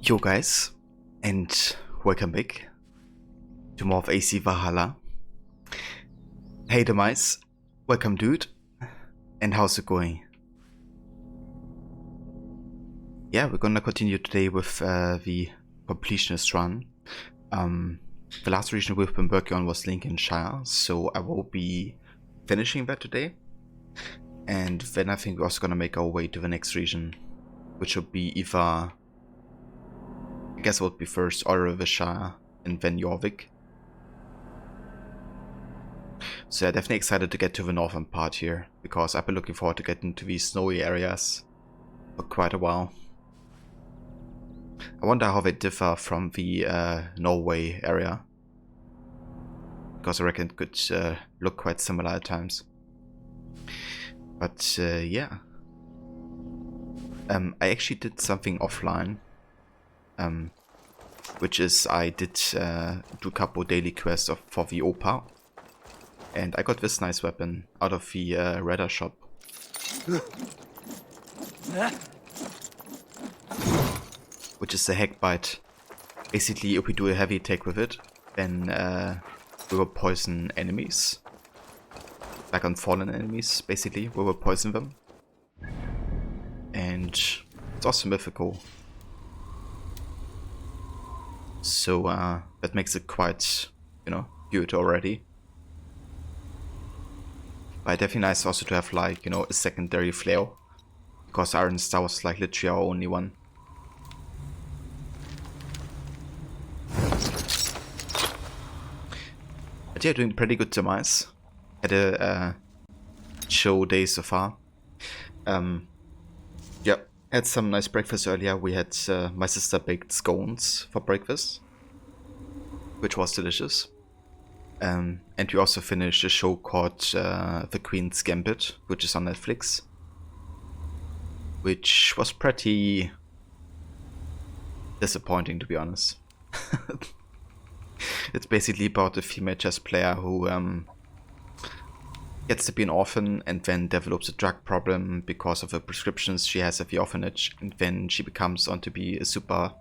Yo guys, and welcome back to more of AC Valhalla. Hey Demise, welcome dude, and how's it going? Yeah, we're gonna continue today with the Completionist run. The last region we've been working on was Lincolnshire, so I will be finishing that today. And then I think we're also gonna make our way to the next region, which would be either, I guess it would be first Shire and then Jorvik. So yeah, definitely excited to get to the northern part here, because I've been looking forward to getting to these snowy areas for quite a while. I wonder how they differ from the Norway area, because I reckon it could look quite similar at times. But yeah, I actually did something offline, which is I did do a couple daily quests for the Opa, and I got this nice weapon out of the radar shop. Which is the Heck Bite. Basically, if we do a heavy attack with it, then we will poison enemies. Like on fallen enemies, basically, we will poison them. And it's also mythical. So that makes it quite, good already. But definitely nice also to have like, a secondary flail. Because Iron Star was like literally our only one. But yeah, doing pretty good Demise. Had a chill day so far. Yeah, had some nice breakfast earlier. We had my sister baked scones for breakfast, which was delicious. And we also finished a show called The Queen's Gambit, which is on Netflix, which was pretty disappointing, to be honest. It's basically about a female chess player who gets to be an orphan and then develops a drug problem because of the prescriptions she has at the orphanage, and then she becomes on to be a super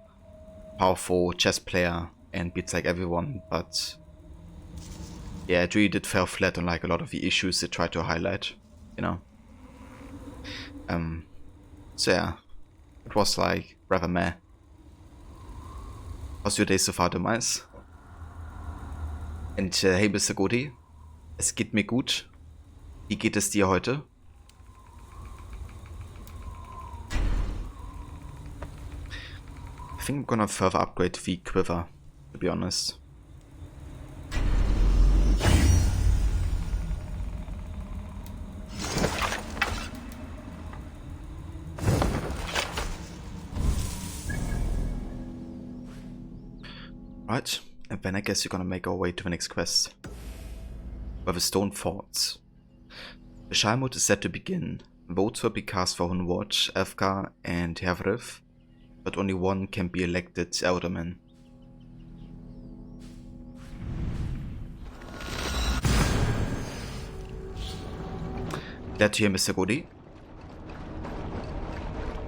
powerful chess player and beats like everyone. But yeah, it really did fall flat on like a lot of the issues they tried to highlight, So yeah, it was like rather meh. How's your day so far, Demise? Und hey Mr. Godi, es geht mir gut. Wie geht es dir heute? I think I'm gonna further upgrade the quiver, to be honest. Right, and then I guess we're gonna make our way to the next quest. Where the stone forts. The Shire mode is set to begin. Votes will be cast for Hunward, Elfgar, and Hervrith, but only one can be elected Elderman. Glad to hear, Mr. Godi.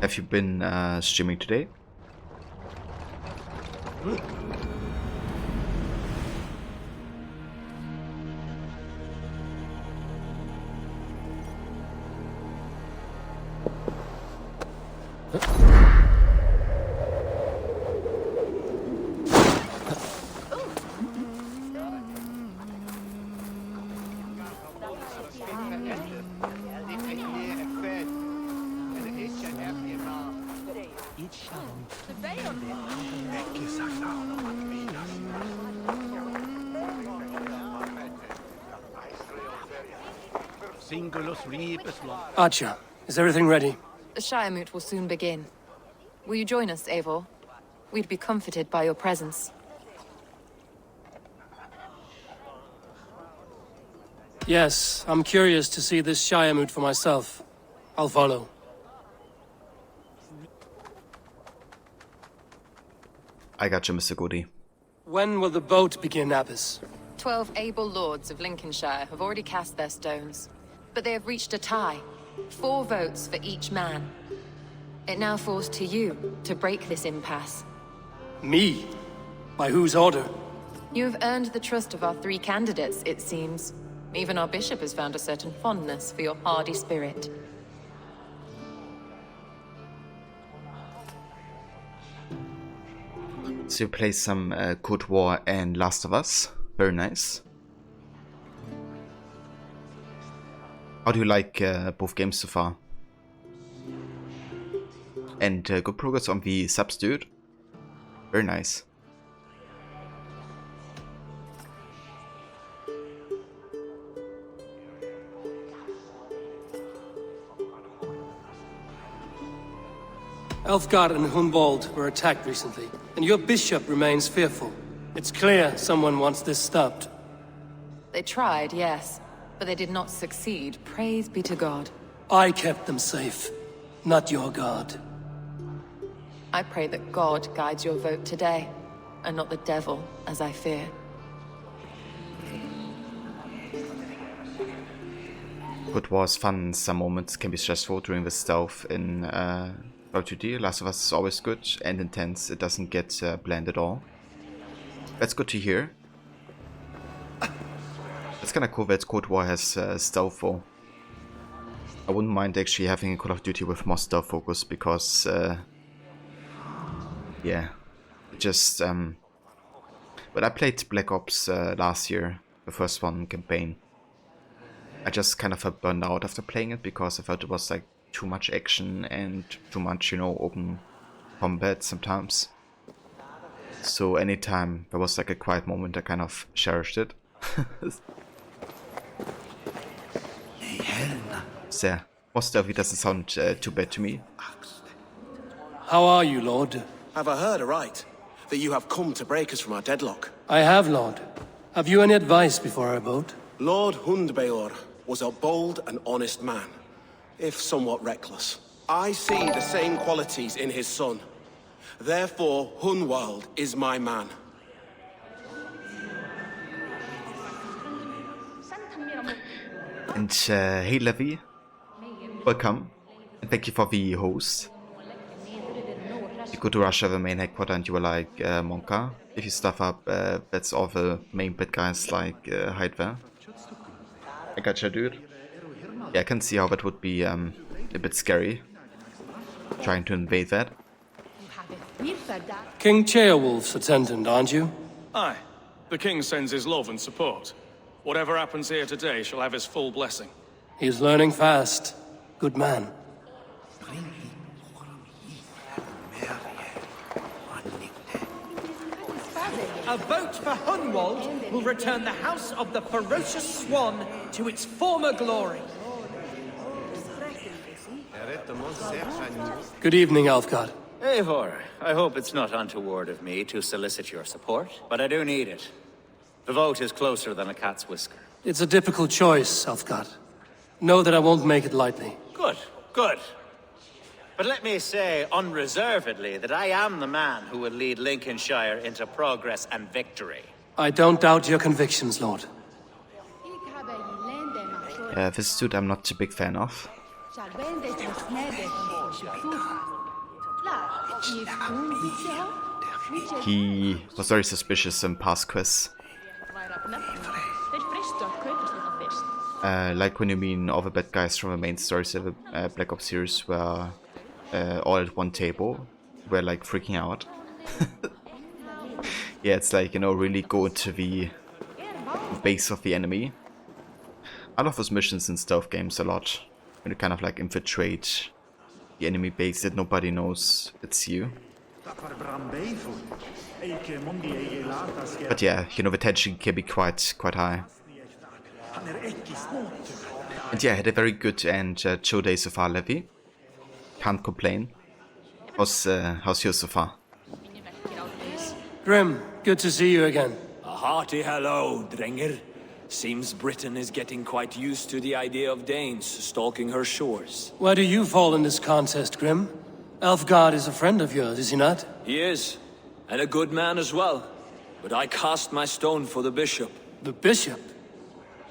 Have you been streaming today? Archer, is everything ready? The Shiremoot will soon begin. Will you join us, Eivor? We'd be comforted by your presence. Yes, I'm curious to see this Shiremoot for myself. I'll follow. I got you, Mr. Godi. When will the boat begin, Abbess? 12 able lords of Lincolnshire have already cast their stones, but they have reached a tie. 4 votes for each man. It now falls to you to break this impasse. Me? By whose order? You've earned the trust of our 3 candidates, it seems. Even our bishop has found a certain fondness for your hardy spirit. So you play some Cold War and Last of Us. Very nice. How do you like both games so far? And good progress on the subs, dude. Very nice. Elfgard and Hunwald were attacked recently, and your bishop remains fearful. It's clear someone wants this stopped. They tried, yes, but they did not succeed. Praise be to God. I kept them safe, not your god. I pray that God guides your vote today, and not the devil, as I fear. Good War is fun. Some moments can be stressful during the stealth in 2D. Last of Us is always good and intense. It doesn't get bland at all. That's good to hear. It's kinda cool that Cold War has stealth though. I wouldn't mind actually having a Call of Duty with more stealth focus because yeah, just when I played Black Ops last year, the first one campaign, I just kind of felt burned out after playing it because I felt it was like too much action and too much, you know, open combat sometimes. So anytime there was like a quiet moment, I kind of cherished it. So yeah, more stealthy doesn't sound too bad to me. How are you, Lord? Have I heard aright that you have come to break us from our deadlock? I have, Lord. Have you any advice before our vote? Lord Hundbeor was a bold and honest man, if somewhat reckless. I see the same qualities in his son. Therefore, Hunwald is my man. And hey Levi, welcome, and thank you for the host. You go to Russia, the main headquarters, and you were like, Monka, if you stuff up, that's all the main bad guys like hide there. I gotcha, dude. Yeah, I can see how that would be a bit scary, trying to invade that. King Ceolwulf's attendant, aren't you? Aye. The king sends his love and support. Whatever happens here today shall have his full blessing. He's learning fast. Good man. A vote for Hunwald will return the House of the Ferocious Swan to its former glory. Good evening, Alfgard. Eivor, I hope it's not untoward of me to solicit your support, but I do need it. The vote is closer than a cat's whisker. It's a difficult choice, Alfgard. Know that I won't make it lightly. Good, good. But let me say unreservedly that I am the man who will lead Lincolnshire into progress and victory. I don't doubt your convictions, Lord. This dude I'm not a big fan of. He was very suspicious in past quests. Like when you mean all the bad guys from the main stories of the Black Ops series were all at one table, were like freaking out. Yeah, it's like, you know, really go into the base of the enemy. I love those missions in stealth games a lot. When you kind of like infiltrate the enemy base that nobody knows it's you. But yeah, you know, the tension can be quite high. And yeah, I had a very good and chill day so far, Levi. Can't complain. How's yours so far? Grim, good to see you again. A hearty hello, Drenger. Seems Britain is getting quite used to the idea of Danes stalking her shores. Where do you fall in this contest, Grim? Alfgard is a friend of yours, is he not? He is, and a good man as well. But I cast my stone for the bishop. The bishop?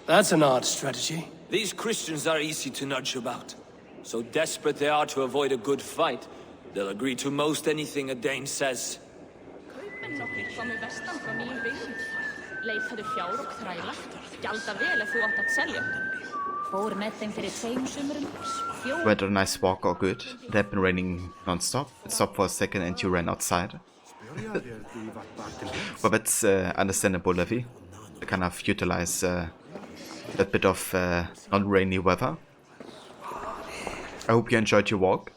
That's an odd strategy. These Christians are easy to nudge about. So desperate they are to avoid a good fight, they'll agree to most anything a Dane says. Hermenn nokkrir komu vestan frá nýjum byggðum. Leitaðu fjár og þræla. Gjalda vel ef þú átt að selja. Fór með þeim fyrir 2 sumurum. Went on a nice walk or good. It had been raining non-stop. It stopped for a second and you ran outside. Well, that's understandable, Levy. To kind of utilize that bit of non-rainy weather. I hope you enjoyed your walk.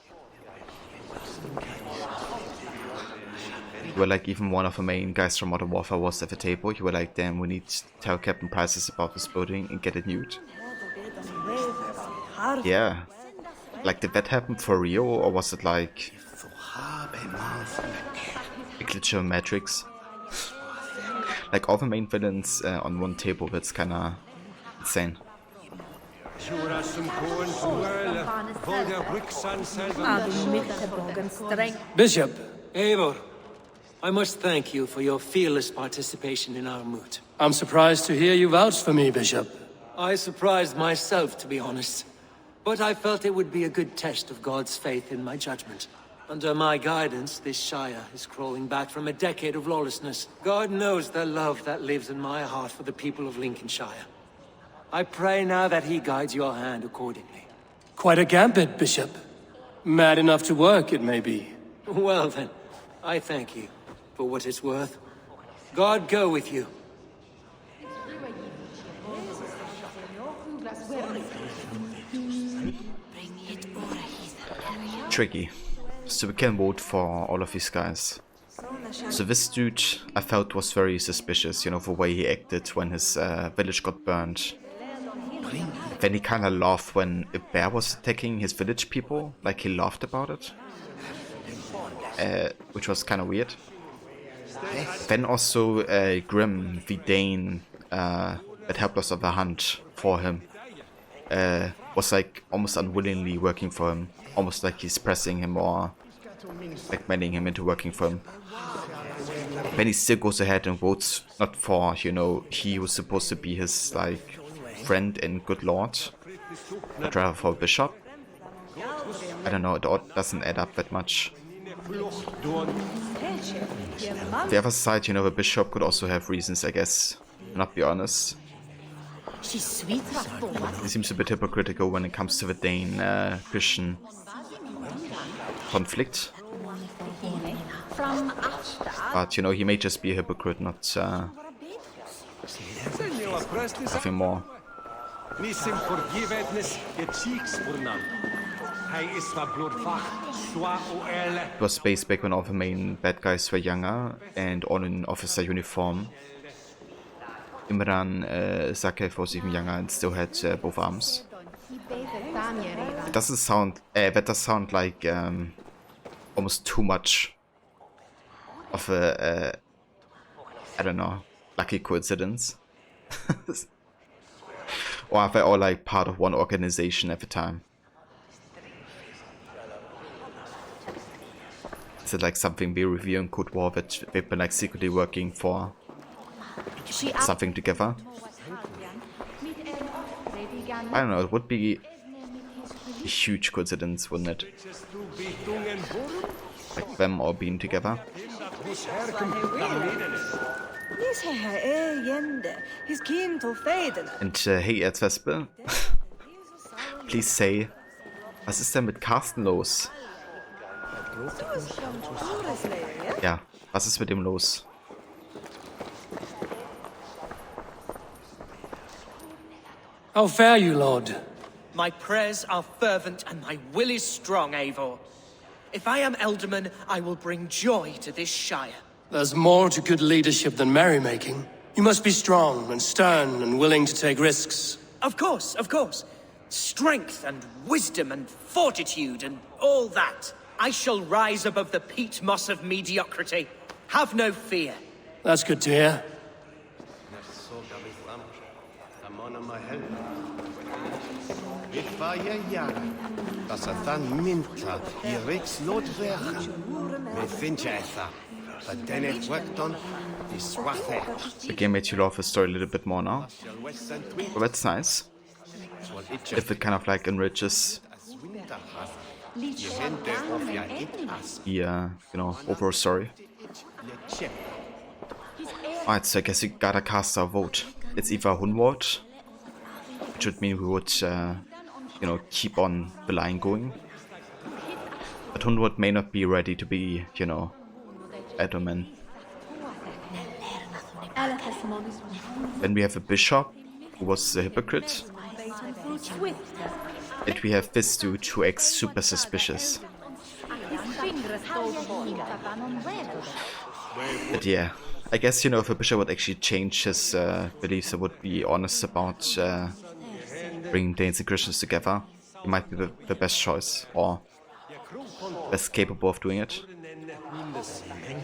You were like, even one of the main guys from Modern Warfare was at the table. You were like, damn, we need to tell Captain Prices about this building and get it nude. Yeah. Like, did that happen for real, or was it like a glitch of Matrix? Like, all the main villains on one table, that's kinda insane. Bishop, Eivor, I must thank you for your fearless participation in our moot. I'm surprised to hear you vouch for me, Bishop. I surprised myself, to be honest. But I felt it would be a good test of God's faith in my judgment. Under my guidance, this Shire is crawling back from a decade of lawlessness. God knows the love that lives in my heart for the people of Lincolnshire. I pray now that he guides your hand accordingly. Quite a gambit, Bishop. Mad enough to work, it may be. Well then, I thank you for what it's worth. God go with you. Tricky. So we can vote for all of these guys. So this dude, I felt, was very suspicious, you know, the way he acted when his village got burned. Then he kinda laughed when a bear was attacking his village people, like he laughed about it. Which was kinda weird. Then also Grim, the Dane, that helped us on the hunt for him, was like almost unwillingly working for him. Almost like he's pressing him or like manning him into working for him. Then he still goes ahead and votes not for, you know, he was supposed to be his like friend and good lord, but rather for Bishop. I don't know, it all doesn't add up that much. The other side, you know, the Bishop could also have reasons, I guess, to not be honest. He seems a bit hypocritical when it comes to the Dane Christian conflict. But, you know, he may just be a hypocrite, not nothing more. It was based back when all the main bad guys were younger and all in officer uniform. Imran Zakef was even younger and still had both arms. It doesn't sound, that does sound like almost too much of a, I don't know, lucky coincidence. Or are they all like part of one organization at the time? Is it like something we review in Cold War that they've been like secretly working for something together? I don't know, it would be a huge coincidence, wouldn't it? Like them all being together. And hey Erzwespe, please say, was ist denn mit Carsten los? Ja, was ist mit ihm los? How fare you, Lord? My prayers are fervent and my will is strong, Eivor. If I am Elderman, I will bring joy to this Shire. There's more to good leadership than merrymaking. You must be strong and stern and willing to take risks. Of course, of course. Strength and wisdom and fortitude and all that. I shall rise above the peat moss of mediocrity. Have no fear. That's good to hear. The game made you love the story a little bit more now. Well, that's nice. If it kind of like enriches the, you know, overall story. Alright, so I guess we gotta cast our vote. It's either Hunwald, which would mean we would, keep on the line going. But Hunwald may not be ready to be, Edelman. Then we have a bishop, who was a hypocrite. And we have this dude who acts super suspicious. But yeah, I guess, if a bishop would actually change his beliefs and would be honest about bringing Danes and Christians together, he might be the best choice, or best capable of doing it.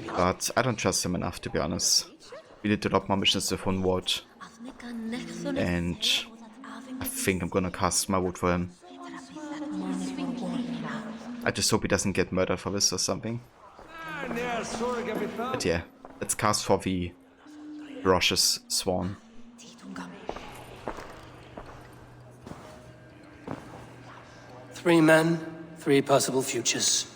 But I don't trust him enough, to be honest. We did a lot more missions with Hunwald, and I think I'm gonna cast my vote for him. I just hope he doesn't get murdered for this or something. But yeah, let's cast for the ferocious swan. Three men, three possible futures.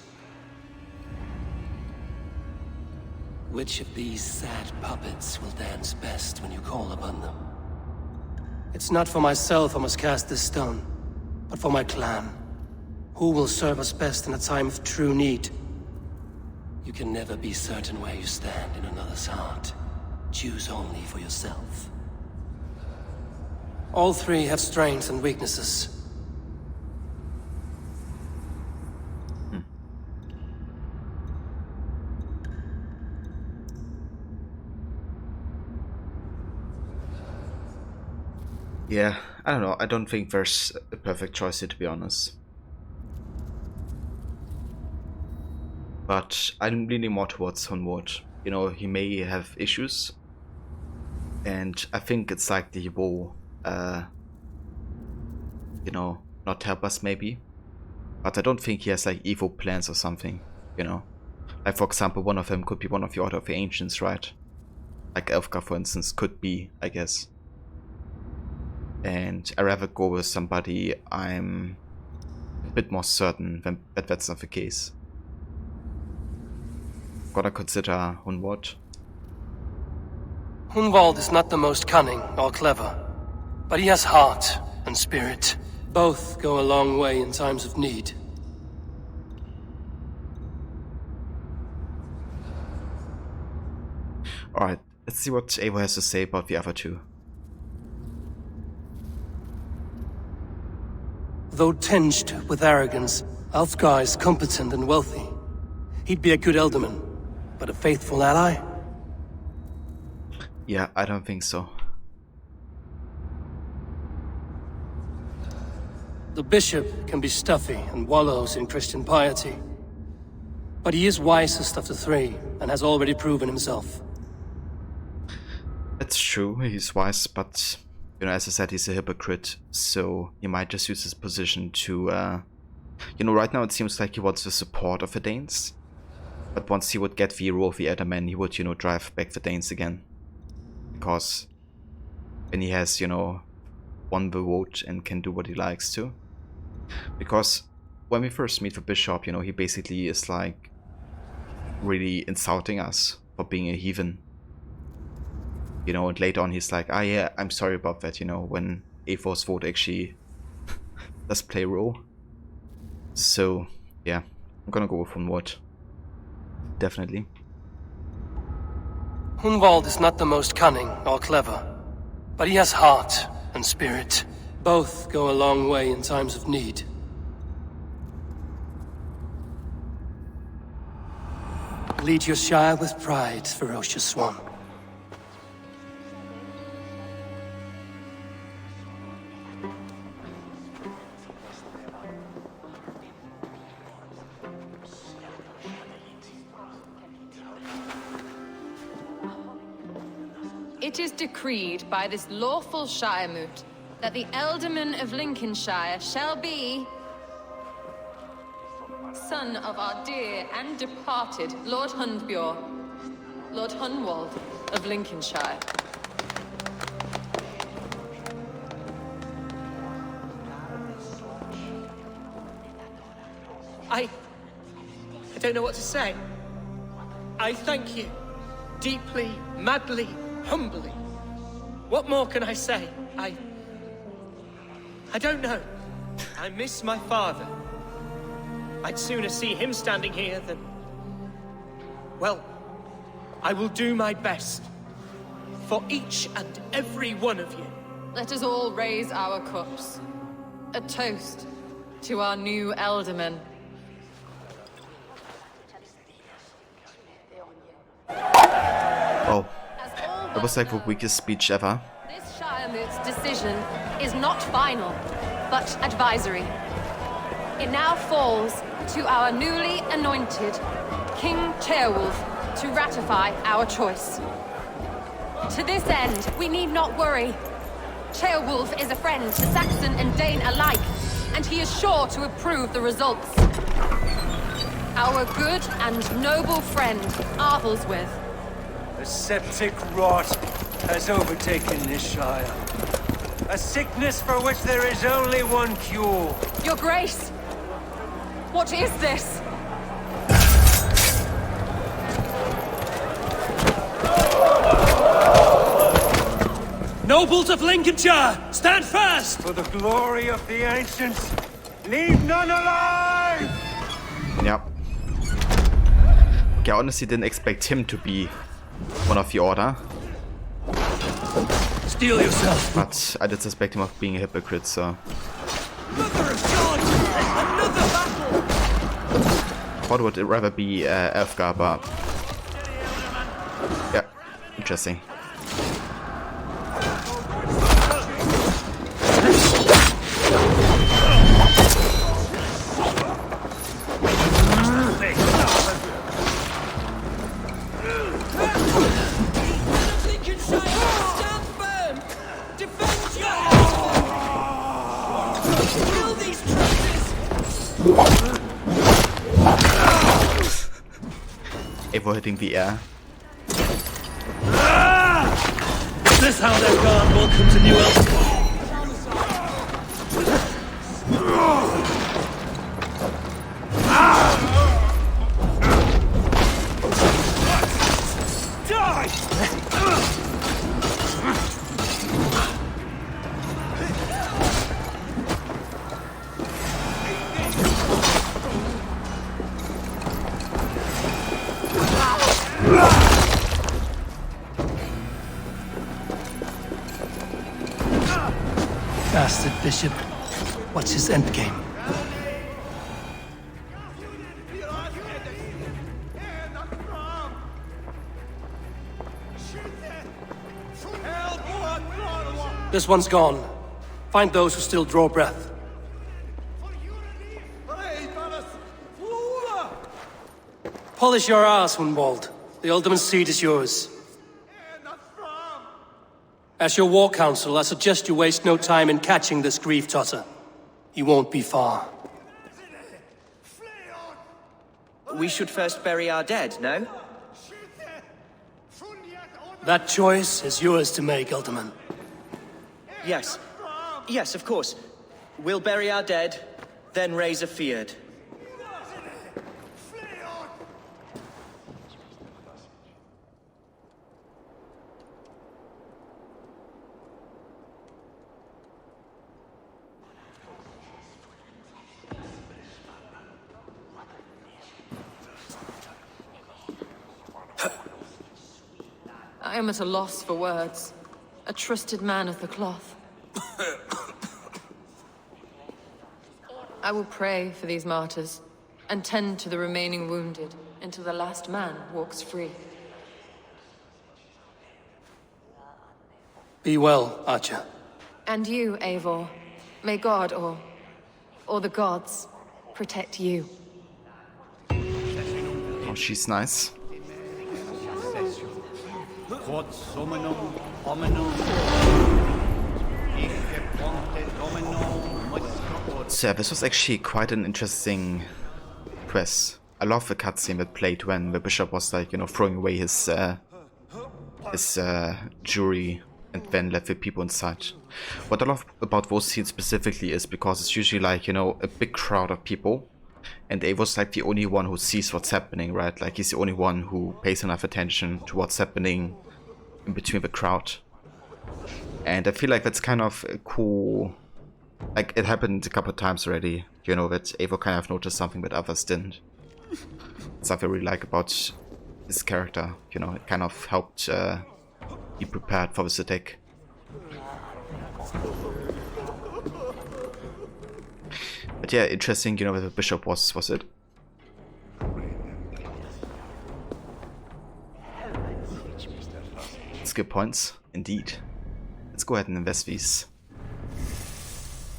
Which of these sad puppets will dance best when you call upon them? It's not for myself I must cast this stone, but for my clan. Who will serve us best in a time of true need? You can never be certain where you stand in another's heart. Choose only for yourself. All three have strengths and weaknesses. Yeah, I don't know. I don't think there's a perfect choice here, to be honest. But I'm leaning more towards Hunwald. He may have issues. And I think it's likely he will, not help us maybe. But I don't think he has like evil plans or something, Like, for example, one of them could be one of the Order of the Ancients, right? Like Elfgar, for instance, could be, I guess. And I'd rather go with somebody I'm a bit more certain that that's not the case. Gotta consider Hunwald. Hunwald is not the most cunning or clever, but he has heart and spirit. Both go a long way in times of need. Alright, let's see what Eivor has to say about the other two. Though tinged with arrogance, Alfgar is competent and wealthy. He'd be a good Elderman, but a faithful ally? Yeah, I don't think so. The bishop can be stuffy and wallows in Christian piety. But he is wisest of the three, and has already proven himself. That's true, he's wise, but, as I said, he's a hypocrite, so he might just use his position to, right now it seems like he wants the support of the Danes. But once he would get the role of the Edelman, he would, drive back the Danes again. Because when he has, won the vote and can do what he likes to. Because when we first meet the bishop, he basically is like really insulting us for being a heathen. And later on he's like, yeah, I'm sorry about that, when Eivor's vote actually does play a role. So, yeah, I'm gonna go with Hunwald. Definitely. Hunwald is not the most cunning or clever, but he has heart and spirit. Both go a long way in times of need. Lead your Shire with pride, ferocious swan. It is decreed by this lawful Shire moot that the Ealdorman of Lincolnshire shall be son of our dear and departed Lord Hundbjorn, Lord Hunwald of Lincolnshire. I don't know what to say. I thank you. Deeply, madly, humbly. What more can I say? I don't know. I miss my father. I'd sooner see him standing here than... Well, I will do my best. For each and every one of you. Let us all raise our cups. A toast to our new Elderman. Oh, that was like the weakest speech ever. This Shiremoot's decision is not final, but advisory. It now falls to our newly anointed King Ceolwulf to ratify our choice. To this end, we need not worry. Ceolwulf is a friend to Saxon and Dane alike, and he is sure to approve the results. Our good and noble friend, Arthelswith. A septic rot has overtaken this Shire. A sickness for which there is only one cure. Your Grace! What is this? Nobles of Lincolnshire, stand fast! For the glory of the ancients, leave none alive! Yeah. Okay, I honestly didn't expect him to be one of the order. Steel yourself! But I did suspect him of being a hypocrite, so... Mother of God! Another battle! Thought it would rather be Elfgar, but... Yeah, interesting. Eivor hitting the air. Is this how they've gone? Welcome to New Elf. Bastard Bishop. What's his endgame? This one's gone. Find those who still draw breath. Polish your ass, Hunwald. The Alderman's seat is yours. As your war council, I suggest you waste no time in catching this grief totter. He won't be far. We should first bury our dead, no? That choice is yours to make, Alderman. Yes. Yes, of course. We'll bury our dead, then raise a feared. I am at a loss for words. A trusted man of the cloth. I will pray for these martyrs, and tend to the remaining wounded, until the last man walks free. Be well, Archer. And you, Eivor. May God, or the gods, protect you. Oh, she's nice. So yeah, this was actually quite an interesting quest. I love the cutscene that played when the bishop was like, you know, throwing away his jewelry and then let the people inside. What I love about those scenes specifically is because it's usually like, you know, a big crowd of people, and Eivor's like the only one who sees what's happening, right? Like he's the only one who pays enough attention to what's happening in between the crowd. And I feel like that's kind of cool. Like, it happened a couple of times already, you know, that Eivor kind of noticed something that others didn't. Something I really like about his character, you know, it kind of helped be prepared for this attack. But yeah, interesting, you know, that the bishop was it. Skill points, indeed. Let's go ahead and invest these.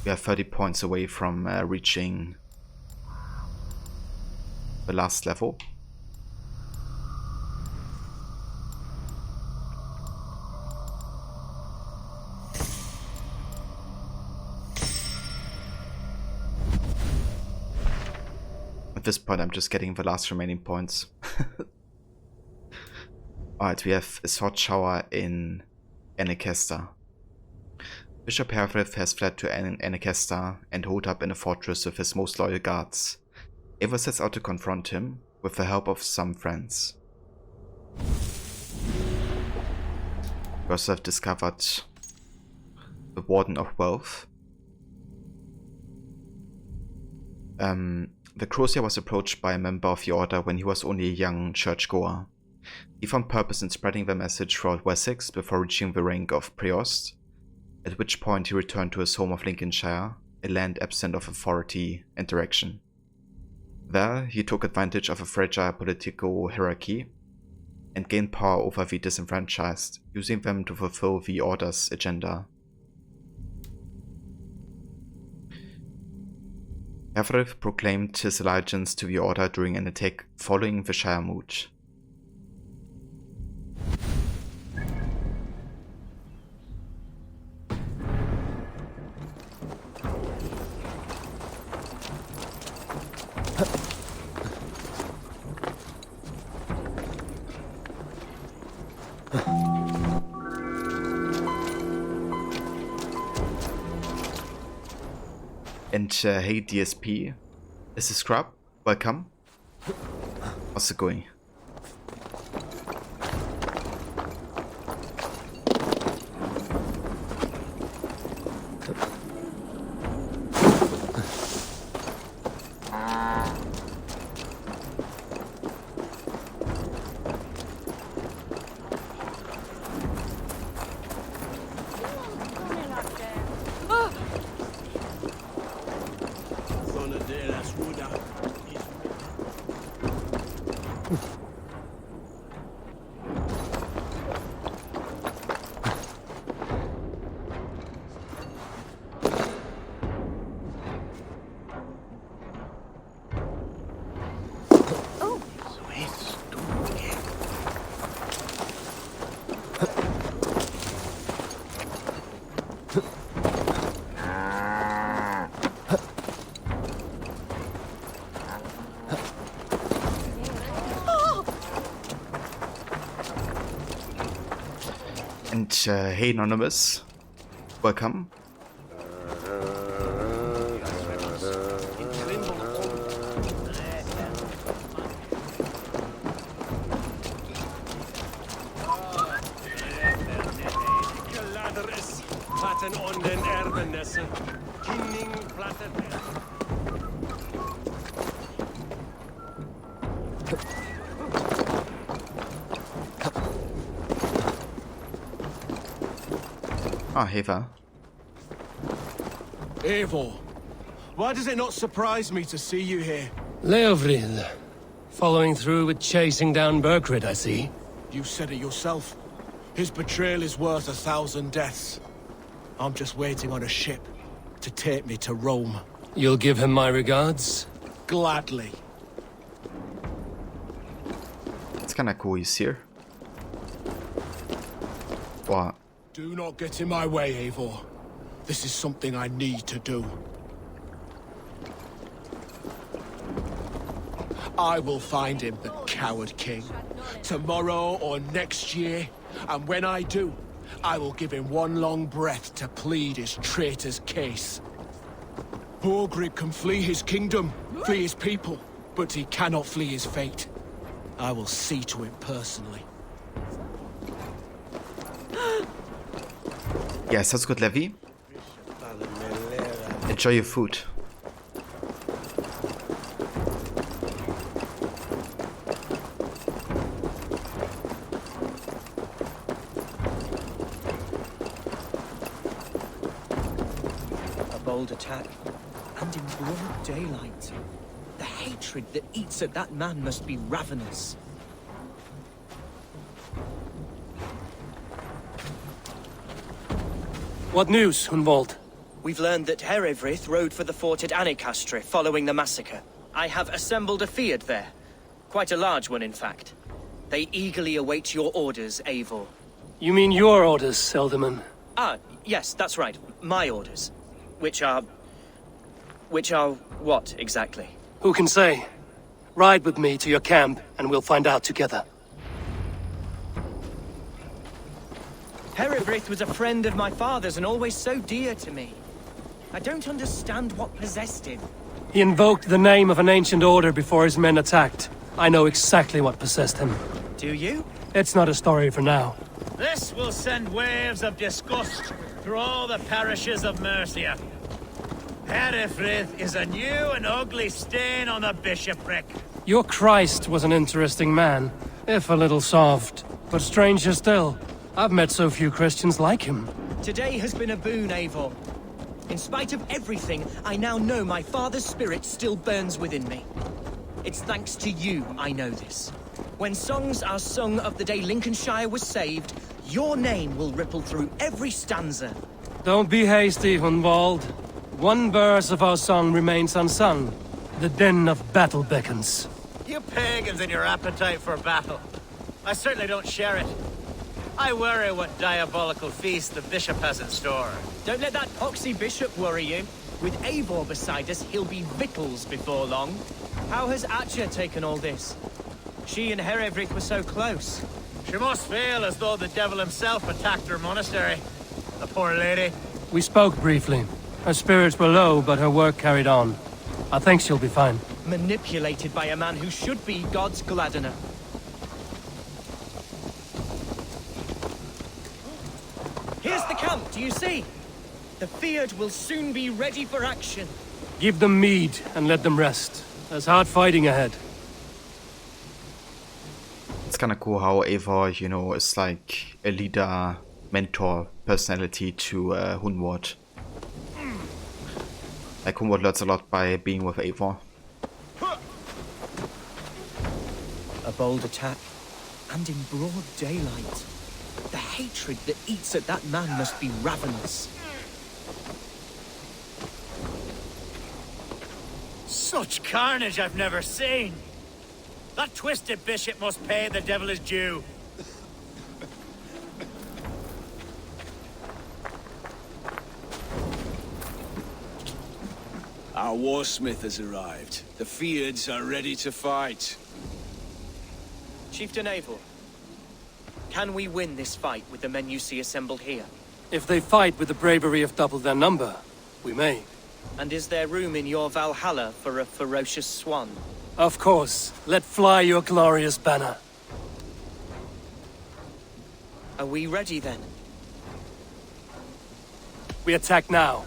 We are 30 points away from reaching the last level. At this point, I'm just getting the last remaining points. Alright, we have a sword shower in Anacesta. Bishop Herfrith has fled to Anacesta and holed up in a fortress with his most loyal guards. Eivor sets out to confront him with the help of some friends. We also have discovered the Warden of Wealth. The Crozier was approached by a member of the Order when he was only a young churchgoer. He found purpose in spreading the message throughout Wessex before reaching the rank of Priost, at which point he returned to his home of Lincolnshire, a land absent of authority and direction. There, he took advantage of a fragile political hierarchy and gained power over the disenfranchised, using them to fulfill the Order's agenda. Herfrith proclaimed his allegiance to the Order during an attack following the Shire Moot. And hey DSP, this is Scrub, welcome. How's it going? And hey Anonymous, welcome. Ah, Heva. Eivor, why does it not surprise me to see you here? Leovril, following through with chasing down Berkrid, I see. You said it yourself. His betrayal is worth 1,000 deaths. I'm just waiting on a ship to take me to Rome. You'll give him my regards? Gladly. It's kinda cool he's here. What? Do not get in my way, Eivor. This is something I need to do. I will find him, the coward king. Tomorrow or next year. And when I do, I will give him one long breath to plead his traitor's case. Borgrid can flee his kingdom, flee his people, but he cannot flee his fate. I will see to it personally. Yeah, sounds good, Levi. Enjoy your food. A bold attack, and in broad daylight. The hatred that eats at that man must be ravenous. What news, Hunwald? We've learned that Herewrith rode for the fort at Annikastre following the massacre. I have assembled a field there. Quite a large one, in fact. They eagerly await your orders, Eivor. You mean your orders, Elderman? Ah, yes, that's right. My orders. Which are what, exactly? Who can say? Ride with me to your camp, and we'll find out together. Herewrith was a friend of my father's and always so dear to me. I don't understand what possessed him. He invoked the name of an ancient order before his men attacked. I know exactly what possessed him. Do you? It's not a story for now. This will send waves of disgust through all the parishes of Mercia. Herewrith is a new and ugly stain on the bishopric. Your Christ was an interesting man, if a little soft. But stranger still, I've met so few Christians like him. Today has been a boon, Eivor. In spite of everything, I now know my father's spirit still burns within me. It's thanks to you I know this. When songs are sung of the day Lincolnshire was saved, your name will ripple through every stanza. Don't be hasty, Hunwald. One verse of our song remains unsung. The din of battle beckons. You pagans and your appetite for battle. I certainly don't share it. I worry what diabolical feast the bishop has in store. Don't let that poxy bishop worry you. With Eivor beside us, he'll be victuals before long. How has Atcha taken all this? She and Herewrith were so close. She must feel as though the devil himself attacked her monastery. The poor lady. We spoke briefly. Her spirits were low, but her work carried on. I think she'll be fine. Manipulated by a man who should be God's gladdener. Here's the camp, do you see? The Fyrd will soon be ready for action. Give them mead and let them rest. There's hard fighting ahead. It's kind of cool how Eivor, you know, is like a leader, mentor personality to Hunwald. Like Hunwald learns a lot by being with Eivor. A bold attack, and in broad daylight. The hatred that eats at that man must be ravenous. Such carnage I've never seen. That twisted bishop must pay the devil his due. Our warsmith has arrived. The Fyrds are ready to fight. Chieftain Eivor, can we win this fight with the men you see assembled here? If they fight with the bravery of double their number, we may. And is there room in your Valhalla for a ferocious swan? Of course. Let fly your glorious banner. Are we ready then? We attack now.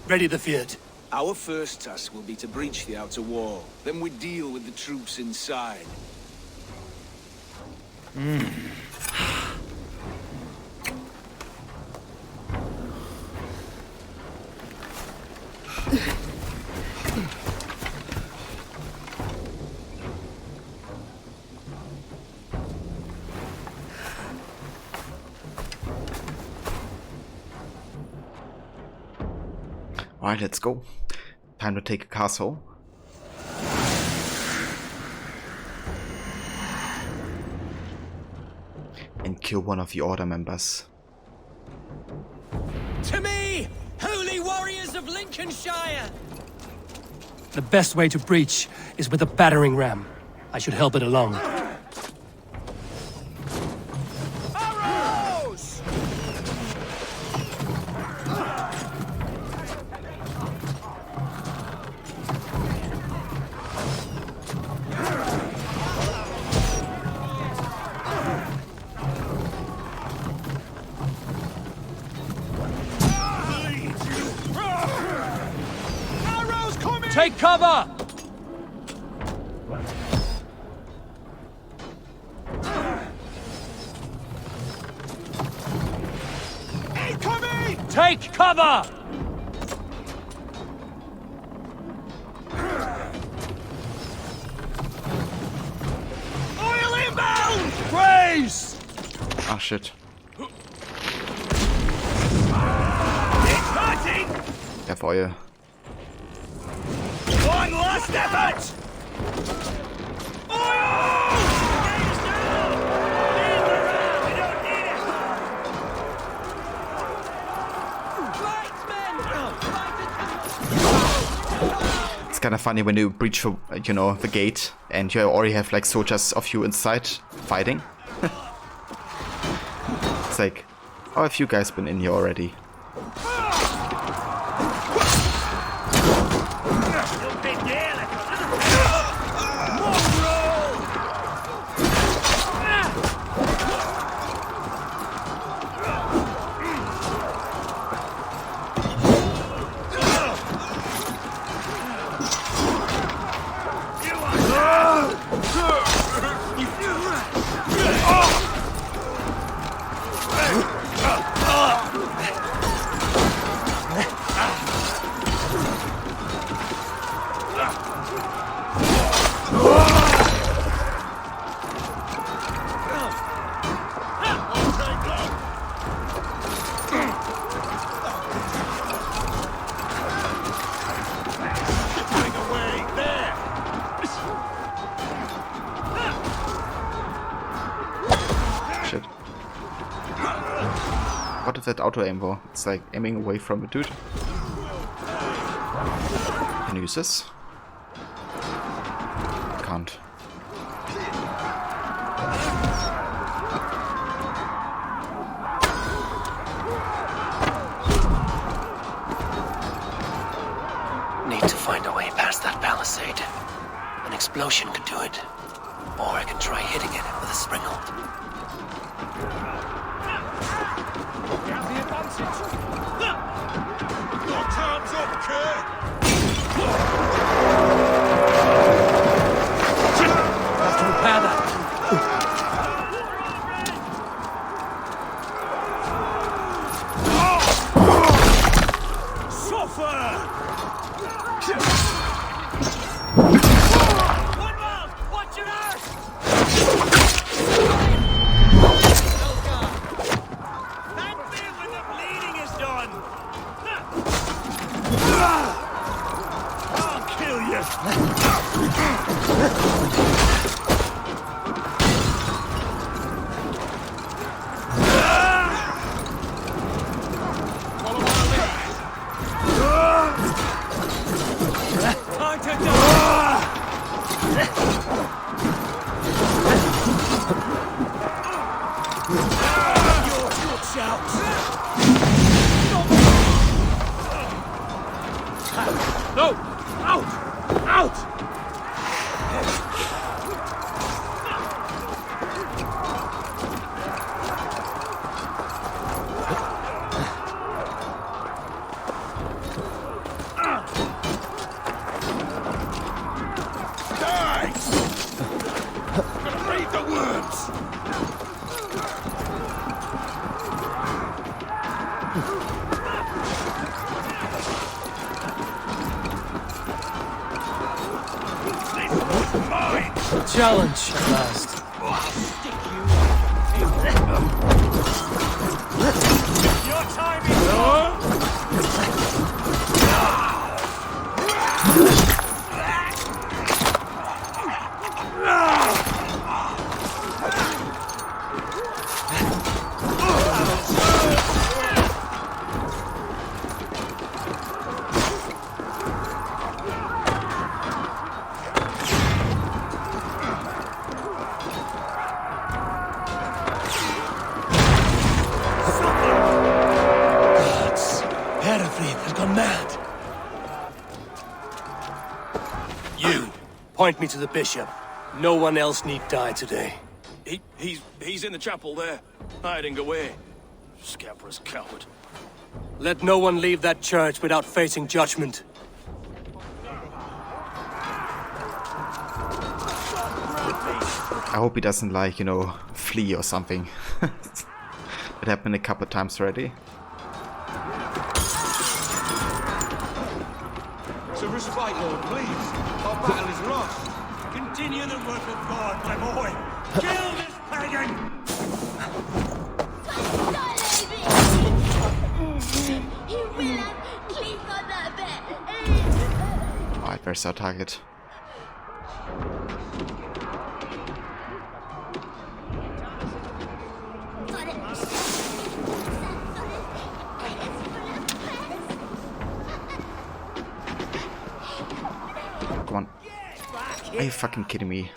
Ready the Fyrd. Our first task will be to breach the outer wall. Then we deal with the troops inside. Alright, let's go. Time to take a castle. And kill one of the order members. To me, holy warriors of Lincolnshire! The best way to breach is with a battering ram. I should help it along. Arrows! Take cover! Incoming! Take cover! Oil inbound! Graze! Ah, shit. It's hurting! Have oil. One last effort! It's kind of funny when you breach, you know, the gate and you already have like soldiers of you inside fighting. It's like, oh, have you guys been in here already? Shit. What is that auto aim for? It's like aiming away from a dude. Can you use this? Can't. Need to find a way past that palisade. An explosion could do it. Or I can try hitting it with a springald. Your time's up, Kurt! Have to repair that. No! Out! Out! Challenge at last. Your time is up! Has gone mad. You, point me to the bishop. No one else need die today. He's in the chapel there, hiding away. Scabrous coward. Let no one leave that church without facing judgment. I hope he doesn't, like, you know, flee or something. It happened a couple times already. It's a respite, Lord, please. Our battle is lost. Continue the work of God, my boy. Kill this pagan! Alright, where's our target? Come on. Are you fucking kidding me?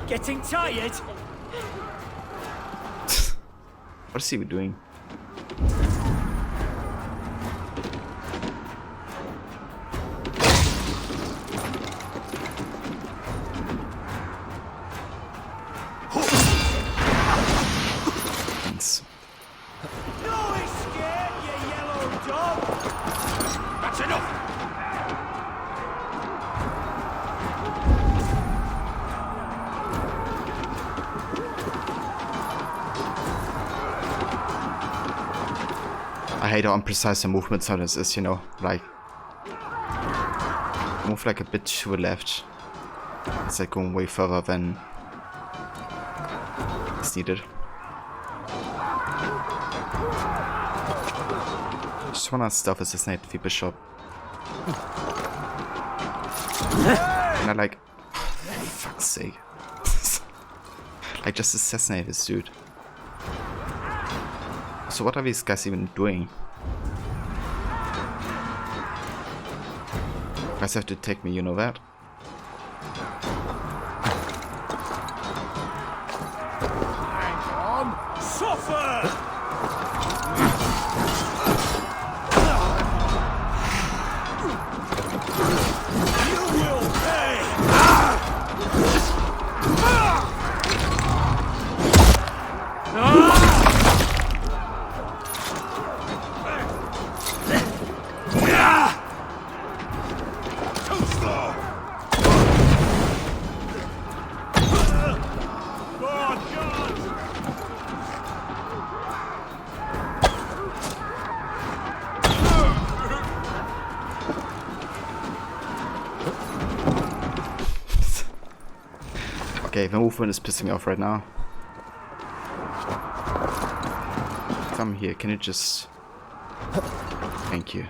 Getting tired? What is he doing? Thanks. No escape, you yellow dog! That's enough! I hate how imprecise the movement sometimes is, you know, like move like a bit to the left. It's like going way further than is needed. Just wanna stealth assassinate the bishop. And I like, for fuck's sake. Like, just assassinate this dude. So what are these guys even doing? Guys have to take me, you know that? Hang on! Suffer! You will pay! Too slow! God, God! Okay, the movement is pissing me off right now. Come here, can you just... Thank you.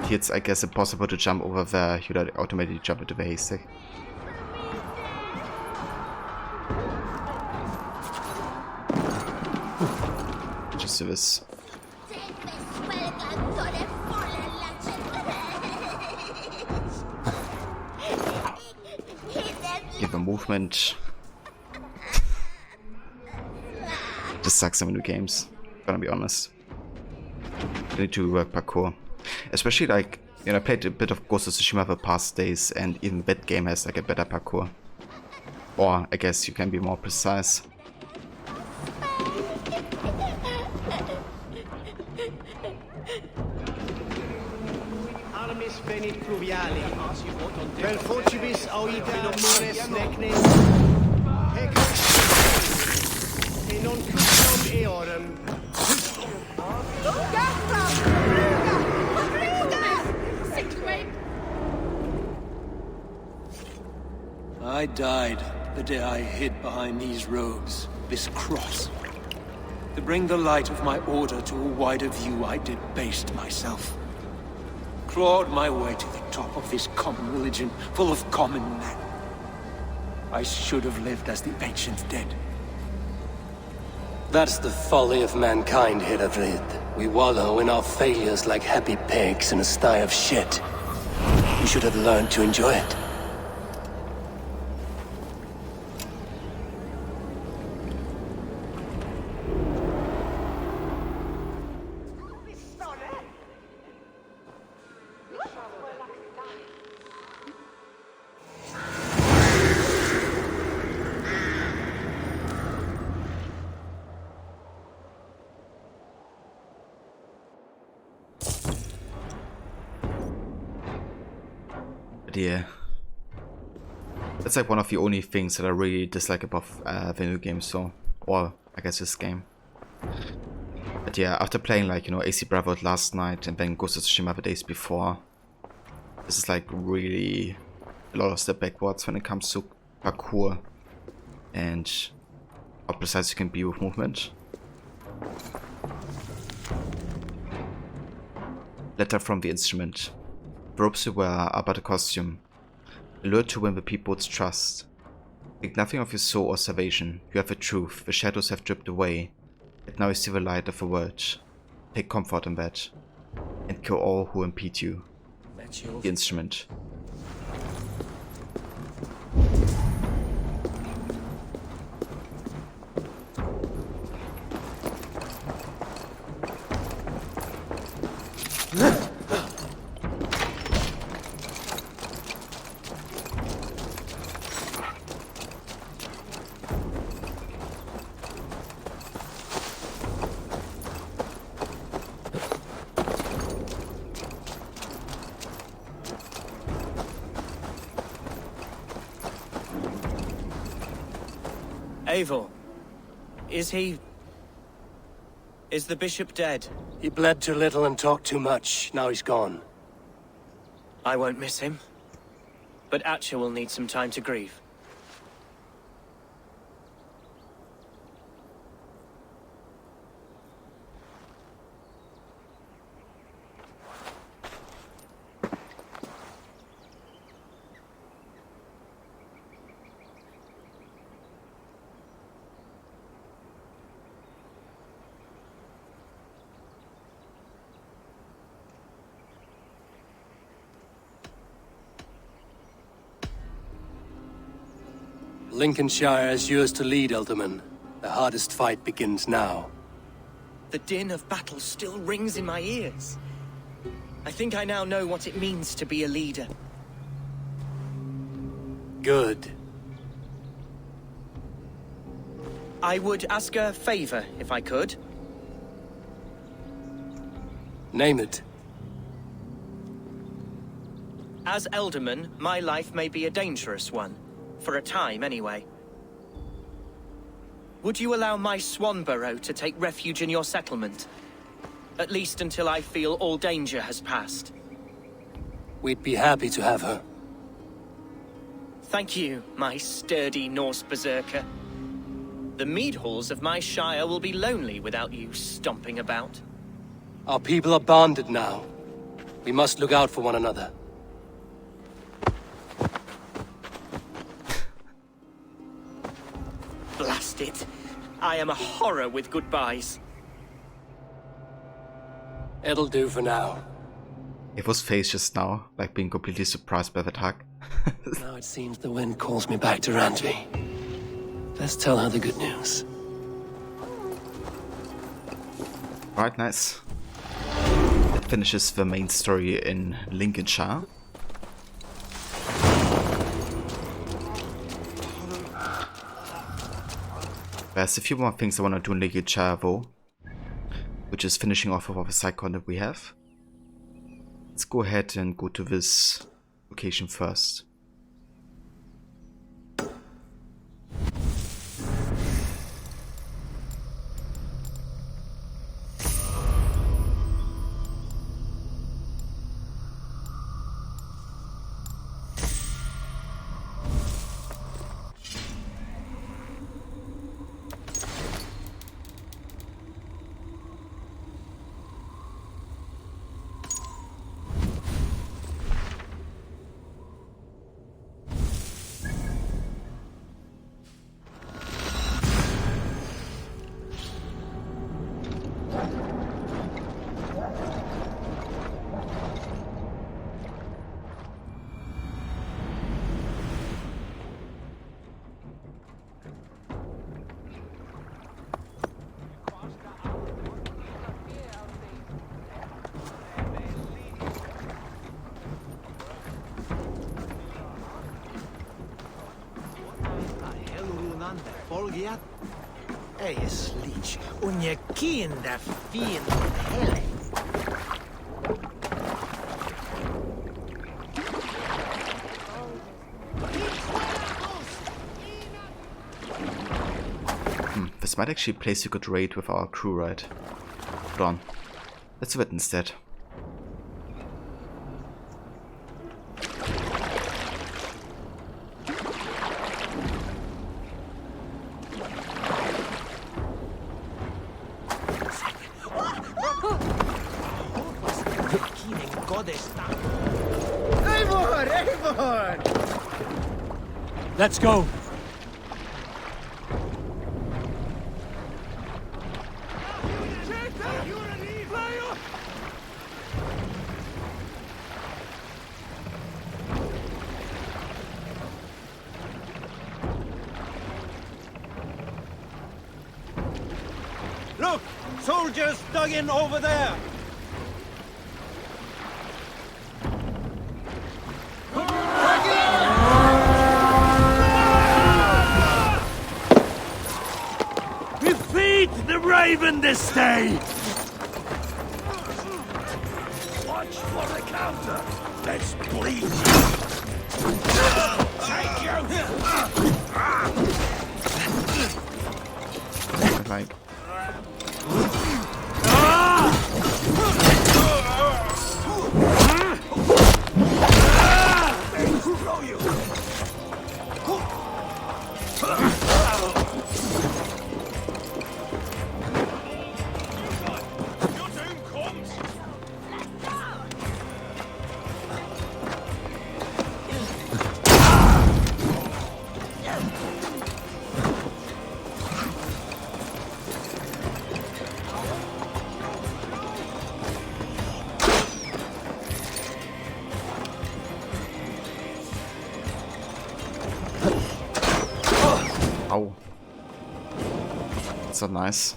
Here it's, I guess, impossible to jump over there. You would automatically jump into the haystack. Just do this. Give a movement. Just sucks some new games, gonna be honest. I need to work parkour. Especially, like, you know, I played a bit of Ghost of Tsushima the past days, and even that game has like a better parkour. Or I guess you can be more precise. Armis venit pluviali, vel focibis auida mores necnes, e non crucium eorum. I died the day I hid behind these robes, this cross. To bring the light of my order to a wider view, I debased myself. Clawed my way to the top of this common religion, full of common men. I should have lived as the ancient dead. That's the folly of mankind, Hiravrid. We wallow in our failures like happy pigs in a sty of shit. You should have learned to enjoy it. That's like one of the only things that I really dislike about video games, so, or I guess this game. But yeah, after playing like, you know, AC Bravo last night and then Ghost of Tsushima the days before, this is like really a lot of step backwards when it comes to parkour and how precise you can be with movement. Letter from the instrument. The robes you wear are but a costume. Allured to win the people's trust. Think nothing of your soul or salvation. You have the truth. The shadows have dripped away. Yet now you see the light of the word. Take comfort in that. And kill all who impede you. The instrument. Eivor, is the bishop dead? He bled too little and talked too much. Now he's gone. I won't miss him. But Atcha will need some time to grieve. Lincolnshire is yours to lead, Elderman. The hardest fight begins now. The din of battle still rings in my ears. I think I now know what it means to be a leader. Good. I would ask a favor, if I could. Name it. As Elderman, my life may be a dangerous one. For a time, anyway. Would you allow my Swanborough to take refuge in your settlement? At least until I feel all danger has passed. We'd be happy to have her. Thank you, my sturdy Norse berserker. The mead halls of my shire will be lonely without you stomping about. Our people are bonded now. We must look out for one another. Blast it. I am a horror with goodbyes. It'll do for now. It was face just now, like being completely surprised by that hug. Now it seems the wind calls me back to Randvi. Let's tell her the good news. Right, nice. That finishes the main story in Lincolnshire. There's a few more things I want to do in Lincolnshire though, which is finishing off of our side content we have. Let's go ahead and go to this location first. Folgiat? Ei slič, on je kinder fin hele. might actually place a good raid with our crew, right? Hold on. Let's do it instead. Let's go. Look! Soldiers dug in over there! Defeat the Raven this day! Watch for the counter! Let's bleed! Take you! Like... Ow. That's not nice.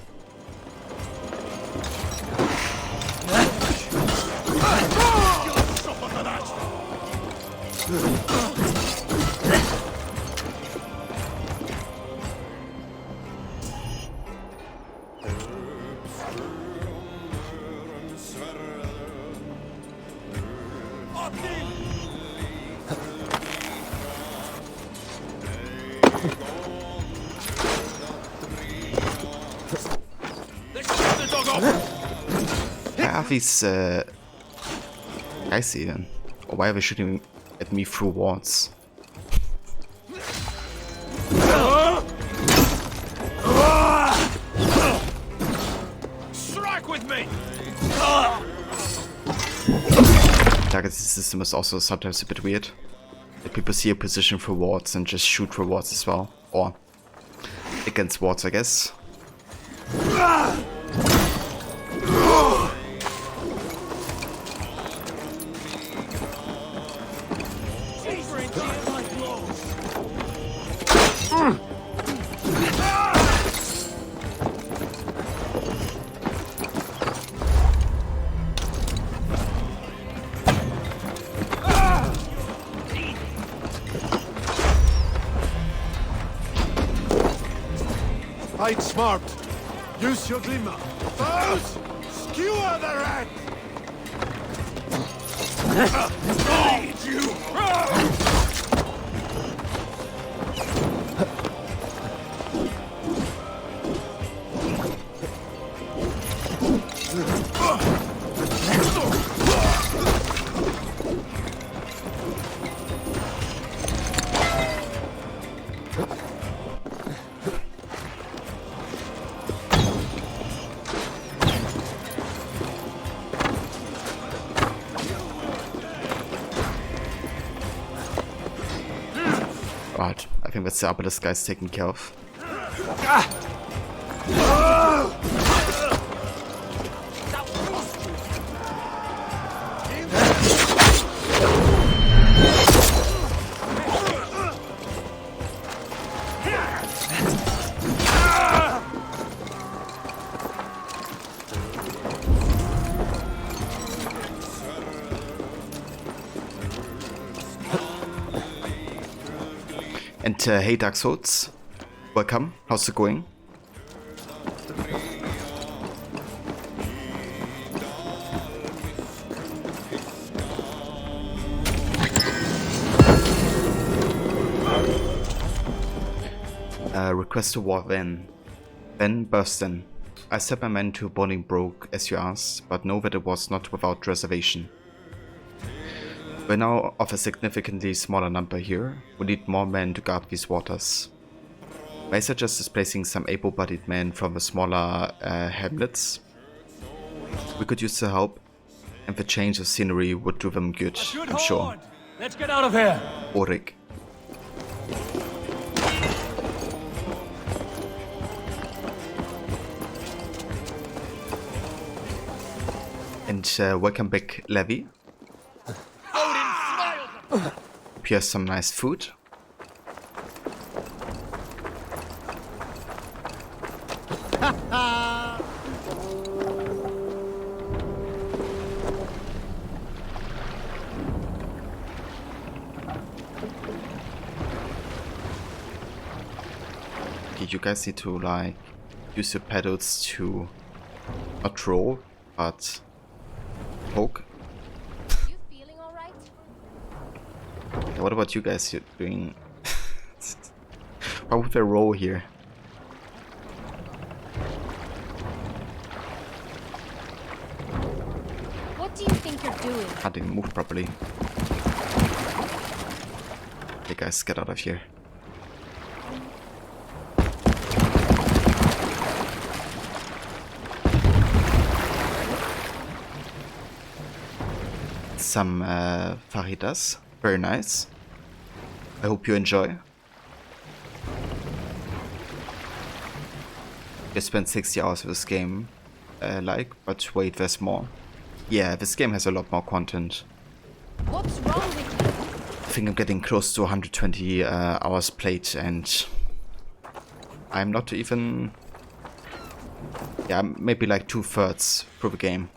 Where are these guys even? Or why are they shooting at me through walls? Strike with me! Target system is also sometimes a bit weird. That people see a position for wards and just shoot for wards as well. Or against wards, I guess. Fight smart. Use your glimmer. Foes! Skewer the rat! Need you! Right, I think that's the obelisk guy's taken care of. And hey Dark Souls, welcome, how's it going? Request a war then. Then Burston. I sent my men to Bolingbroke as you asked, but know that it was not without reservation. We're now of a significantly smaller number here. We need more men to guard these waters. May I suggest displacing some able-bodied men from the smaller hamlets? We could use the help, and the change of scenery would do them good, I'm sure. Let's get out of here. Ulrich. And welcome back, Levy. Here's some nice food. Okay, you guys need to like use your pedals to not roll, but poke. You feeling all right? Yeah, what about you guys? You're doing. Why would they roll here? What do you think you're doing? I didn't move properly. Okay, guys, get out of here. Some fajitas, very nice. I hope you enjoy. I spent 60 hours with this game, but wait, there's more. Yeah, this game has a lot more content. What's wrong with you? I think I'm getting close to 120 hours played, and I'm not even... Yeah, maybe like 2/3 through the game.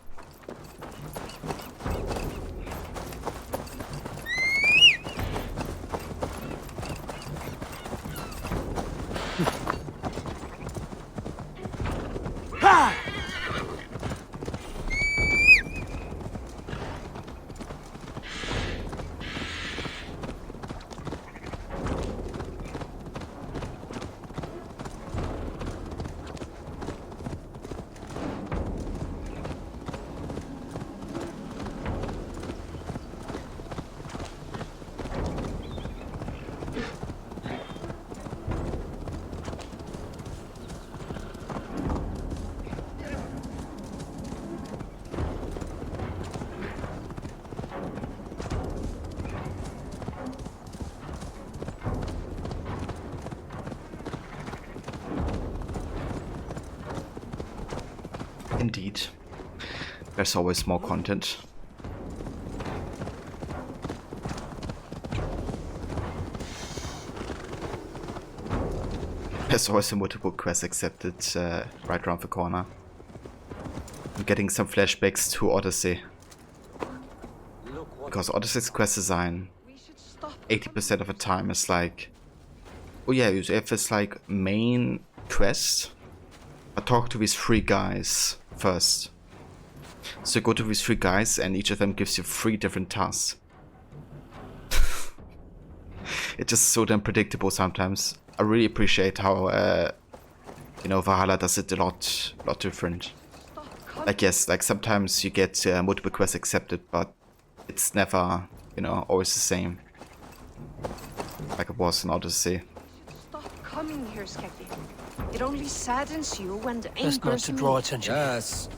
Indeed. There's always more content. There's always a multiple quest accepted right around the corner. I'm getting some flashbacks to Odyssey. Because Odyssey's quest design, 80% of the time is like... Oh yeah, if it's like main quest, I talk to these 3 guys first. So you go to these 3 guys and each of them gives you 3 different tasks. It's just so damn predictable sometimes. I really appreciate how, you know, Valhalla does it a lot different. Like yes, like sometimes you get multiple quests accepted, but it's never, you know, always the same. Like it was in Odyssey. Stop coming here, Skekki. It only saddens you when the Best not to draw attention. Yes.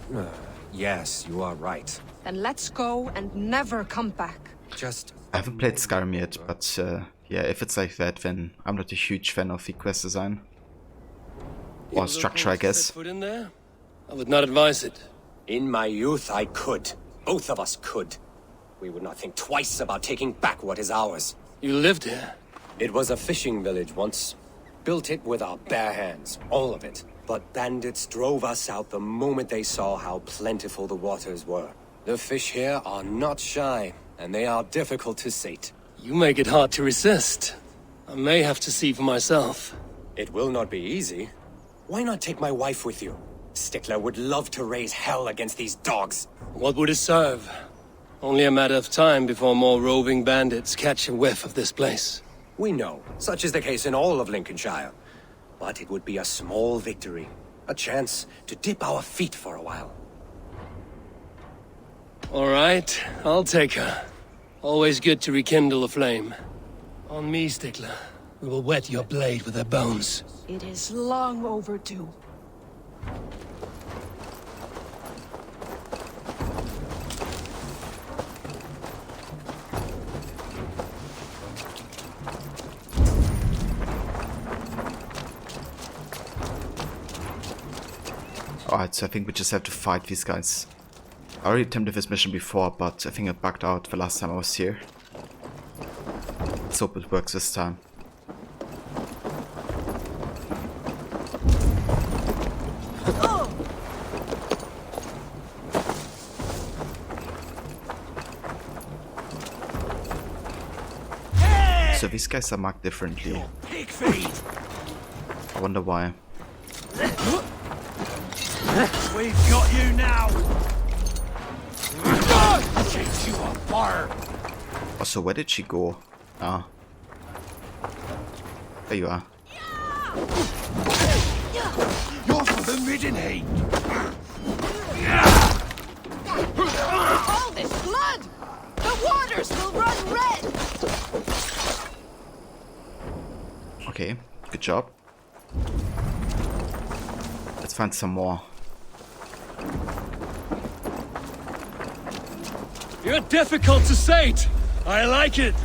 Yes, you are right. Then let's go and never come back. Just... I haven't played Skyrim yet, but yeah, if it's like that, then I'm not a huge fan of the quest design. Or structure, I guess. Put in there? I would not advise it. In my youth, I could. Both of us could. We would not think twice about taking back what is ours. You lived here? It was a fishing village once. Built it with our bare hands, all of it. But bandits drove us out the moment they saw how plentiful the waters were. The fish here are not shy, and they are difficult to sate. You make it hard to resist. I may have to see for myself. It will not be easy. Why not take my wife with you? Stickler would love to raise hell against these dogs. What would it serve? Only a matter of time before more roving bandits catch a whiff of this place. We know. Such is the case in all of Lincolnshire. But it would be a small victory. A chance to dip our feet for a while. All right, I'll take her. Always good to rekindle a flame. On me, Stickler. We will wet your blade with our bones. It is long overdue. Alright, so I think we just have to fight these guys. I already attempted this mission before, but I think I bugged out the last time I was here. Let's hope it works this time. So these guys are marked differently. I wonder why. We've got you now! Chase you on fire! Also, where did she go? Ah. There you are. You're for the midden heat! All this blood! The waters will run red! Okay, good job. Let's find some more. You're difficult to sate! I like it!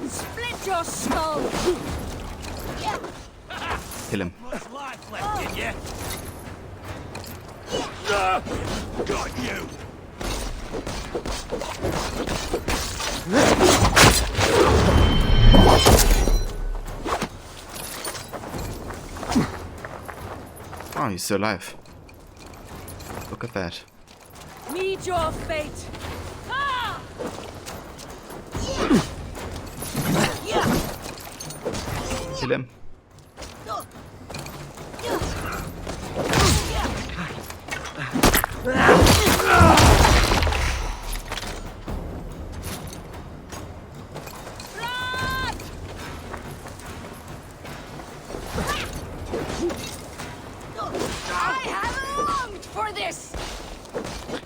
Split your skull! Kill him. Much life left in you? Got you! Oh, he's still alive. Look at that. Meet your fate! Ah! Kill him.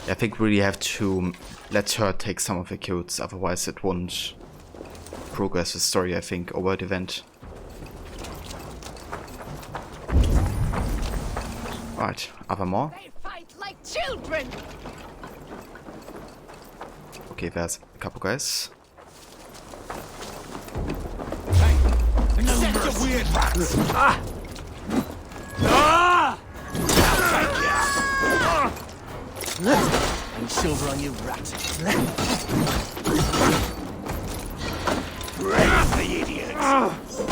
I think we really have to let her take some of the kills, otherwise it won't progress the story, I think, over the event. Right, are there more? They fight like children! Okay, there's a couple guys. Set of weird rats! Ah! Ah! And silver on you, rat. Praise the idiots!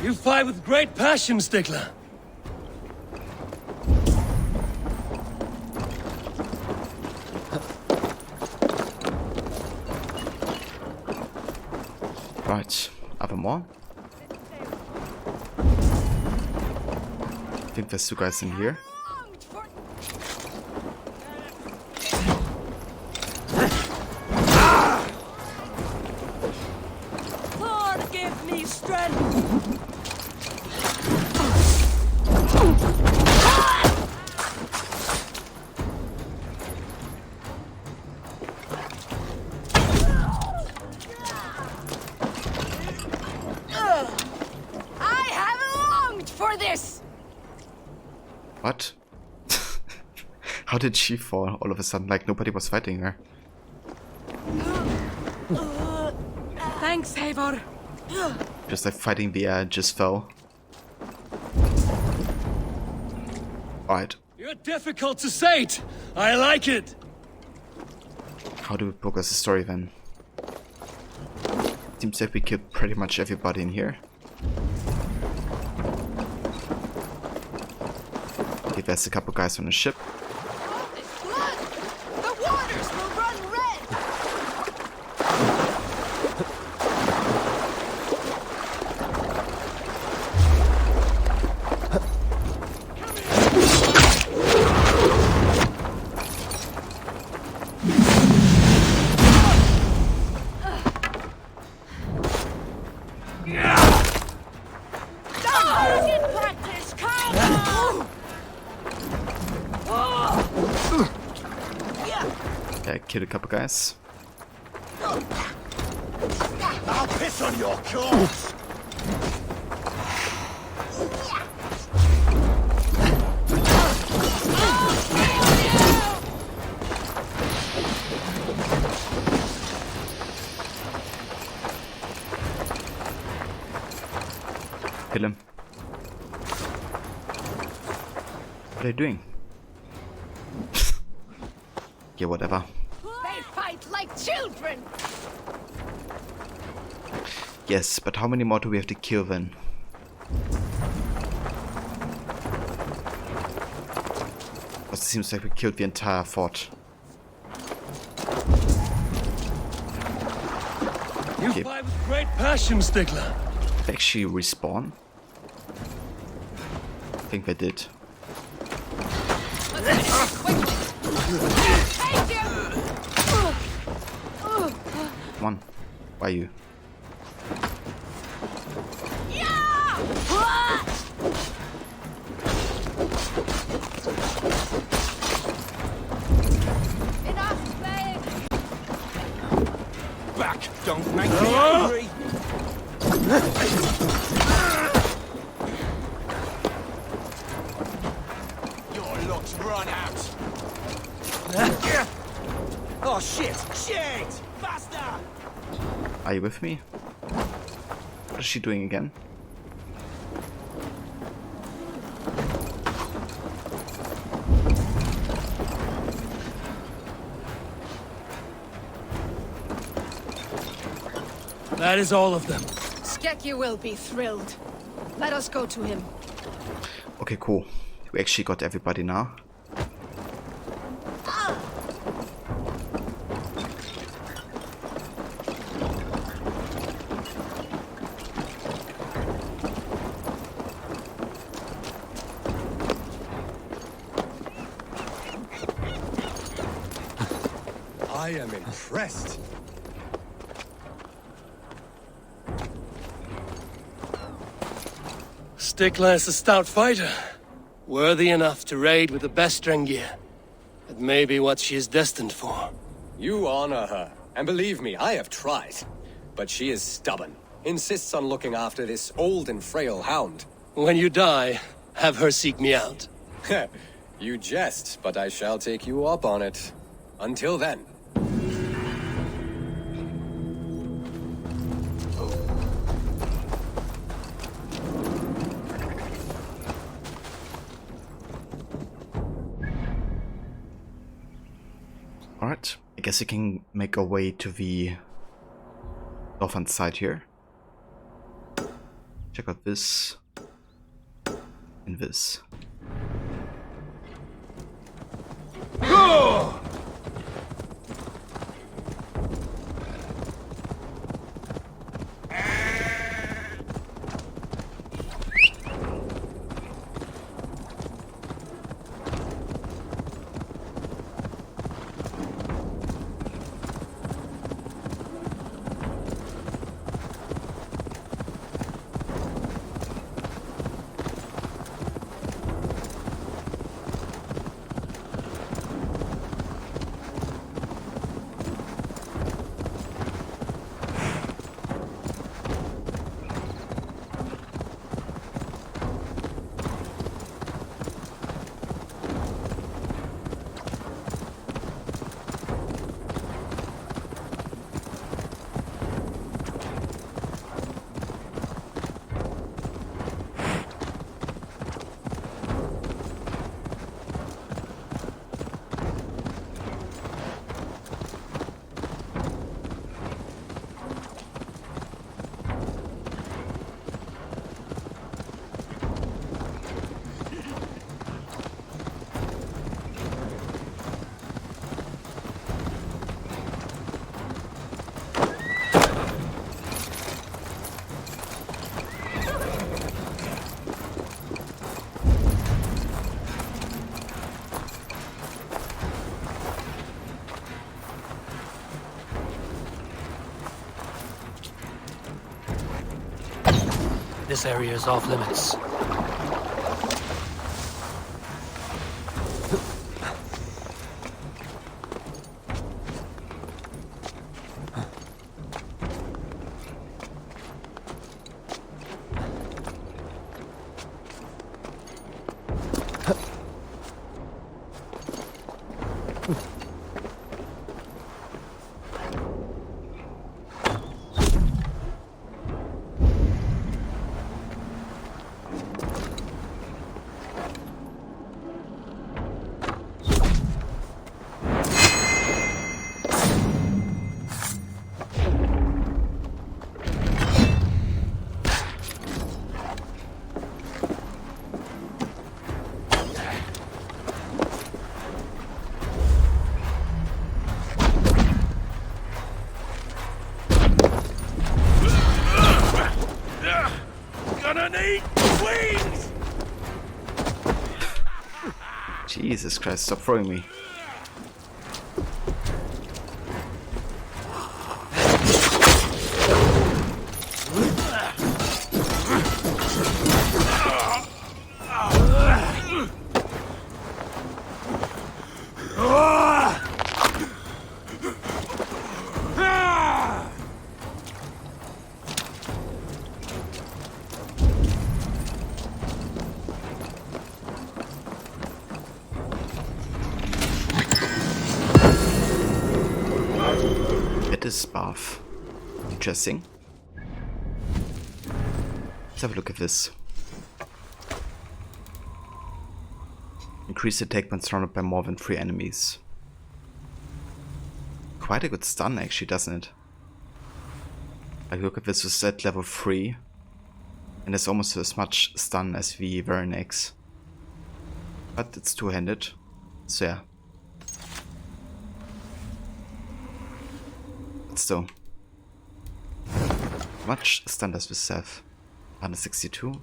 You fight with great passion, Stickler. Right, are there more? I think there's two guys in here. Lord, give me strength! What? How did she fall all of a sudden? Like nobody was fighting her. Thanks, Eivor. Just like fighting the air, just fell. Alright. You're difficult to sate! I like it! How do we progress the story then? Seems like we killed pretty much everybody in here. Okay, there's a couple guys on the ship. All this blood! The waters will run red! Kill a couple guys. I'll piss on your corpse! Kill him. What are you doing? Yeah, whatever. They fight like children! Yes, but how many more do we have to kill then? It seems like we killed the entire fort. You fight with great passion, Stigler. They actually respawn? I think they did. Come on. Why you? Back! Don't make me angry! Your luck's run out! Oh shit! Shit! Faster! Are you with me? What is she doing again? That is all of them. Skekki will be thrilled. Let us go to him. Okay, cool. We actually got everybody now. I am impressed. Stikla is a stout fighter. Worthy enough to raid with the best Drengir. That may be what she is destined for. You honor her. And believe me, I have tried. But she is stubborn. Insists on looking after this old and frail hound. When you die, have her seek me out. You jest, but I shall take you up on it. Until then. Alright, I guess we can make our way to the northern side here. Check out this and this. Go! This area is off limits. Gonna need wings! Jesus Christ, stop throwing me. It is buff. Interesting. Let's have a look at this. Increase attack when surrounded by more than 3 enemies. Quite a good stun actually, doesn't it? Like, look at this with at level 3. And it's almost as much stun as the Varan X. But it's two-handed. So yeah. But still. How much stun does this have? 162?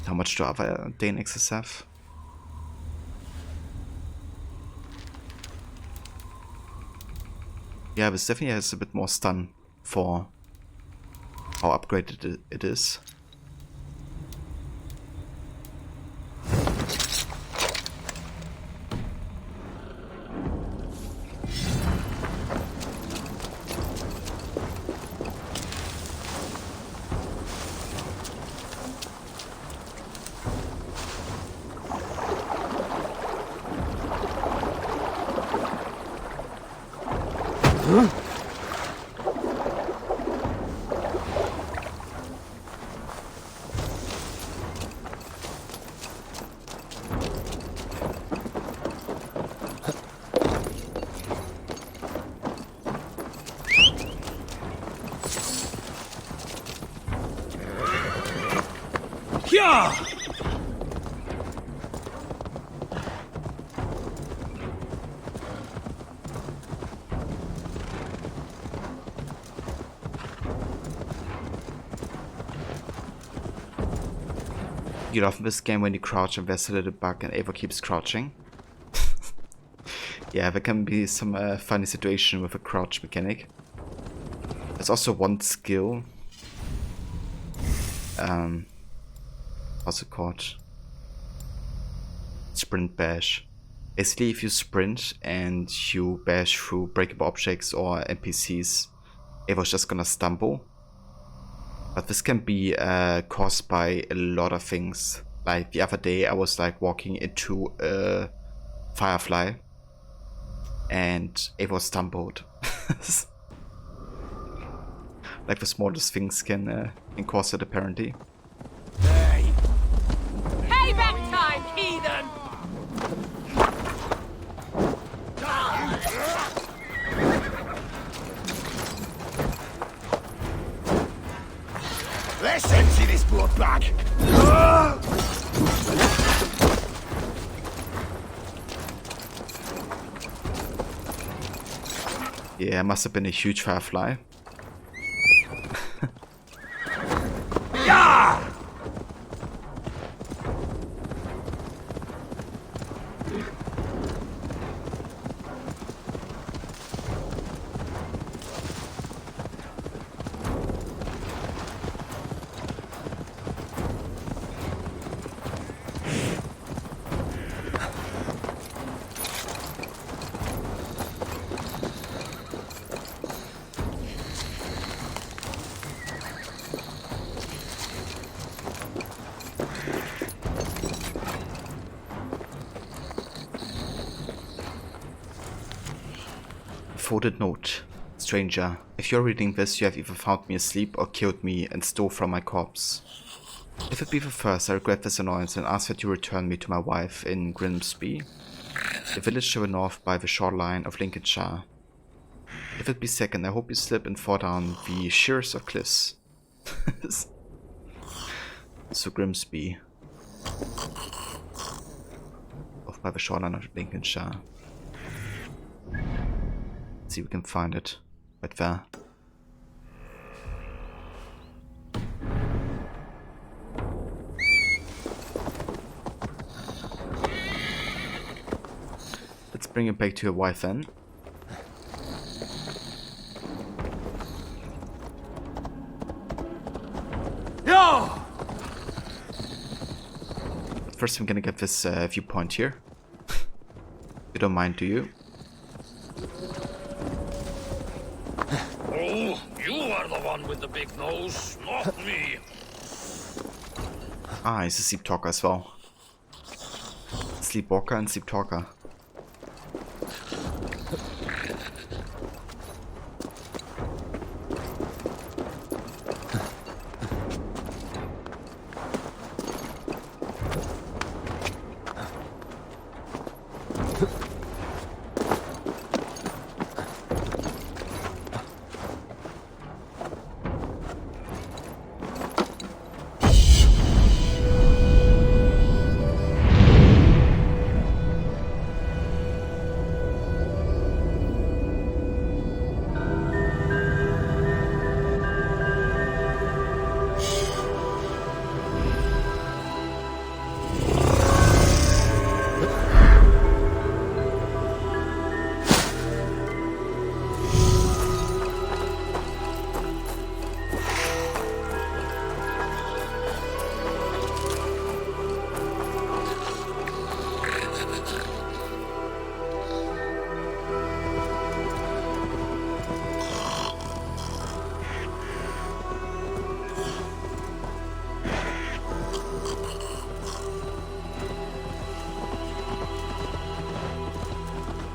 How much do other Dane X's have? Yeah, this definitely has a bit more stun for how upgraded it is. Yeah! You love this game when you crouch and there's a little bug and Eivor keeps crouching. Yeah, there can be some funny situation with a crouch mechanic. There's also one skill. What's it called? Sprint bash. Basically, if you sprint and you bash through breakable objects or NPCs, Eivor's just gonna stumble. But this can be caused by a lot of things. Like the other day I was like walking into a firefly and Eivor stumbled. Like the smallest things can cause it apparently. Payback time, heathen! Let's empty this blood bag. Yeah, must have been a huge firefly. Yeah! folded note. Stranger, if you're reading this, you have either found me asleep or killed me and stole from my corpse. If it be the first, I regret this annoyance and ask that you return me to my wife in Grimsby, a village to the north by the shoreline of Lincolnshire. If it be second, I hope you slip and fall down the sheers or cliffs. So Grimsby. Off by the shoreline of Lincolnshire. Let's see if we can find it. Right there. Let's bring it back to your wife then. Yo! First I'm gonna get this viewpoint here. You don't mind, do you? Oh, you are the one with the big nose, not me. Ah, he's a sleep talker as well. Sleepwalker and sleep talker.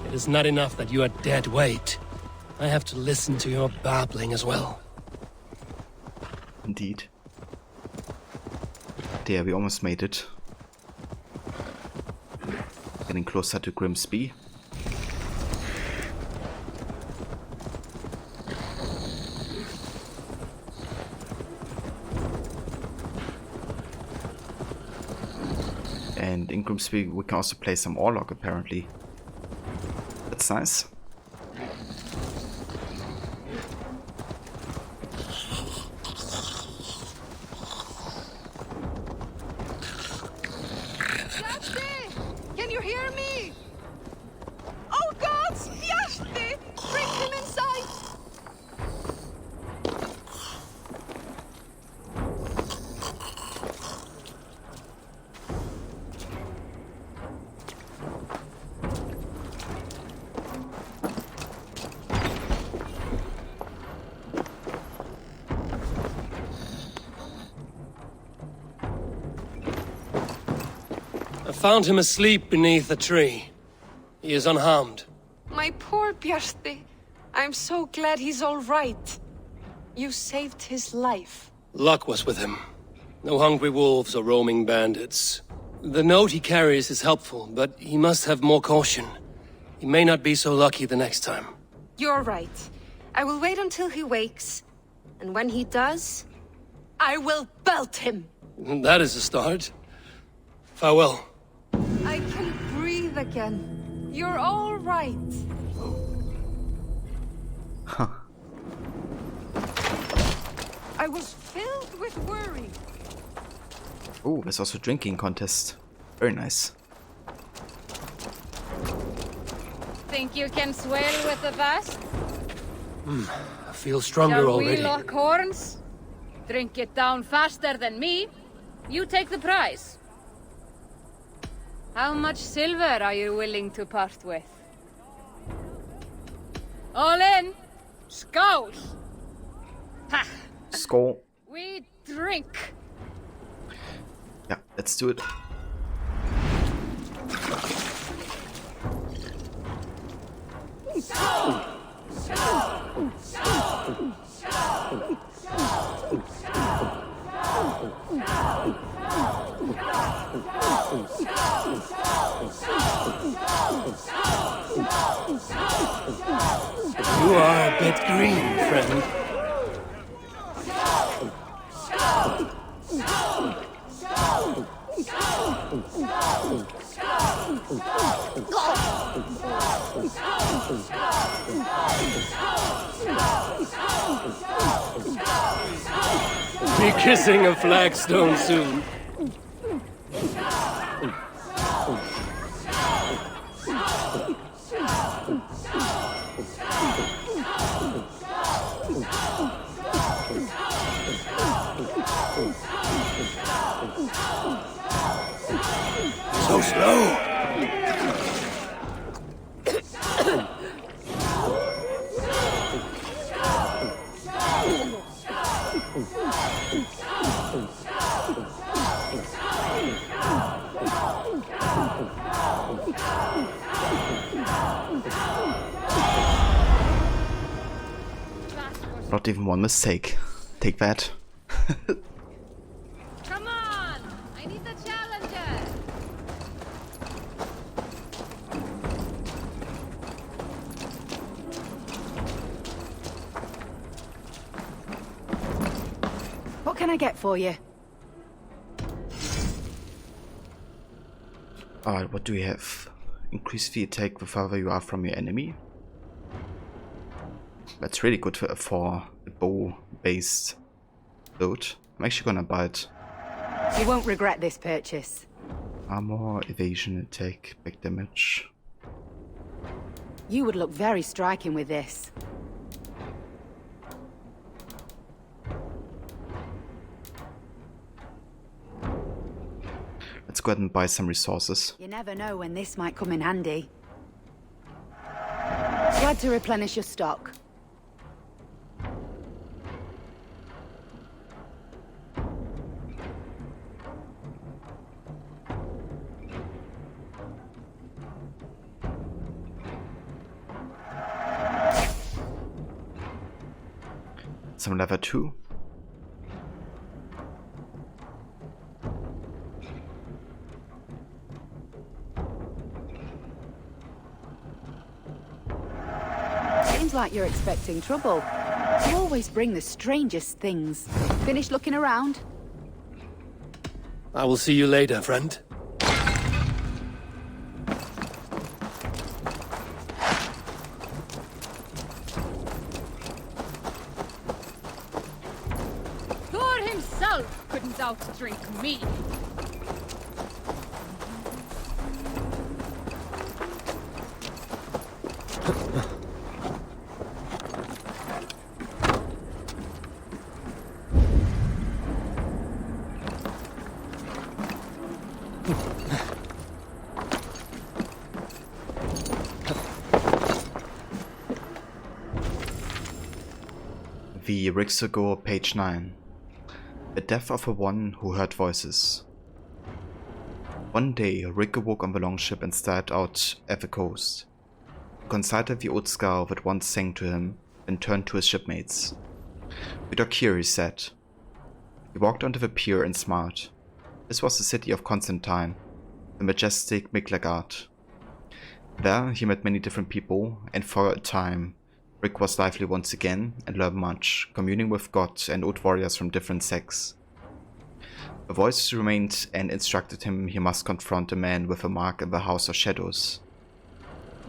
It is not enough that you are dead weight. I have to listen to your babbling as well. Indeed. There, we almost made it. Getting closer to Grimsby. And in Grimsby we can also play some Orlog apparently. That's nice. Can you hear me? Oh God! Bjarti! Bring him inside! I found him asleep beneath a tree. He is unharmed. My poor Bjarti. I'm so glad he's all right. You saved his life. Luck was with him. No hungry wolves or roaming bandits. The note he carries is helpful, but he must have more caution. He may not be so lucky the next time. You're right. I will wait until he wakes. And when he does, I will belt him. That is a start. Farewell. I can breathe again. You're all right. Huh. I was filled with worry. Oh, there's also a drinking contest. Very nice. Think you can swell with the best? I feel stronger Shall already. we lock horns? Drink it down faster than me. You take the prize. How much silver are you willing to part with? All in! Skål! Ha! Skål. We drink! Yeah, let's do it. You are a bit green, friend. Be kissing a flagstone soon. So slow. Not even one mistake. Take that. Come on! I need the challenger! What can I get for you? Alright, what do we have? Increase the attack the further you are from your enemy. That's really good for a bow-based build. I'm actually gonna buy it. You won't regret this purchase. Armor, evasion, attack, back damage. You would look very striking with this. Let's go ahead and buy some resources. You never know when this might come in handy. Glad to replenish your stock. Some leather too. Seems like you're expecting trouble. You always bring the strangest things. Finished looking around? I will see you later, friend. Thor himself couldn't outdrink me. The Rixago, page 9. The death of a one who heard voices. One day, Rick awoke on the longship and stared out at the coast. He consulted the old scar that once sang to him, then turned to his shipmates. "We dock here," he said. He walked onto the pier and smiled. This was the city of Constantine, the majestic Miklagard. There, he met many different people, and for a time, Rick was lively once again and learned much, communing with God and old warriors from different sects. A voice remained and instructed him he must confront a man with a mark in the House of Shadows.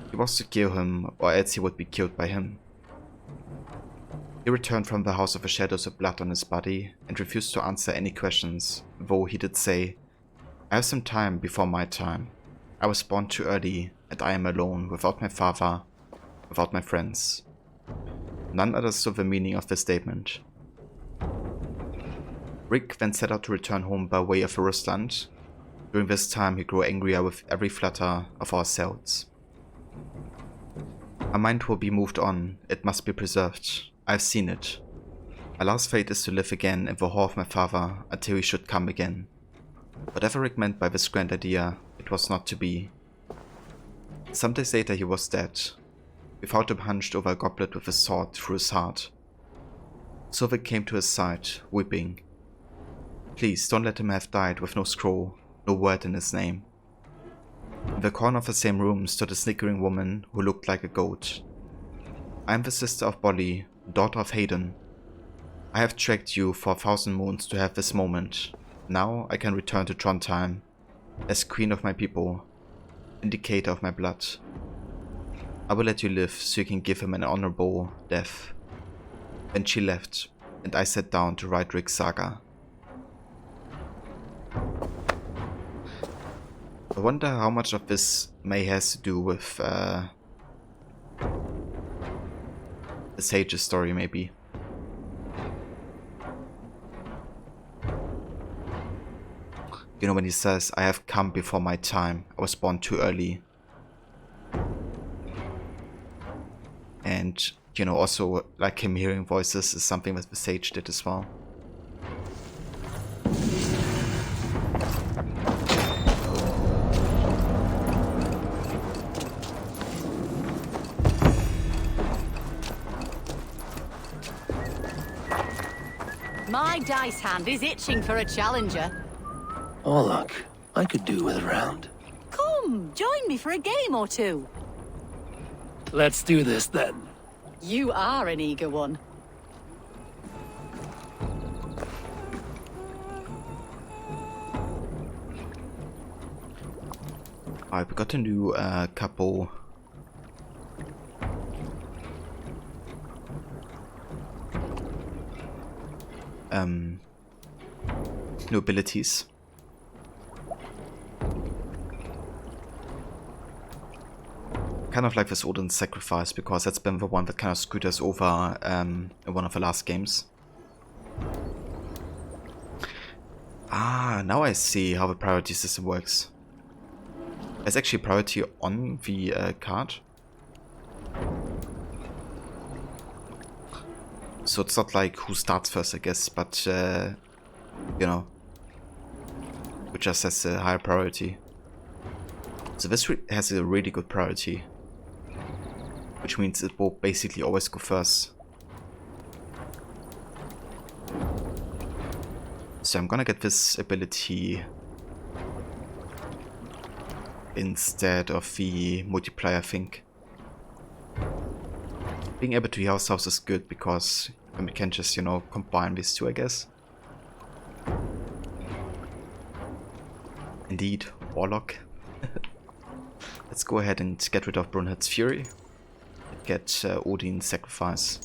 He was to kill him, or else he would be killed by him. He returned from the House of the Shadows with blood on his body and refused to answer any questions, though he did say, "I have some time before my time. I was born too early, and I am alone, without my father, without my friends." None understood the meaning of the statement. Rick then set out to return home by way of Rusland. During this time he grew angrier with every flutter of our cells. My mind will be moved on, it must be preserved. I've seen it. My last fate is to live again in the hall of my father until he should come again. Whatever Rick meant by this grand idea, it was not to be. Some days later he was dead. We found him hunched over a goblet with a sword through his heart. Sylvia came to his side, weeping. Please, don't let him have died with no scroll, no word in his name. In the corner of the same room stood a snickering woman who looked like a goat. I am the sister of Bolly, daughter of Hayden. I have tracked you for 1,000 moons to have this moment. Now I can return to Trondheim as queen of my people, indicator of my blood. I will let you live so you can give him an honorable death. Then she left, and I sat down to write Rick's saga. I wonder how much of this may has to do with the Sage's story, maybe. You know, when he says, I have come before my time, I was born too early. And, you know, also, like him hearing voices is something that the Sage did as well. My dice hand is itching for a challenger. Oh, look, I could do with a round. Come, join me for a game or two. Let's do this then. You are an eager one. Alright, we got to do a couple new abilities. Kind of like this Odin's Sacrifice, because that's been the one that kind of screwed us over in one of the last games. Ah, now I see how the priority system works. There's actually priority on the card. So it's not like who starts first, I guess, but you know, who just has a higher priority. So this has a really good priority, which means it will basically always go first. So I'm gonna get this ability instead of the multiplier, I think. Being able to heal ourselves is good because we can just, you know, combine these two, I guess. Indeed, Warlock. Let's go ahead and get rid of Brunhild's Fury. Get Odin's Sacrifice.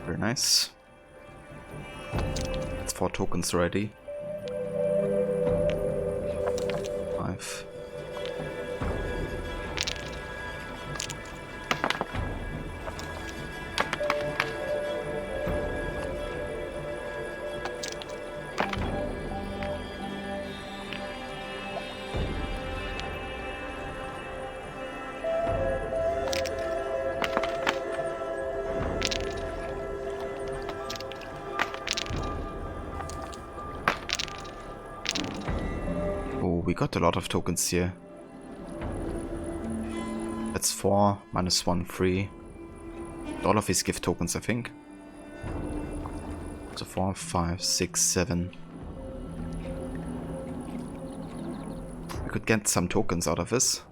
Very nice. That's 4 tokens already. 5. We got a lot of tokens here. That's 4, -1, 3. All of these give tokens, I think. So 4, 5, 6, 7. We could get some tokens out of this.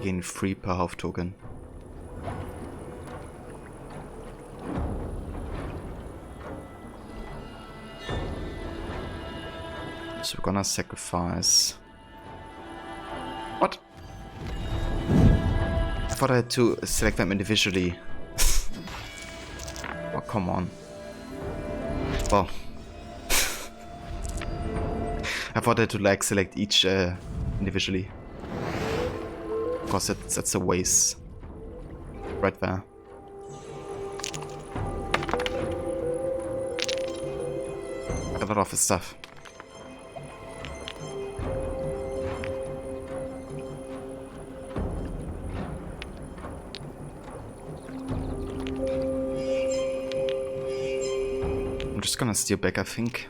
Gain 3 per half token. So we're gonna sacrifice... What? I thought I had to select them individually. Oh, come on. Well... I thought I had to like select each individually. Of course, that's a waste. Right there. A lot of the stuff. We're just gonna steer back, I think.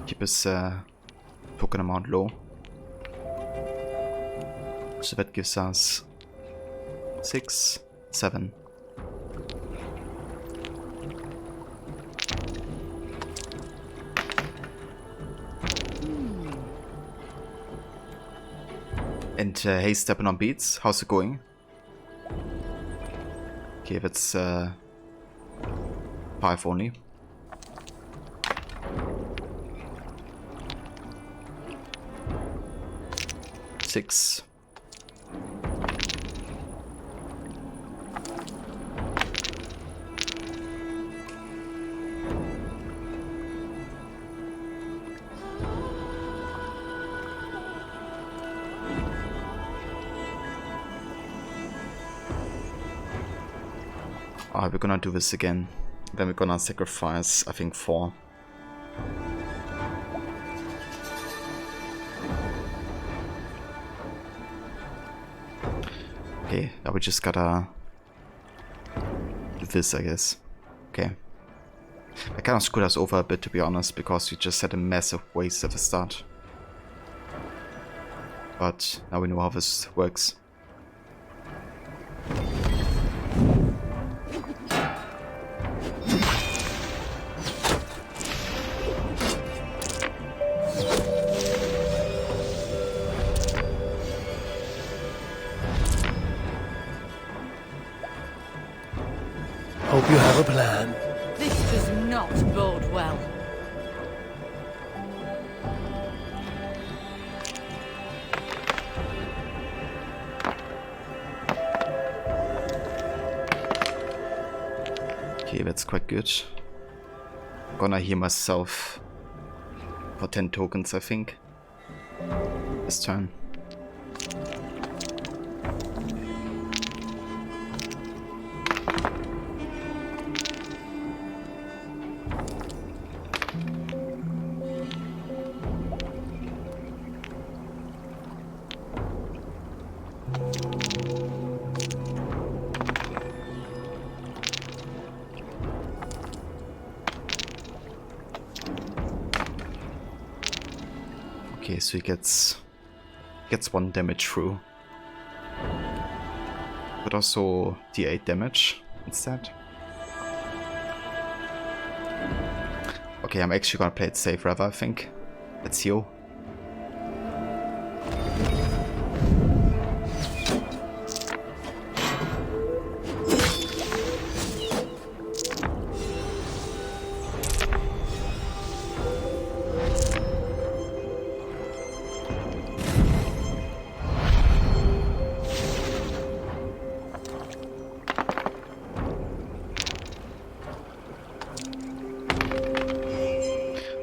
Keep his token amount low. So that gives us 6, 7. And hey, stepping on beats, how's it going? Okay, that's 5 only. Six. Alright, we're gonna do this again. Then we're gonna sacrifice, I think, 4. Okay, now we just gotta do this, I guess. Okay. I kind of screwed us over a bit, to be honest, because we just had a massive waste at the start. But now we know how this works. Hope you have a plan. This does not bode well. Okay, that's quite good. Gonna heal myself for 10 tokens, I think, this turn. Okay, so he gets 1 damage through, but also d8 damage instead. Okay, I'm actually gonna play it safe rather, I think. Let's heal.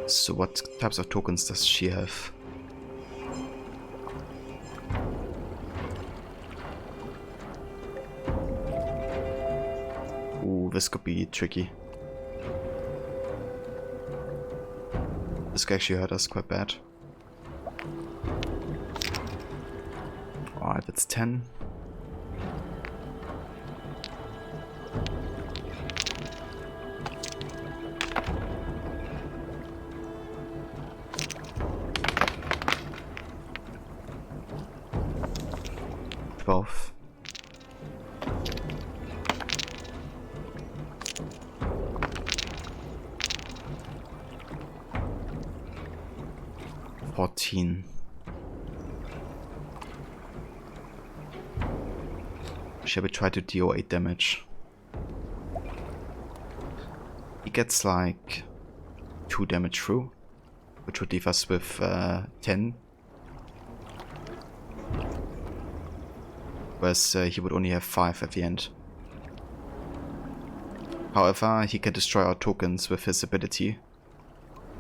So what types of tokens does she have? Ooh, this could be tricky. This could actually hurt us quite bad. Alright, that's 10. Both. Shall we try to deal 8 damage? He gets like 2 damage through, which would leave us with 10. Whereas he would only have 5 at the end. However, he can destroy our tokens with his ability,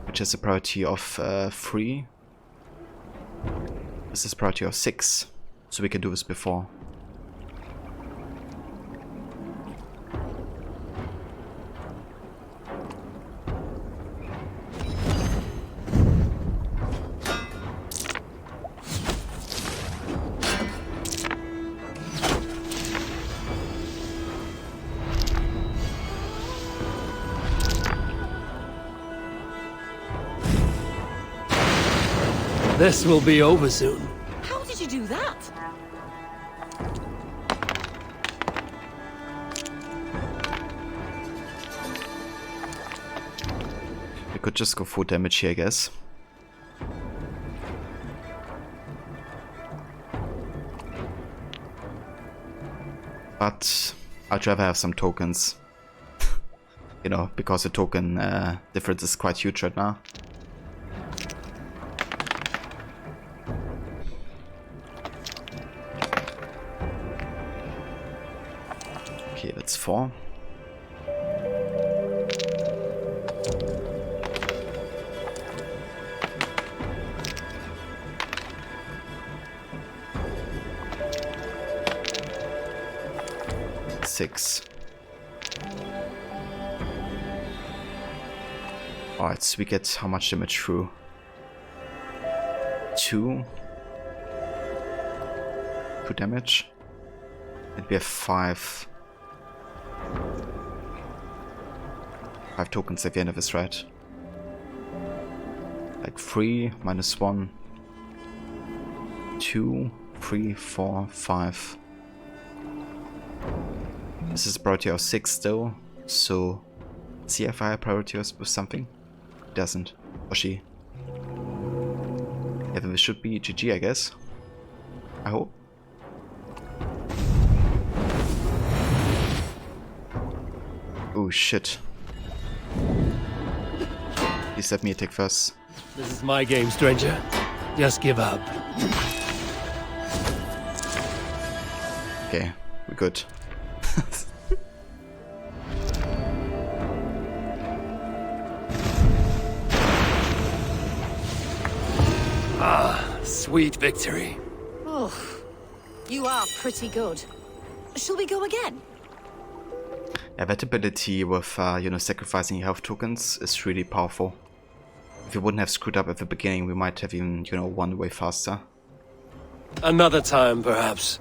which has a priority of 3. This is priority of 6, so we can do this before. This will be over soon. How did you do that? We could just go full damage here, I guess. But I'd rather have some tokens. You know, because the token difference is quite huge right now. Okay, that's 4. Alright, so we get how much damage through? 2 damage. And we have 5 tokens at the end of this, right? Like 3 minus 1, 2, 3, 4, 5. This is priority of 6 still, so see if I have priority with something. It doesn't. Or she. Yeah, then this should be GG, I guess. I hope. Oh shit. Please let me attack first. This is my game, stranger. Just give up. Okay, we're good. Sweet victory. Oh, you are pretty good. Shall we go again? Yeah, that ability with, you know, sacrificing health tokens is really powerful. If we wouldn't have screwed up at the beginning, we might have even, you know, won way faster. Another time, perhaps.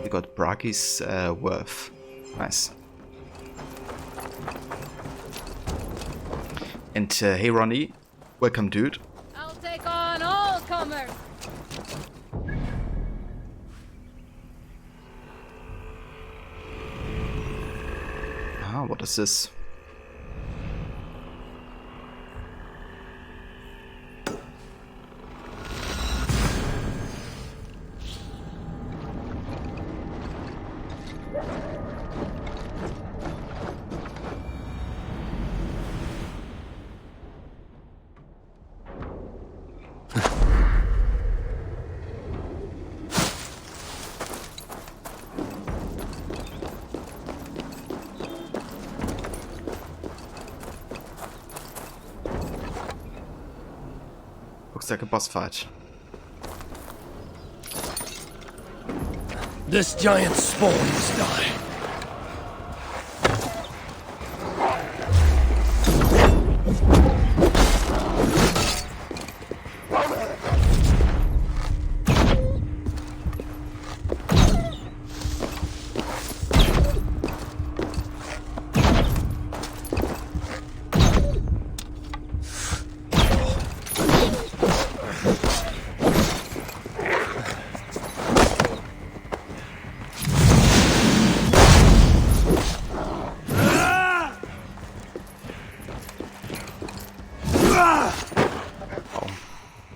We got Bragi's worth. Nice. And hey Ronnie, welcome dude. I'll take on all comers. Ah, what is this? Looks like a boss fight. This giant spawn must die.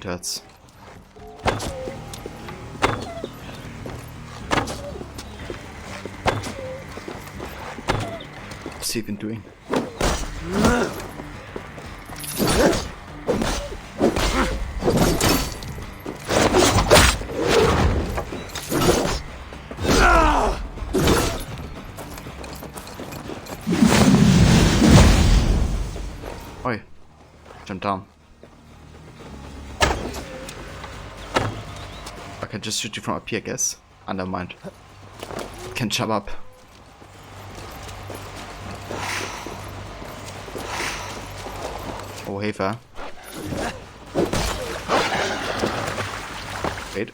Hurts. What's he even doing? Oi, jump down. I can just shoot you from up here, I guess. Ah, never mind. Can jump up. Oh, hey there. Wait.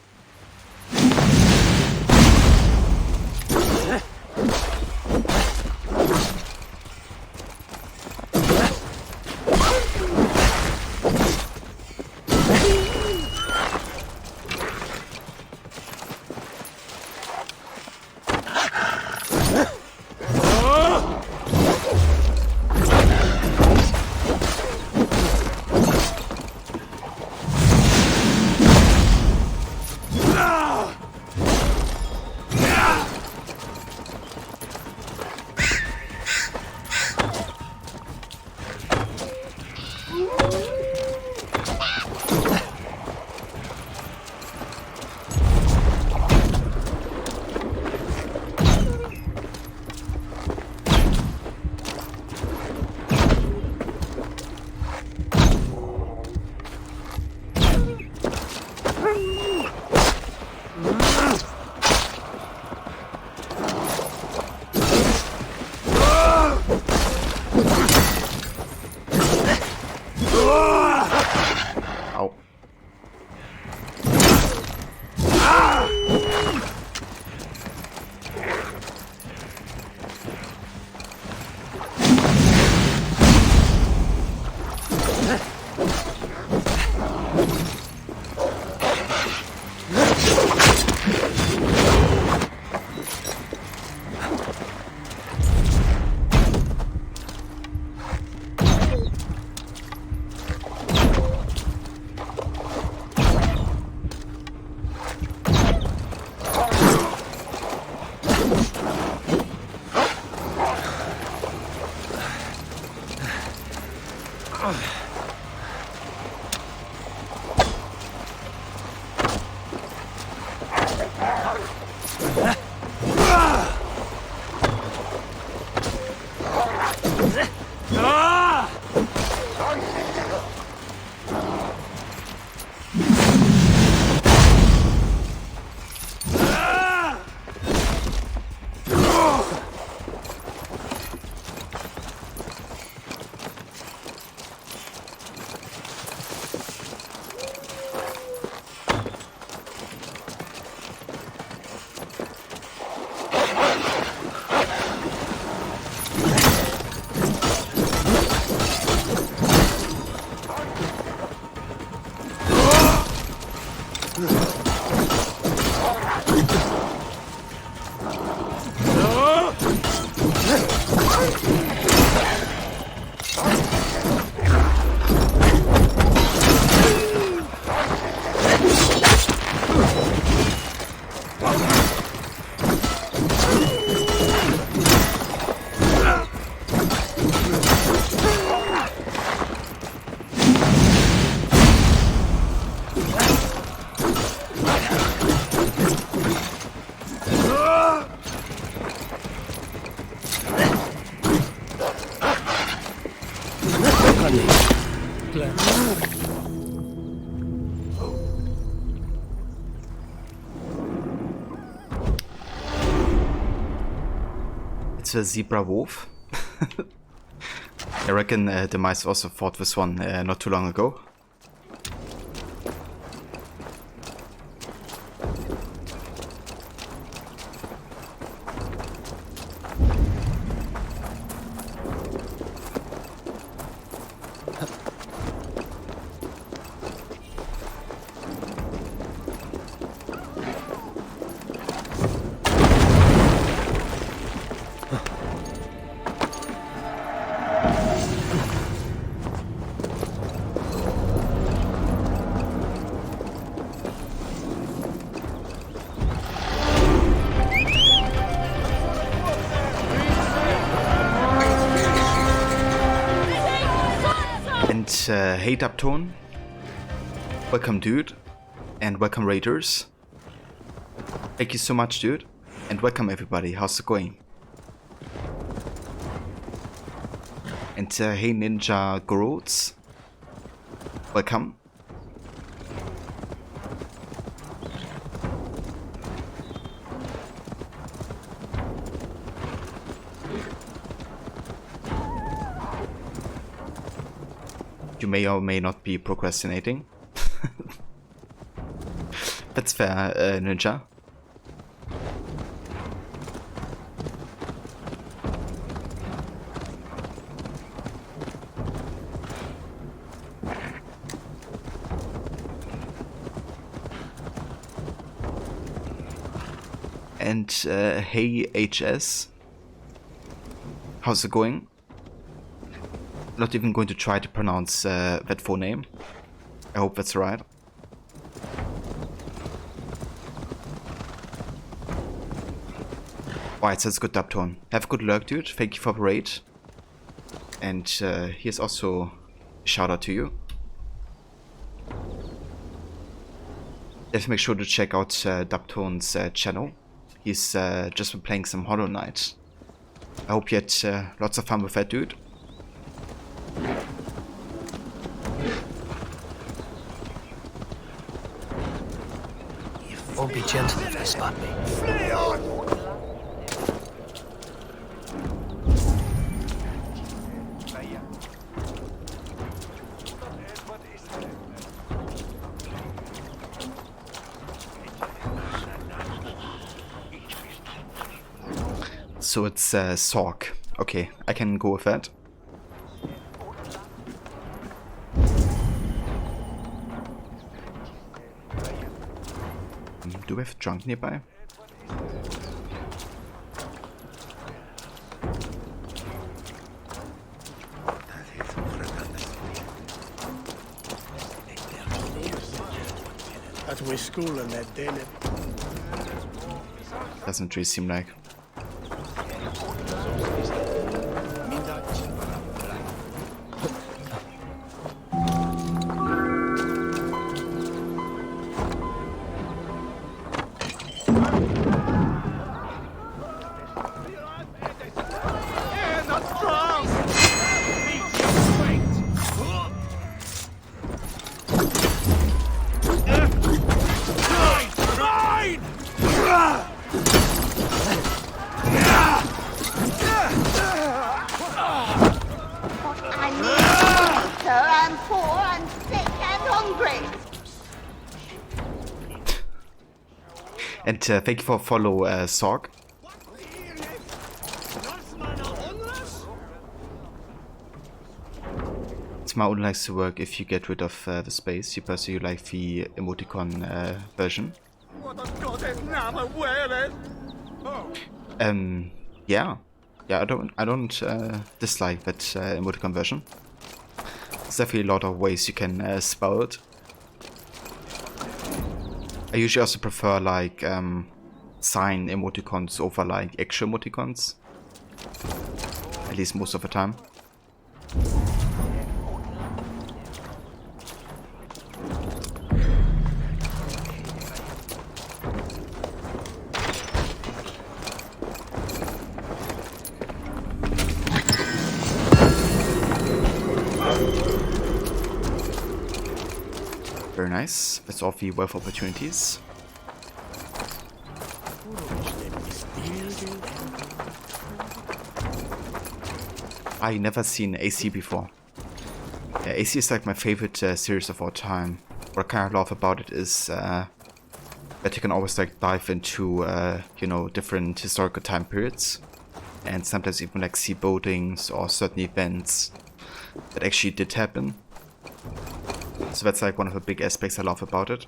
It's a zebra wolf. I reckon the mice also fought this one not too long ago. Hey Daptone, welcome dude, and welcome raiders. Thank you so much dude, and welcome everybody, how's it going? And hey Ninja Gorods, welcome. You may or may not be procrastinating. That's fair, Ninja. And hey HS, how's it going? Not even going to try to pronounce that full name. I hope that's right. Alright, so it's good Daptone. Have a good luck, dude. Thank you for the raid. And here's also a shout out to you. Definitely make sure to check out Daptone's channel. He's just been playing some Hollow Knight. I hope you had lots of fun with that, dude. Won't be gentle if they spot me. Flee on! So it's Sork. Okay, I can go with that. Do we have drunk nearby? That's where school and that dinner. Doesn't really seem like. And thank you for follow, Sorg. Smart only likes to work if you get rid of the space. You personally like the emoticon version. What a goddess name I wear it! Yeah. yeah, I don't dislike that emoticon version. There's definitely a lot of ways you can spell it. I usually also prefer like sign emoticons over like actual emoticons. At least most of the time. Very nice. That's all the wealth opportunities. I never seen AC before. Yeah, AC is like my favorite series of all time. What I kind of love about it is that you can always like dive into you know, different historical time periods, and sometimes even like see buildings or certain events that actually did happen. So that's like one of the big aspects I love about it.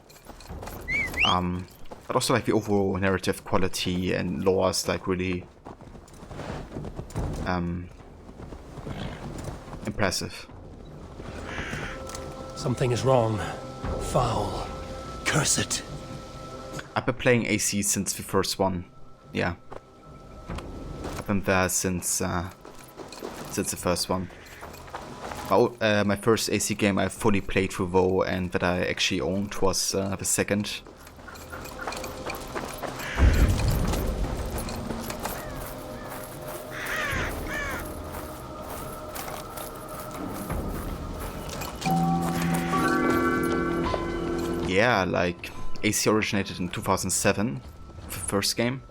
But also like the overall narrative quality and lore is like really impressive. Something is wrong. Foul. Curse it. I've been playing AC since the first one. Yeah. I've been there since the first one. My first AC game I fully played through WoW and that I actually owned was the second. Yeah, like AC originated in 2007, the first game.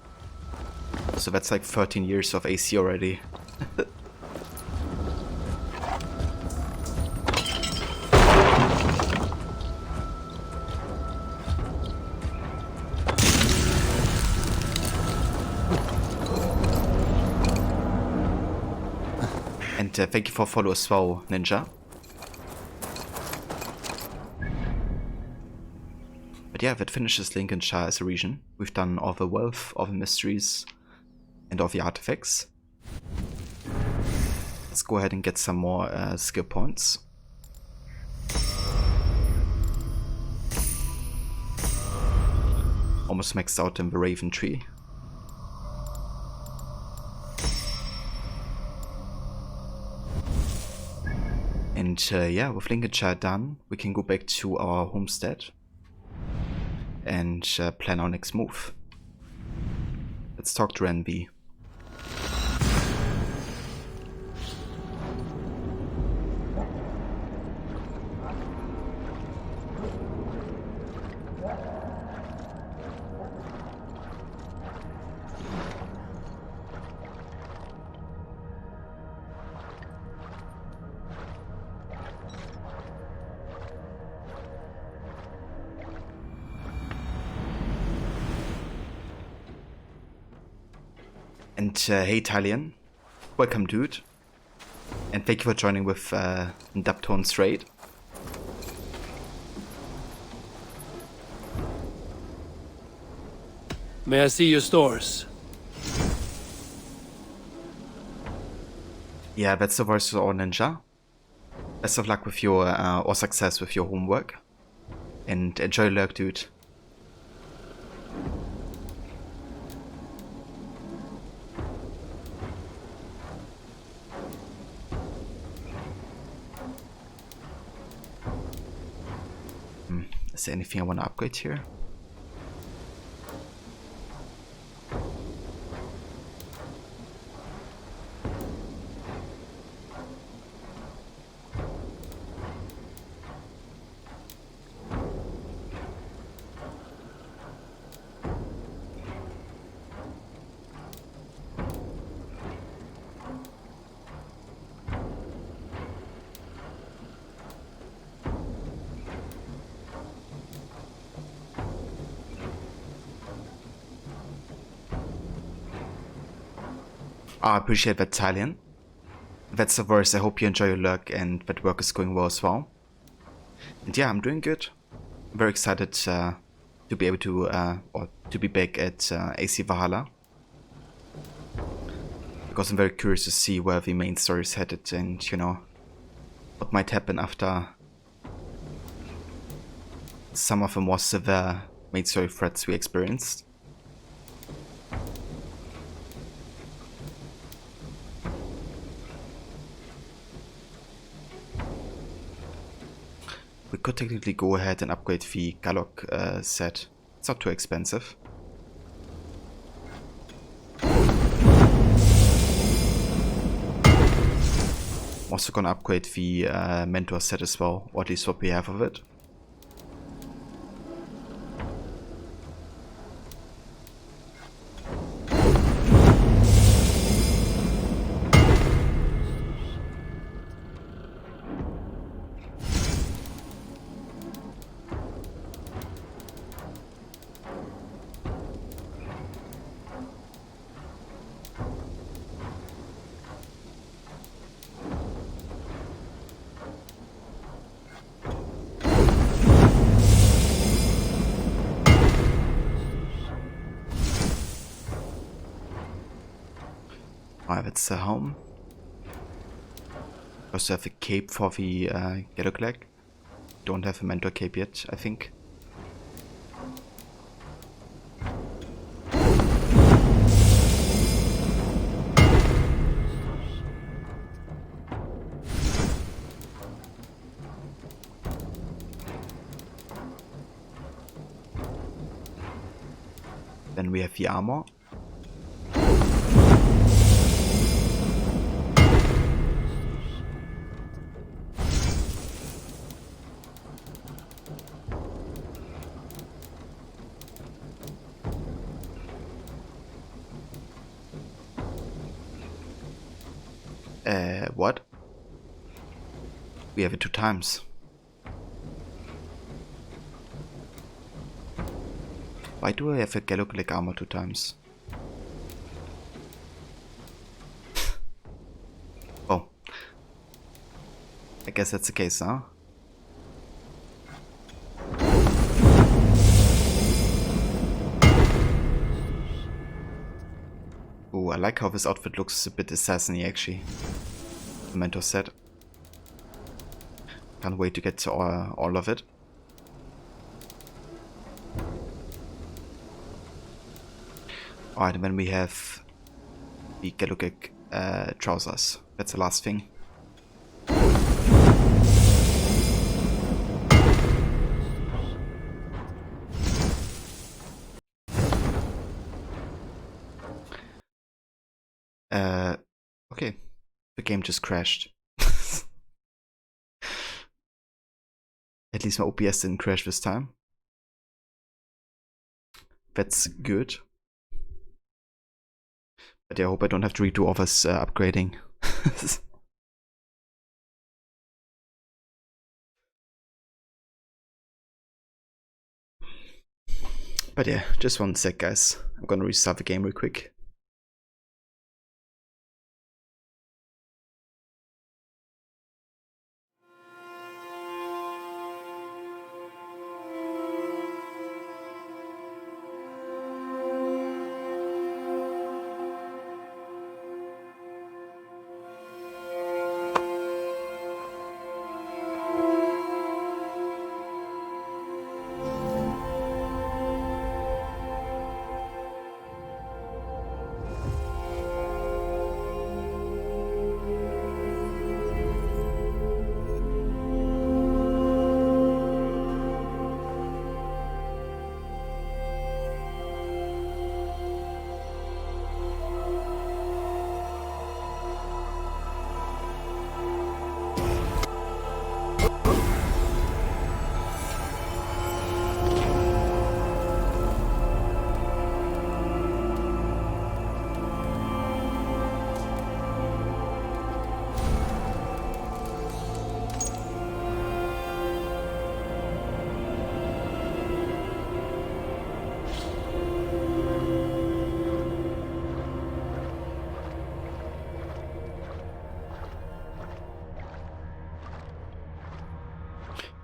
So that's like 13 years of AC already. And thank you for follow as well, Ninja. But yeah, that finishes Lincolnshire as a region. We've done all the wealth, all the mysteries, and all the artifacts. Let's go ahead and get some more skill points. Almost maxed out in the Raven Tree. And yeah, with Lincolnshire done, we can go back to our homestead and plan our next move. Let's talk to Renby. And hey Talion, welcome dude, and thank you for joining with Daptone's raid. May I see your stores? Yeah, that's the voice of our Ninja. Best of luck with your, or success with your homework. And enjoy lurk, dude. Is there anything I want to upgrade here? I appreciate that, Talion. That's the verse. I hope you enjoy your lurk and that work is going well as well. And yeah, I'm doing good. I'm very excited to be able to, or to be back at AC Valhalla. because I'm very curious to see where the main story is headed and, you know, what might happen after some of the more severe main story threats we experienced. We could technically go ahead and upgrade the Galloc set. It's not too expensive. I'm also gonna upgrade the Mentor set as well, or at least what we have of it. Alright, that's the helm. Also have a cape for the Galloc. Don't have a Mentor cape yet, I think. Then we have the armor. What? We have it 2 times. Why do I have a Galloc armor 2 times? Oh. I guess that's the case, huh? Ooh, I like how this outfit looks a bit assassin-y actually. The Mentor set. Can't wait to get to all of it. Alright, and then we have the Galloc trousers. That's the last thing. Okay. The game just crashed. At least my OPS didn't crash this time. That's good. But yeah, I hope I don't have to redo all this upgrading. But yeah, just 1 sec, guys. I'm gonna restart the game real quick.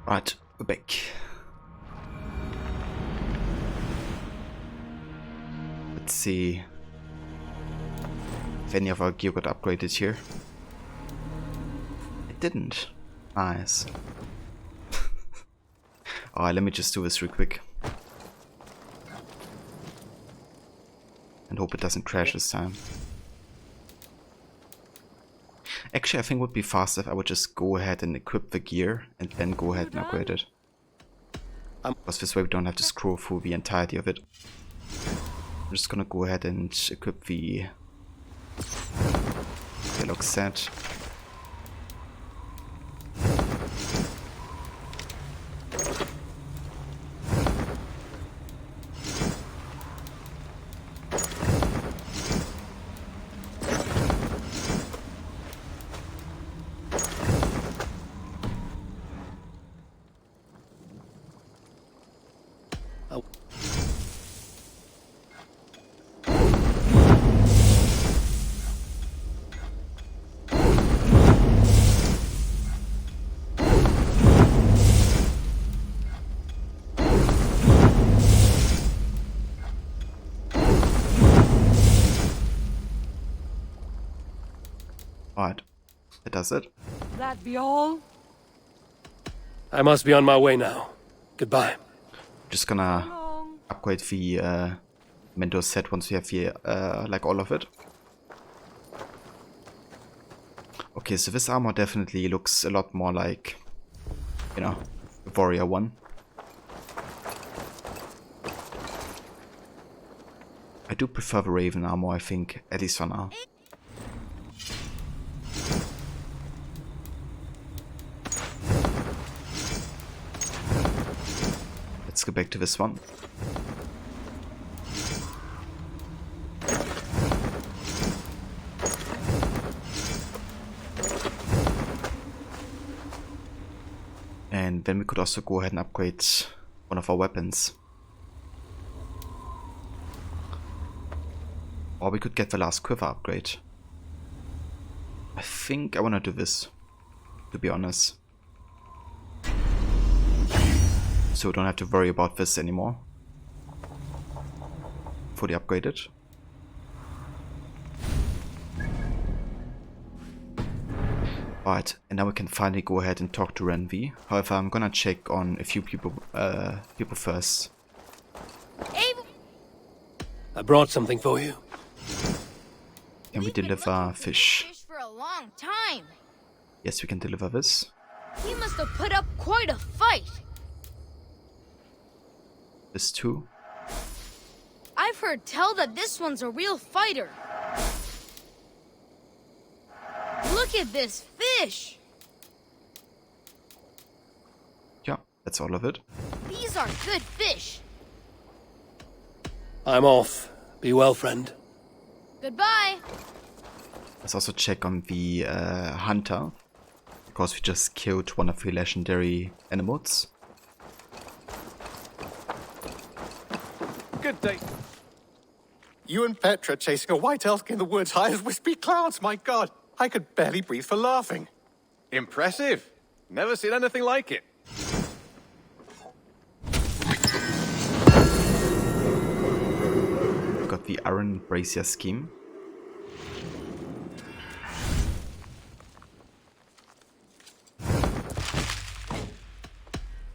Right, we're back. Let's see. if any of our gear got upgraded here. It didn't. Nice. Alright, let me just do this real quick. And hope it doesn't crash this time. Actually, I think it would be faster if I would just go ahead and equip the gear and then go ahead and upgrade it. Because this way we don't have to scroll through the entirety of it. I'm just gonna go ahead and equip the dialogue set. Alright, that does it. That be all? I must be on my way now. Goodbye. Just gonna upgrade the Mentor set once we have the, like all of it. Okay, so this armor definitely looks a lot more like, you know, the Warrior one. I do prefer the Raven armor, I think, at least for now. Let's go back to this one. And then we could also go ahead and upgrade one of our weapons. Or we could get the last quiver upgrade. I think I want to do this, to be honest. So we don't have to worry about this anymore. Fully upgraded. Alright, and now we can finally go ahead and talk to Renvi. However, I'm gonna check on a few people first. I brought something for you. Can we deliver fish? For a long time. Yes, we can deliver this. He must have put up quite a fight. This too. I've heard tell that this one's a real fighter. Look at this fish. Yeah, that's all of it. These are good fish. I'm off. Be well, friend. Goodbye. Let's also check on the hunter, because we just killed one of the legendary animals. Good day. You and Petra chasing a white elk in the woods high as wispy clouds, my god. I could barely breathe for laughing. Impressive. Never seen anything like it. We got the Iron Brazier scheme.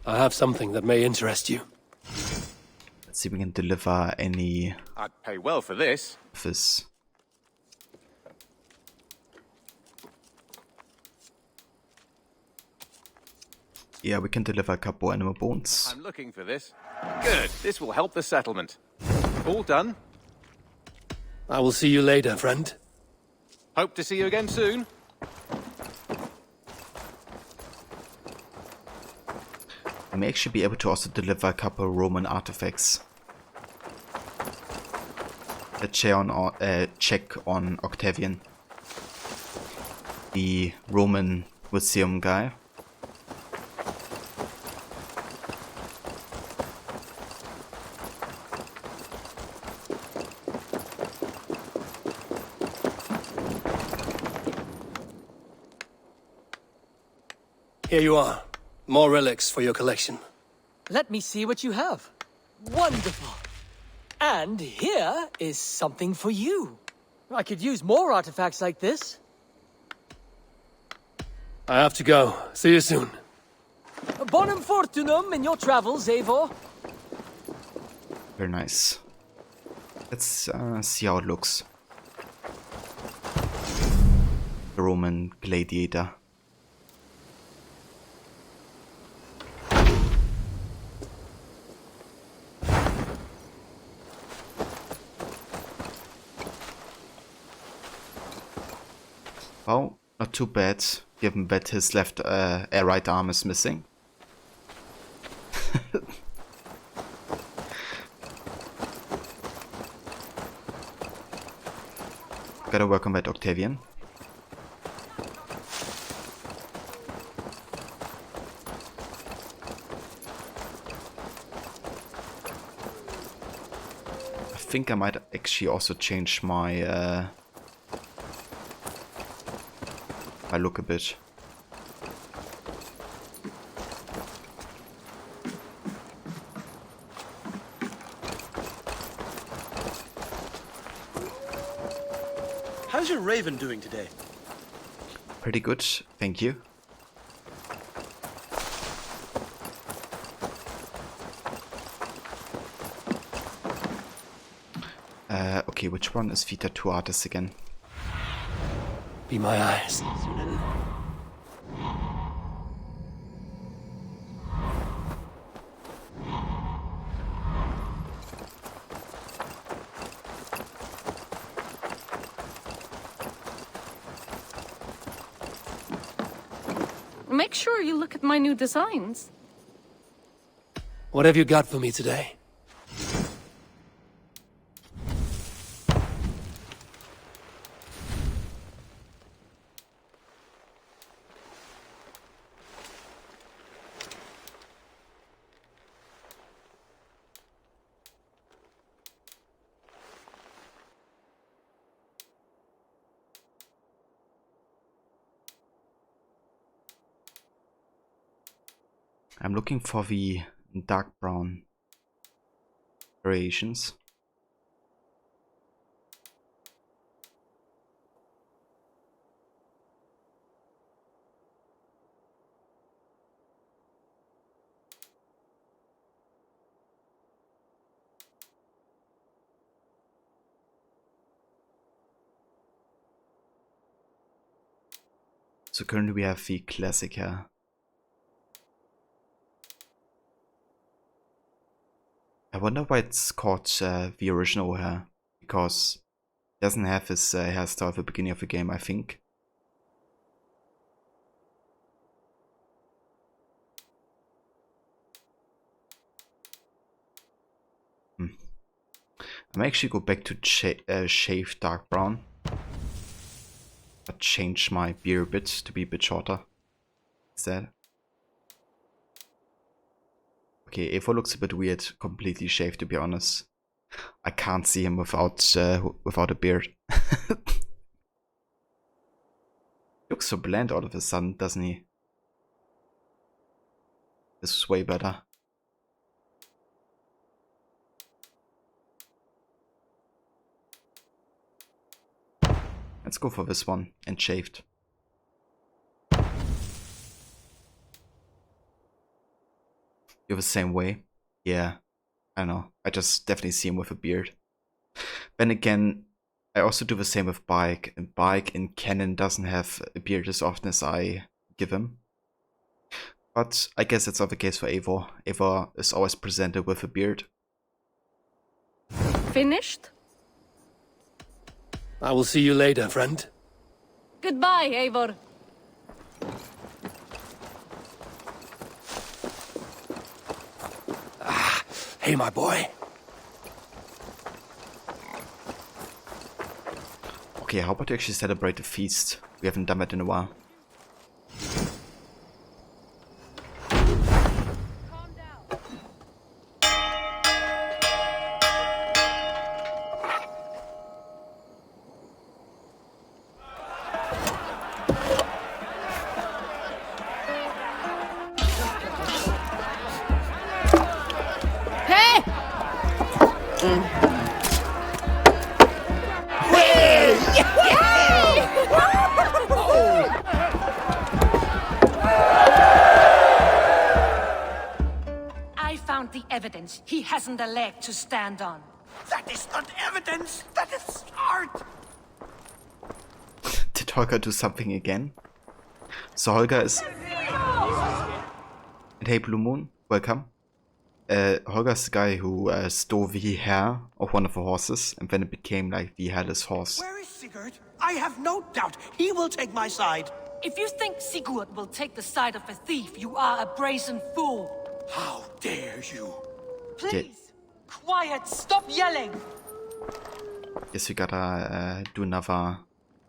I have something that may interest you. Let's see if we can deliver any. I'd pay well for this. This. Yeah, we can deliver a couple animal bones. I'm looking for this. Good. This will help the settlement. All done. I will see you later, friend. Hope to see you again soon. We may actually be able to also deliver a couple Roman artifacts. A check on Octavian, the Roman museum guy. Here you are. More relics for your collection. Let me see what you have. Wonderful. And here is something for you. I could use more artifacts like this. I have to go. See you soon. Bonum fortunum in your travels, Eivor. Very nice. Let's see how it looks. The Roman gladiator. Well, not too bad, given that his right arm is missing. Gotta work on that, Octavian. I think I might actually also change my my look a bit. How's your raven doing today? Pretty good, thank you. Okay, which one is Vita 2 artist again? Be my eyes. Make sure you look at my new designs. What have you got for me today? I'm looking for the dark brown variations. So currently we have the classic hair. I wonder why it's called the original hair, because it doesn't have his hairstyle at the beginning of the game, I think. I might actually go back to shave dark brown, but change my beard a bit to be a bit shorter instead. Okay, Eivor looks a bit weird, completely shaved, to be honest. I can't see him without a beard. Looks so bland all of a sudden, doesn't he? This is way better. Let's go for this one and shaved. You're the same way? Yeah, I know. I just definitely see him with a beard. Then again, I also do the same with Bike, and Bike in canon doesn't have a beard as often as I give him. But I guess that's not the case for Eivor. Eivor is always presented with a beard. Finished? I will see you later, friend. Goodbye, Eivor. Hey, my boy. Okay, how about you actually celebrate the feast? We haven't done that in a while. Hey! evidence he hasn't a leg to stand on. That is not evidence! That is art! Did Holger do something again? So Holger is... And hey Blue Moon, welcome. Holger's the guy who stole the hair of one of the horses, and then it became like the hairless horse. Where is Sigurd? I have no doubt he will take my side. If you think Sigurd will take the side of a thief, you are a brazen fool. How dare you? Please, quiet, stop yelling. Guess we gotta do another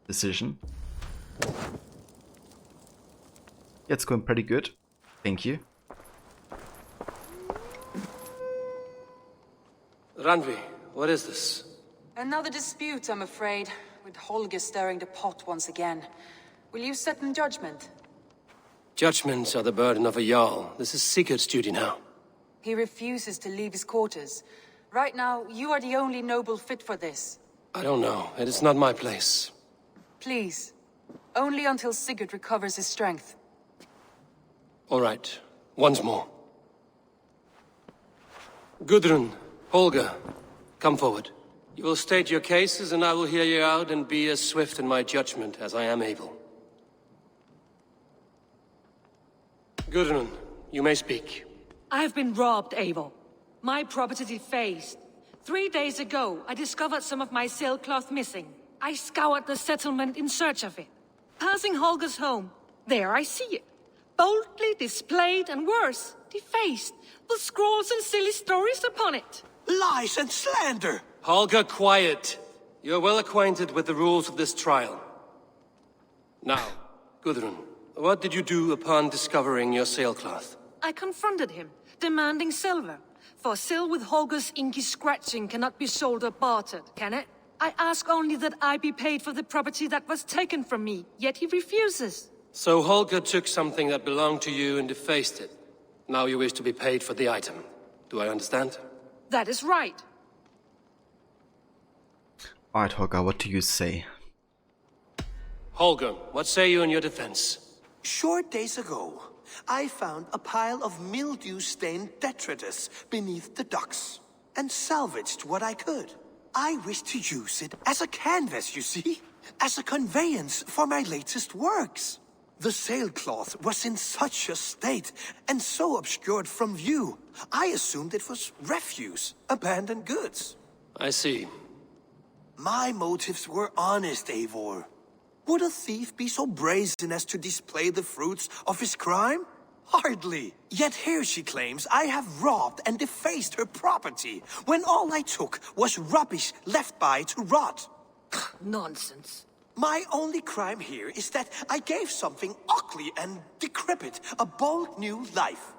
decision. Yeah, it's going pretty good. Thank you. Randvi, what is this? Another dispute, I'm afraid, with Holger stirring the pot once again. Will you sit in judgment? Judgments are the burden of a Jarl. This is Sigurd's duty now. He refuses to leave his quarters. Right now, you are the only noble fit for this. I don't know. It is not my place. Please. Only until Sigurd recovers his strength. All right. Once more. Gudrun, Holger, come forward. You will state your cases, and I will hear you out and be as swift in my judgment as I am able. Gudrun, you may speak. I have been robbed, Eivor. My property defaced. 3 days ago, I discovered some of my sailcloth missing. I scoured the settlement in search of it. Passing Holger's home, there I see it. Boldly displayed and worse, defaced, with scrawls and silly stories upon it. Lies and slander! Holger, quiet. You're well acquainted with the rules of this trial. Now, Gudrun, what did you do upon discovering your sailcloth? I confronted him, demanding silver. For sil with Holger's inky scratching cannot be sold or bartered, can it? I ask only that I be paid for the property that was taken from me, yet he refuses. So Holger took something that belonged to you and defaced it. Now you wish to be paid for the item. Do I understand? That is right. Alright, Holger, what do you say? Holger, what say you in your defense? Short days ago, I found a pile of mildew-stained detritus beneath the docks, and salvaged what I could. I wish to use it as a canvas, you see? As a conveyance for my latest works. The sailcloth was in such a state, and so obscured from view, I assumed it was refuse, abandoned goods. I see. My motives were honest, Eivor. Would a thief be so brazen as to display the fruits of his crime? Hardly. Yet here she claims I have robbed and defaced her property, when all I took was rubbish left by to rot. Nonsense. My only crime here is that I gave something ugly and decrepit a bold new life.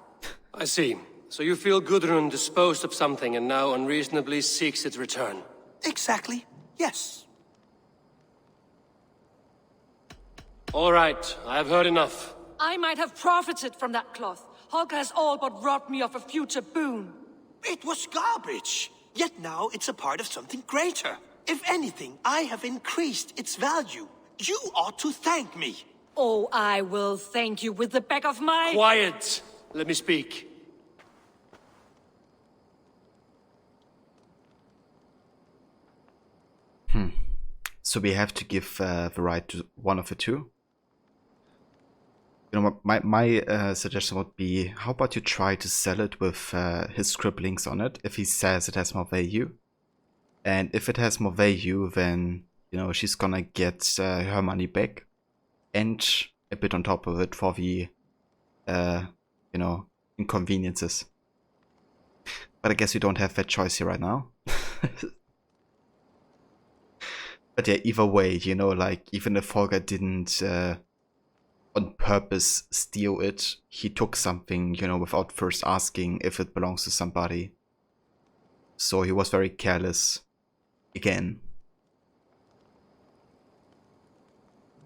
I see. So you feel Gudrun disposed of something and now unreasonably seeks its return? Exactly, yes. All right, I have heard enough. I might have profited from that cloth. Holger has all but robbed me of a future boon. It was garbage. Yet now it's a part of something greater. If anything, I have increased its value. You ought to thank me. Oh, I will thank you with the back of my... Quiet! Let me speak. So we have to give the right to one of the two. You know, my suggestion would be, how about you try to sell it with his scribblings on it, if he says it has more value. And if it has more value, then, you know, she's gonna get her money back. And a bit on top of it for the, you know, inconveniences. But I guess we don't have that choice here right now. But yeah, either way, you know, like, even if Holger didn't on purpose steal it, he took something, you know, without first asking if it belongs to somebody. So he was very careless again.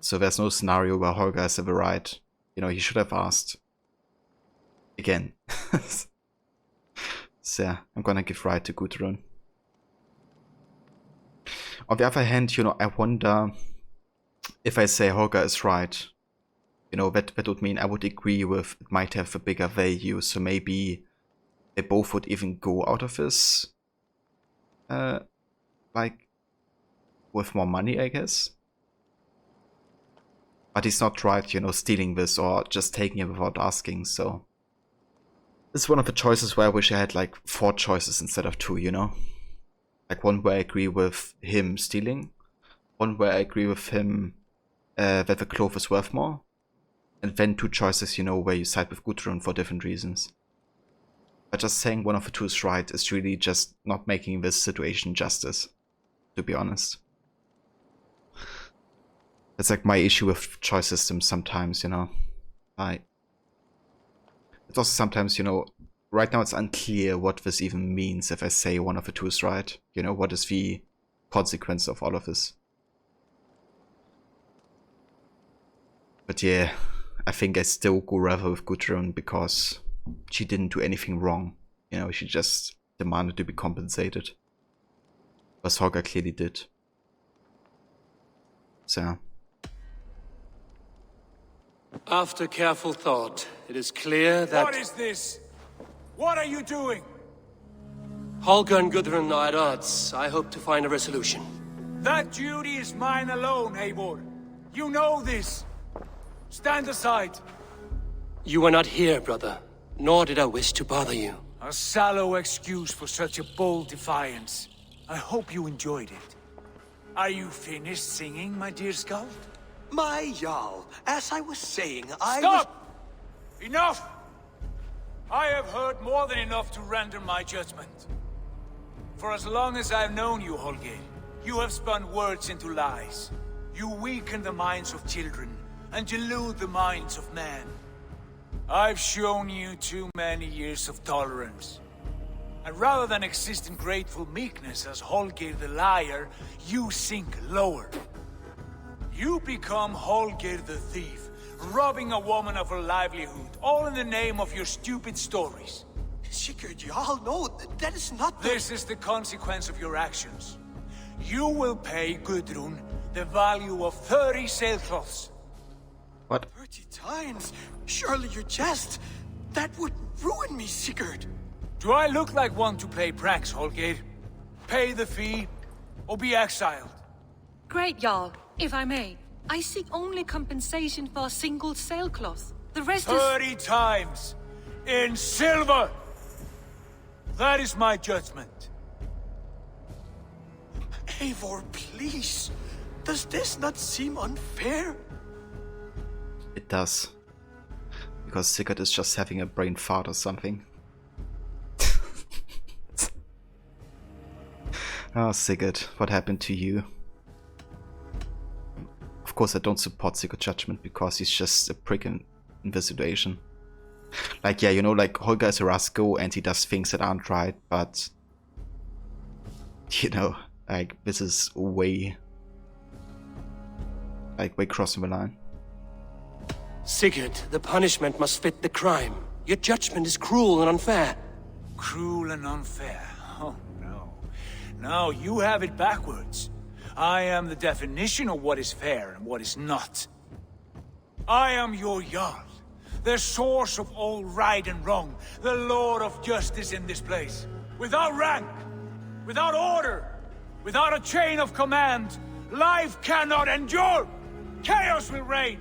So there's no scenario where Holger has the right. You know, he should have asked again. So yeah, I'm gonna give right to Gudrun. On the other hand, you know, I wonder if I say Holger is right. You know, that would mean I would agree with it might have a bigger value. So maybe they both would even go out of this, like, with more money, I guess. But he's not right, you know, stealing this or just taking it without asking, so. This is one of the choices where I wish I had like 4 choices instead of 2, you know? Like one where I agree with him stealing, one where I agree with him that the cloth is worth more, and then 2 choices, you know, where you side with Gudrun for different reasons. But just saying one of the 2 is right is really just not making this situation justice, to be honest. It's like my issue with choice systems sometimes, you know. It's also sometimes, you know, right now it's unclear what this even means if I say one of the 2 is right. You know, what is the consequence of all of this? But yeah, I think I still go rather with Gudrun because she didn't do anything wrong. You know, she just demanded to be compensated. As Holger clearly did. So. After careful thought, it is clear that... What is this? What are you doing? Holger and Gudrun are at odds. I hope to find a resolution. That duty is mine alone, Eivor. You know this. Stand aside. You were not here, brother. Nor did I wish to bother you. A sallow excuse for such a bold defiance. I hope you enjoyed it. Are you finished singing, my dear Skald? My Jarl, as I was saying, Stop! Enough! I have heard more than enough to render my judgment. For as long as I've known you, Holger, you have spun words into lies. You weaken the minds of children, and delude the minds of men. I've shown you too many years of tolerance. And rather than exist in grateful meekness as Holger the liar, you sink lower. You become Holger the thief, robbing a woman of her livelihood, all in the name of your stupid stories. Sigurd, Jarl, no, that is not the... This is the consequence of your actions. You will pay Gudrun the value of 30 sailcloths. What? 30 times? Surely you jest. That would ruin me, Sigurd. Do I look like one to play pranks, Holger? Pay the fee, or be exiled. Great, Jarl. If I may, I seek only compensation for a single sailcloth. The rest 30 times! In silver! That is my judgment. Eivor, please. Does this not seem unfair? It does. Because Sigurd is just having a brain fart or something. Oh, Sigurd, what happened to you? Of course, I don't support Sigurd's judgment because he's just a prick in this situation. Like, yeah, you know, like, Holger is a rascal and he does things that aren't right, but... You know, like, this is way... Like, way crossing the line. Sigurd, the punishment must fit the crime. Your judgment is cruel and unfair. Cruel and unfair? Oh, no. No, you have it backwards. I am the definition of what is fair and what is not. I am your Jarl, the source of all right and wrong, the Lord of justice in this place. Without rank, without order, without a chain of command, life cannot endure. Chaos will reign.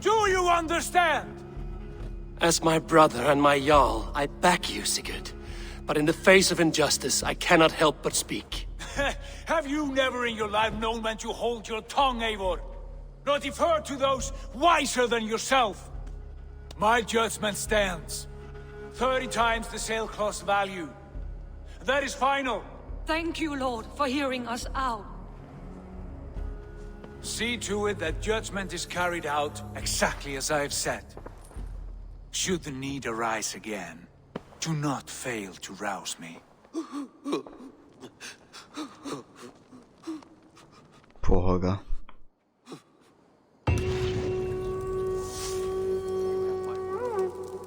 Do you understand? As my brother and my Jarl, I back you, Sigurd. But in the face of injustice, I cannot help but speak. Have you never in your life known when to hold your tongue, Eivor? Nor defer to those wiser than yourself? My judgment stands. 30 times the sailcloth's value. That is final. Thank you, Lord, for hearing us out. See to it that judgment is carried out exactly as I have said. Should the need arise again, do not fail to rouse me. Poor Holger.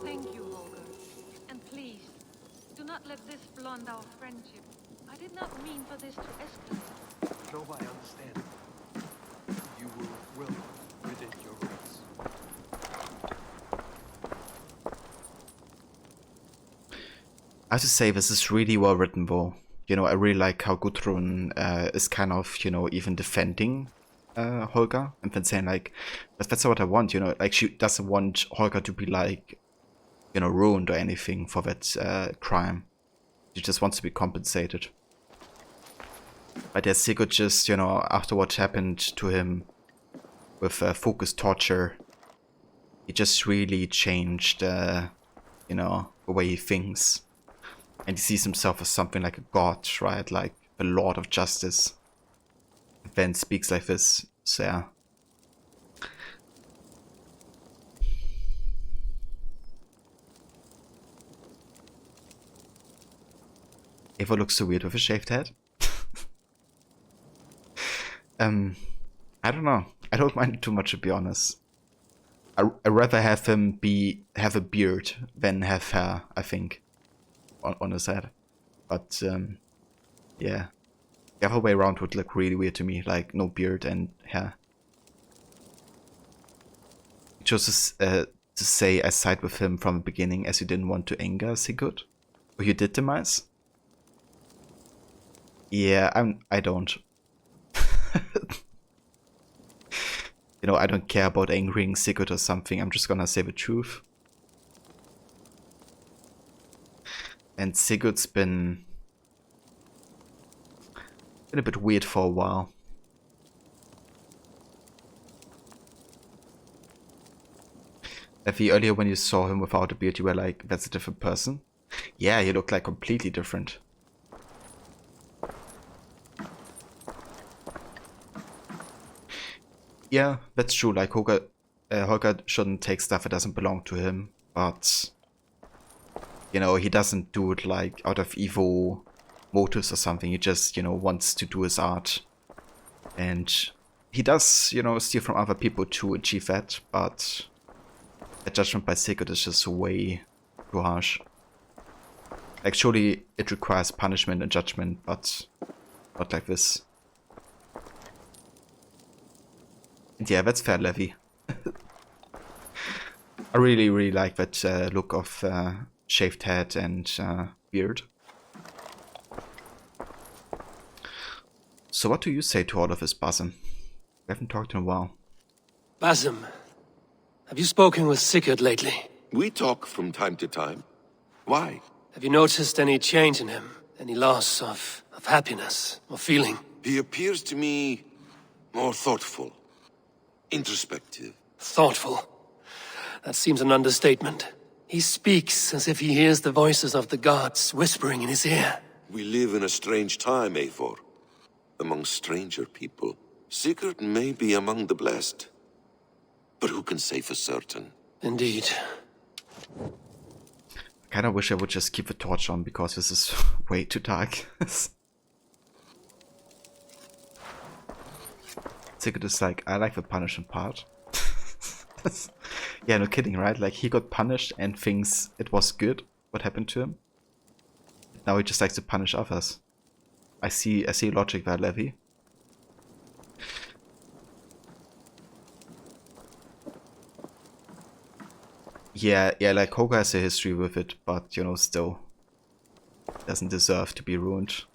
Thank you, Holger. And please, do not let this blunt our friendship. I did not mean for this to escalate. No, I understand. You will welcome within your ranks. I have to say, this is really well written, though. You know, I really like how Gudrun is kind of, you know, even defending Holger and then saying, like, that's not what I want, you know, like, she doesn't want Holger to be, like, you know, ruined or anything for that crime. She just wants to be compensated. But yeah, Sigurd just, you know, after what happened to him with focused torture, he just really changed, you know, the way he thinks. And he sees himself as something like a god, right? Like the Lord of Justice. And then speaks like this, so yeah. Eva looks so weird with a shaved head. I don't know. I don't mind it too much, to be honest. I'd rather have him have a beard than have hair, I think, on his head. But yeah, the other way around would look really weird to me, like no beard and hair. Just to say, I side with him from the beginning, as you didn't want to anger Sigurd, or you did, Demise. Yeah, I don't. You know, I don't care about angering Sigurd or something. I'm just gonna say the truth. And Sigurd's been a bit weird for a while. Effie, earlier when you saw him without a beard, you were like, that's a different person? Yeah, he looked like completely different. Yeah, that's true. Like, Holger shouldn't take stuff that doesn't belong to him, but, you know, he doesn't do it, like, out of evil motives or something. He just, you know, wants to do his art. And he does, you know, steal from other people to achieve that, but a judgment by Sigurd is just way too harsh. Like, surely it requires punishment and judgment, but not like this. And yeah, that's fair, Levy. I really, really like that look of shaved head and beard. So what do you say to all of this, Basim? We haven't talked in a while. Basim, have you spoken with Sigurd lately? We talk from time to time. Why? Have you noticed any change in him? Any loss of happiness or feeling? He appears to me more thoughtful. Introspective. Thoughtful. That seems an understatement. He speaks as if he hears the voices of the gods whispering in his ear. We live in a strange time, Eivor. Among stranger people. Sigurd may be among the blessed. But who can say for certain? Indeed. I kinda wish I would just keep the torch on, because this is way too dark. Sigurd is like, I like the punishment part. Yeah, no kidding, right? Like, he got punished and thinks it was good what happened to him. Now he just likes to punish others. I see logic there, Levy. Yeah, like Hoga has a history with it, but you know, still doesn't deserve to be ruined.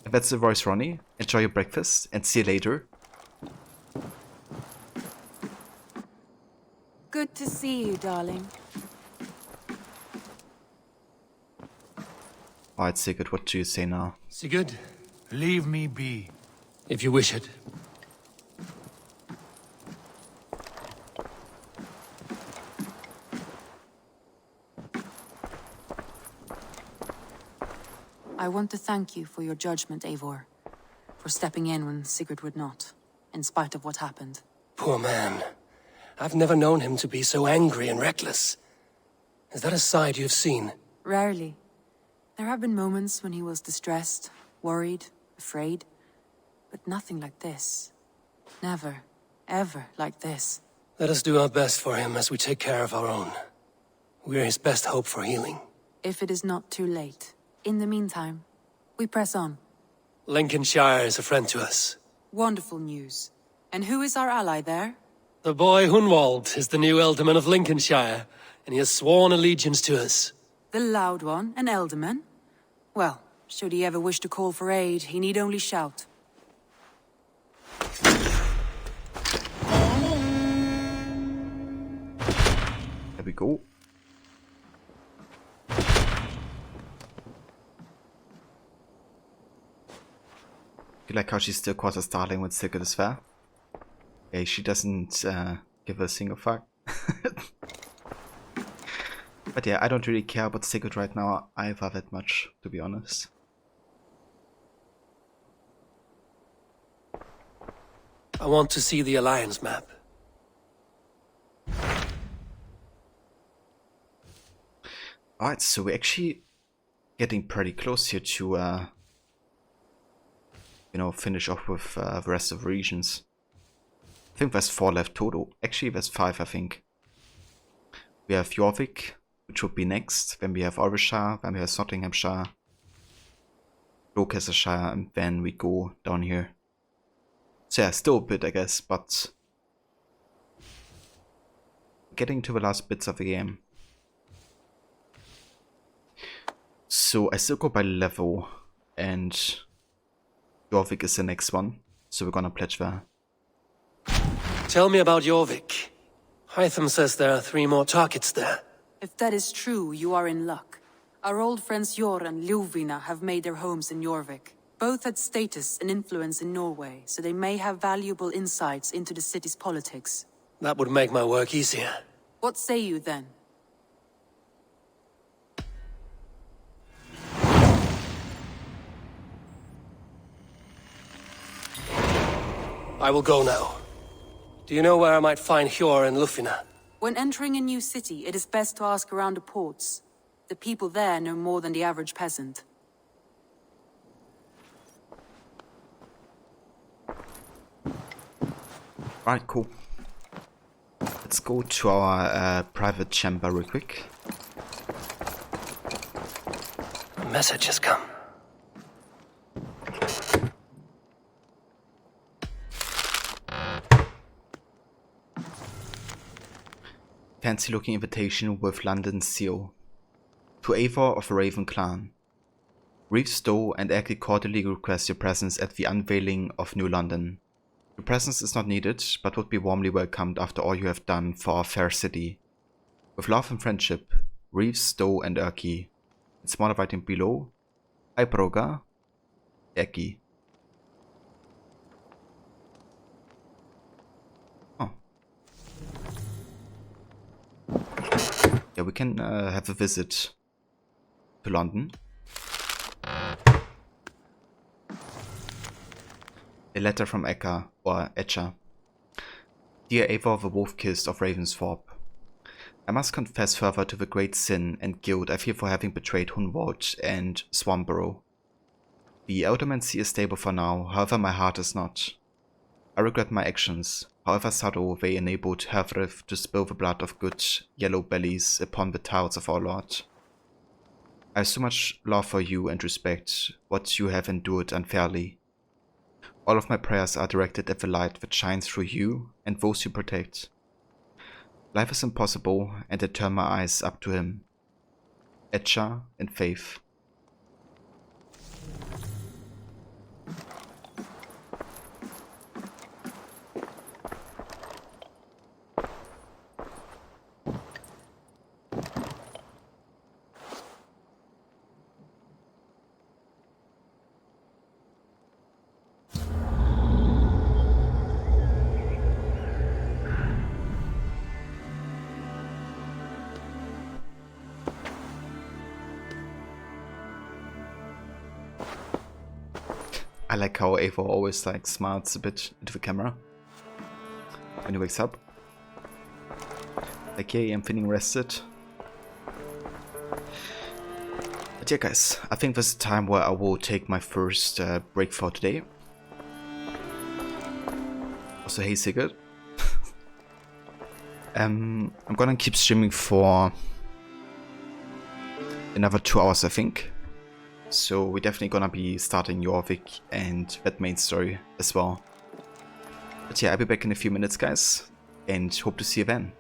And that's the voice, Ronnie. Enjoy your breakfast and see you later. Good to see you, darling. Alright, Sigurd, what do you say now? Sigurd, Leave me be. if you wish it. I want to thank you for your judgment, Eivor. For stepping in when Sigurd would not, in spite of what happened. Poor man. I've never known him to be so angry and reckless. Is that a side you've seen? Rarely. There have been moments when he was distressed, worried, afraid. But nothing like this. Never, ever like this. Let us do our best for him as we take care of our own. We're his best hope for healing. If it is not too late. In the meantime, we press on. Lincolnshire is a friend to us. Wonderful news. And who is our ally there? The boy Hunwald is the new Ealdorman of Lincolnshire. and he has sworn allegiance to us. The loud one, an elderman? Well, should he ever wish to call for aid, he need only shout. There we go. I like how she still calls us darling when Sigurd is there. Okay, she doesn't give a single fuck. But yeah, I don't really care about Sigurd right now either that much, to be honest. I want to see the Alliance map. Alright, so we're actually getting pretty close here to, you know, finish off with the rest of the regions. I think there's 4 left total. Actually, there's 5, I think. We have Jorvik, which would be next. Then we have Orvishire, then we have Nottinghamshire, Gloucestershire, and then we go down here. So yeah, still a bit, I guess, but getting to the last bits of the game. So I still go by level, and Jorvik is the next one, so we're gonna pledge there. Tell me about Jorvik. Hytham says there are 3 more targets there. If that is true, you are in luck. Our old friends Jor and Ljuvina have made their homes in Jorvik. Both had status and influence in Norway, so they may have valuable insights into the city's politics. That would make my work easier. What say you then? I will go now. Do you know where I might find Hjor and Lufina? When entering a new city, it is best to ask around the ports. The people there know more than the average peasant. Alright, cool. Let's go to our private chamber real quick. A message has come. Fancy looking invitation with London seal. To Eivor of the Raven Clan. Reeve Stowe and Eki cordially request your presence at the unveiling of New London. Your presence is not needed, but would be warmly welcomed after all you have done for our fair city. With love and friendship, Reeve Stowe and Eki. In smaller writing below, Ibroga, Eki. Yeah, we can have a visit to London. A letter from Eka, or Etcha. Dear Eivor the Wolf-Kissed of Ravensthorpe, I must confess further to the great sin and guilt I feel for having betrayed Hunwald and Swanborough. The Eldermancy is stable for now, however my heart is not. I regret my actions, however subtle they enabled Herthrith to spill the blood of good yellow bellies upon the tiles of our Lord. I have so much love for you and respect what you have endured unfairly. All of my prayers are directed at the light that shines through you and those you protect. Life is impossible, and I turn my eyes up to him. Etcha and Faith. I like how Eivor always like smiles a bit into the camera when he wakes up. Like, yay, I'm feeling rested. But yeah guys, I think this is the time where I will take my first break for today. Also, hey Sigurd. I'm gonna keep streaming for another 2 hours I think. So we're definitely gonna be starting Jorvik and that main story as well. But yeah, I'll be back in a few minutes guys, and hope to see you then.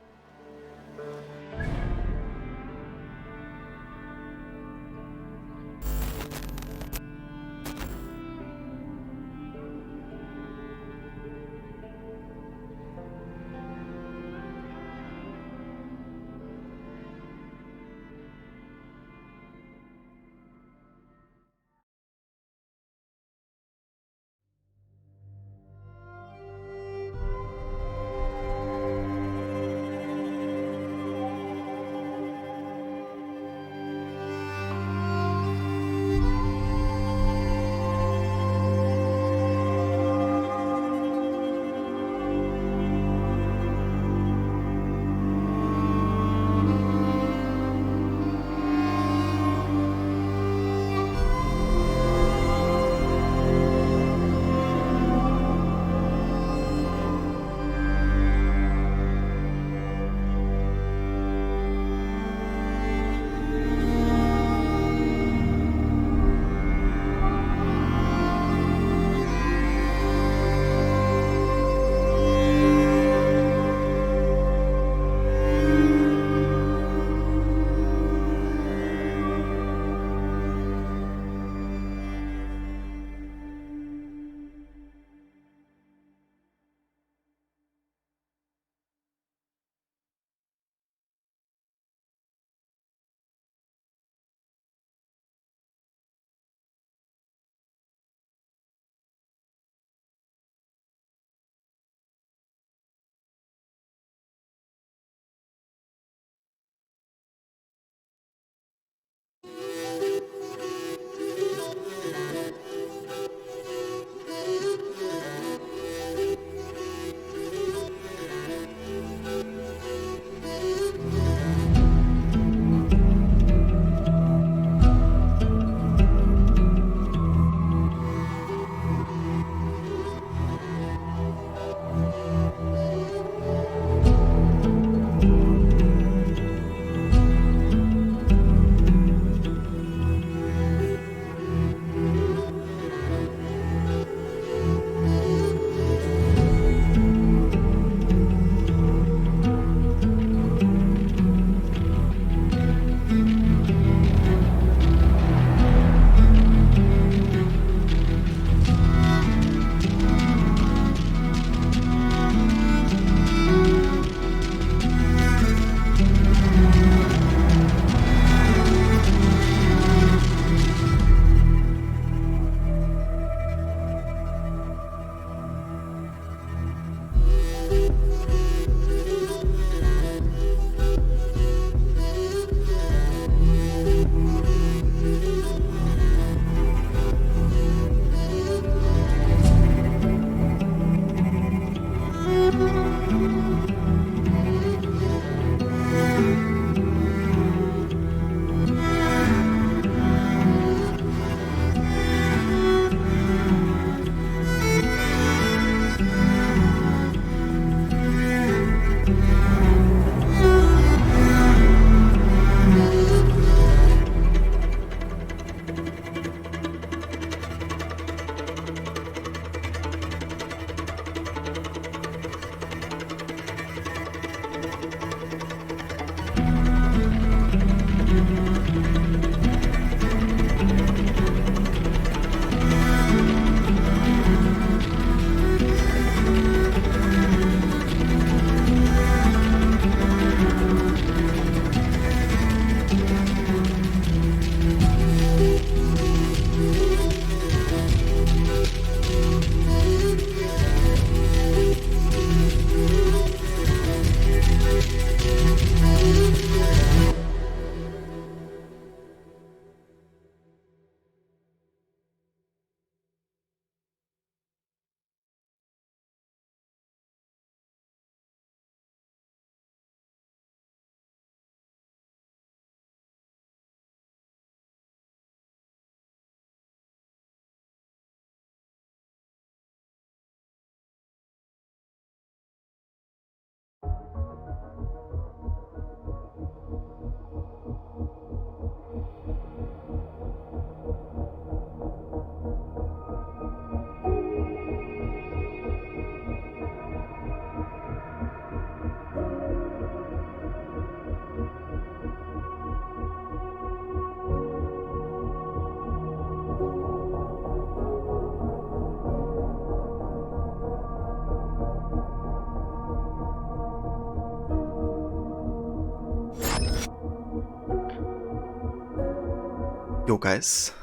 Yo guys,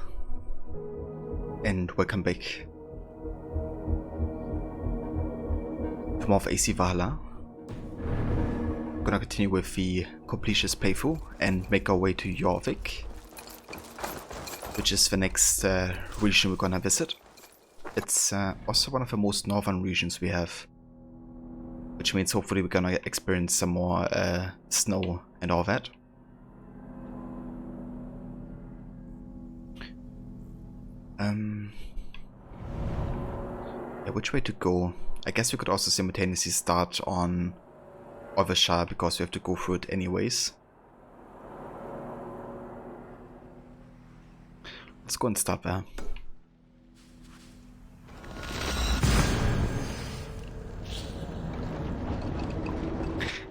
and welcome back to more of AC Valhalla. We're gonna continue with the Completionist playthrough and make our way to Jorvik, which is the next region we're gonna visit. It's also one of the most northern regions we have, which means hopefully we're gonna experience some more snow and all that. Yeah, which way to go? I guess we could also simultaneously start on Valhalla because we have to go through it anyways. Let's go and start there.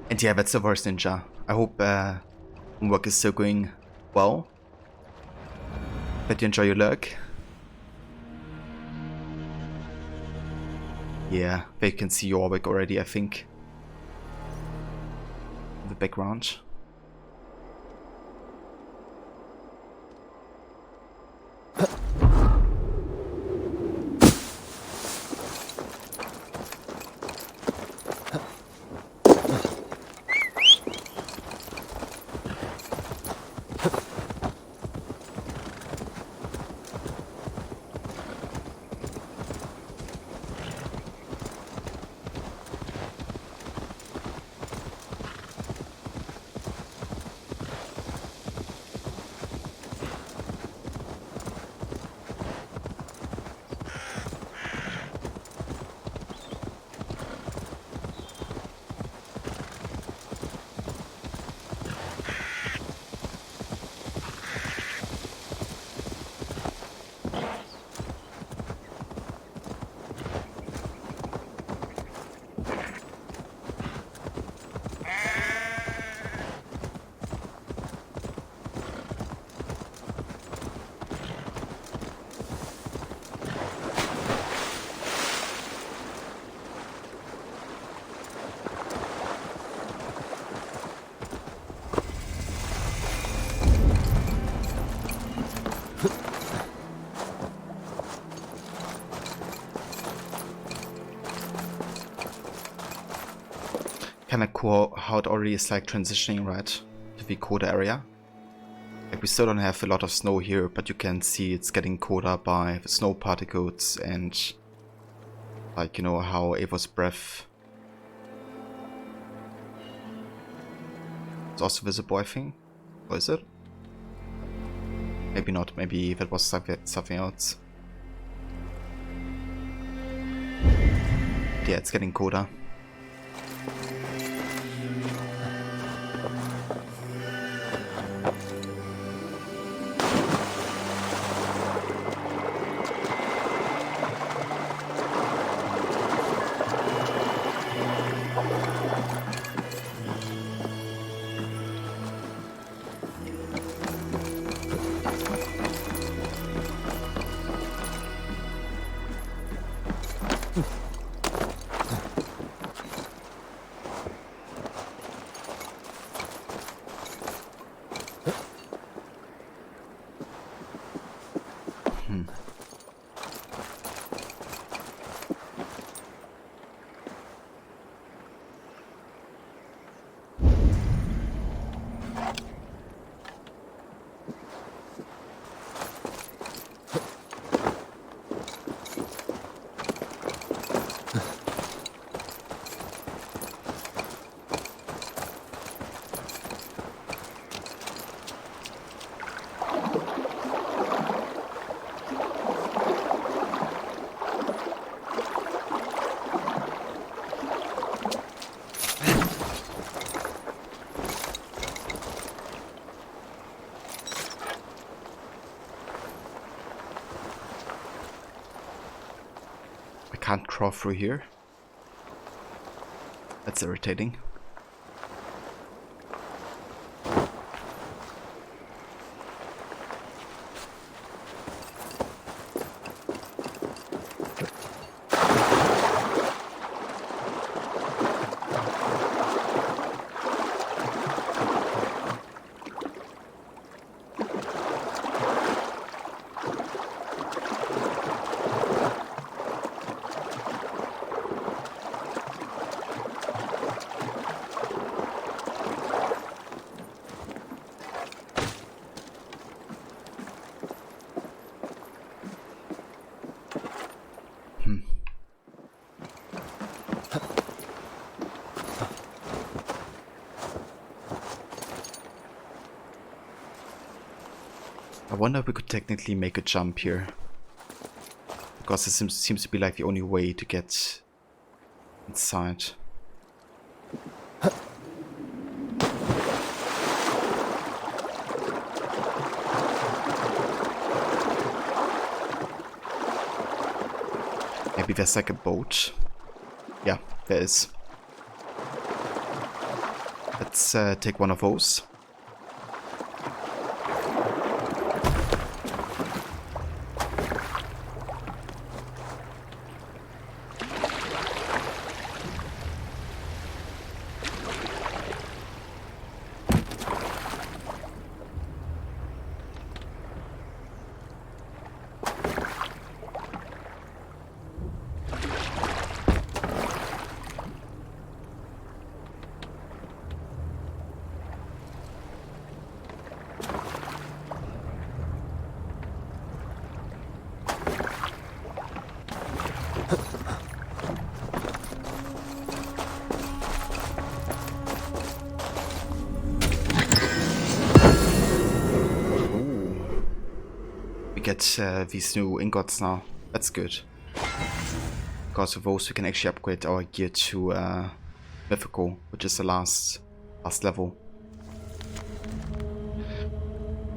And yeah, that's the worst ninja. I hope homework is still going well. That you enjoy your lurk. Yeah, they can see Jorvik already, I think. In the background. Kinda cool how it already is like transitioning right to the colder area. Like we still don't have a lot of snow here, but you can see it's getting colder by the snow particles and like, you know, how Eivor's breath is also visible, I think. Or is it? Maybe not, maybe that was something else. Yeah, it's getting colder. Can't crawl through here. That's irritating. wonder if we could technically make a jump here. Because this seems to be like the only way to get inside. Maybe there's like a boat. Yeah, there is. Let's take one of those. Get these new ingots now. That's good. Because of those we can actually upgrade our gear to mythical, which is the last level.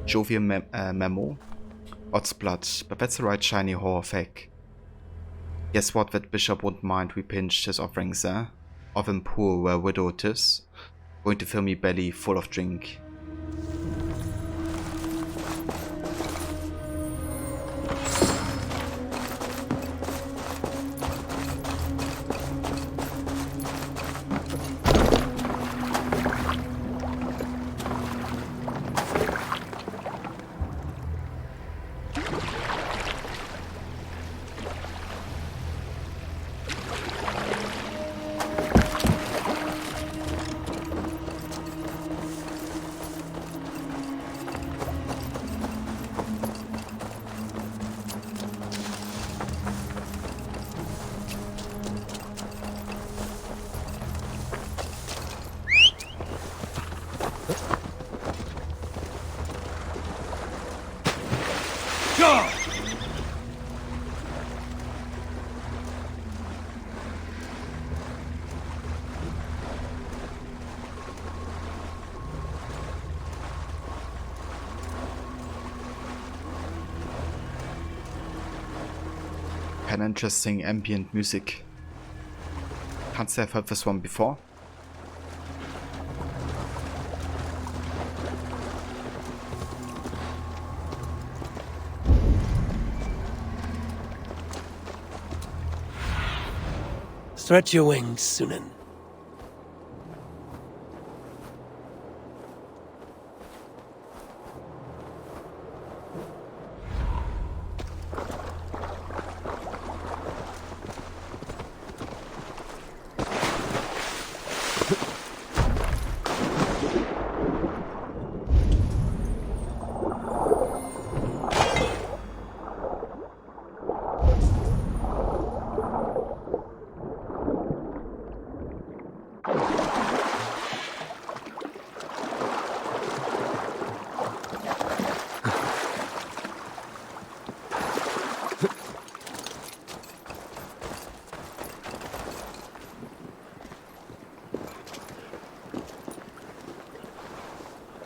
Jovian Memo. Odds blood, but that's the right shiny Whore of Heck. Guess what, that bishop won't mind we pinched his offerings there. Of him poor widow 'tis. Going to fill me belly full of drink. An interesting ambient music. Can't say I've heard this one before. Stretch your wings, Sunan.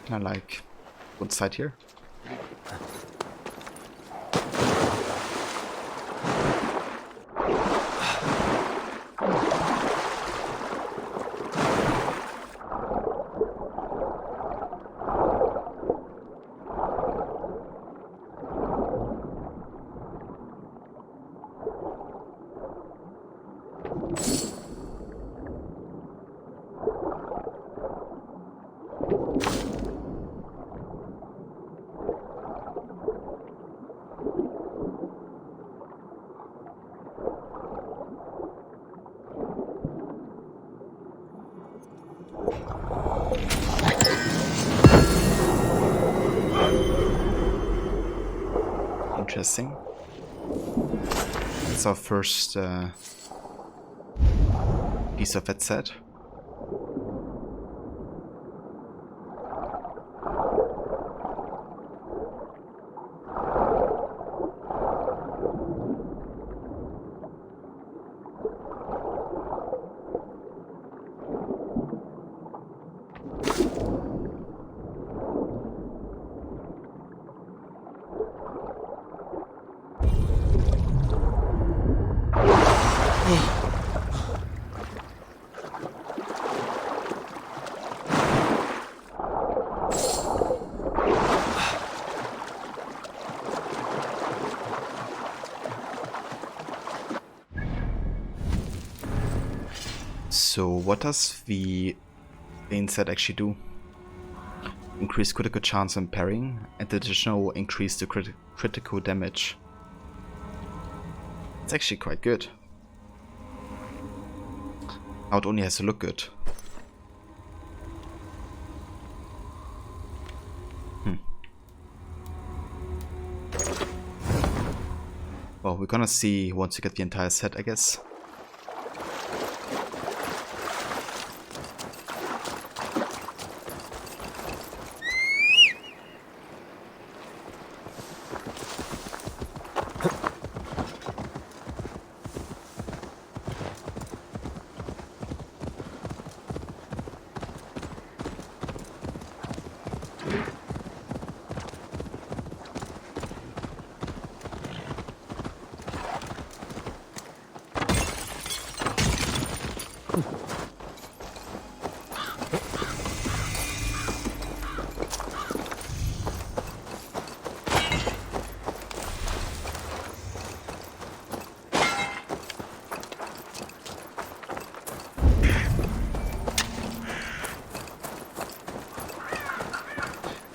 Can I like one side here? Interesting. It's our first piece of that set. So what does the main set actually do? Increase critical chance and parrying, and additional increase the critical damage. It's actually quite good. Now it only has to look good. Well, we're gonna see once you get the entire set, I guess.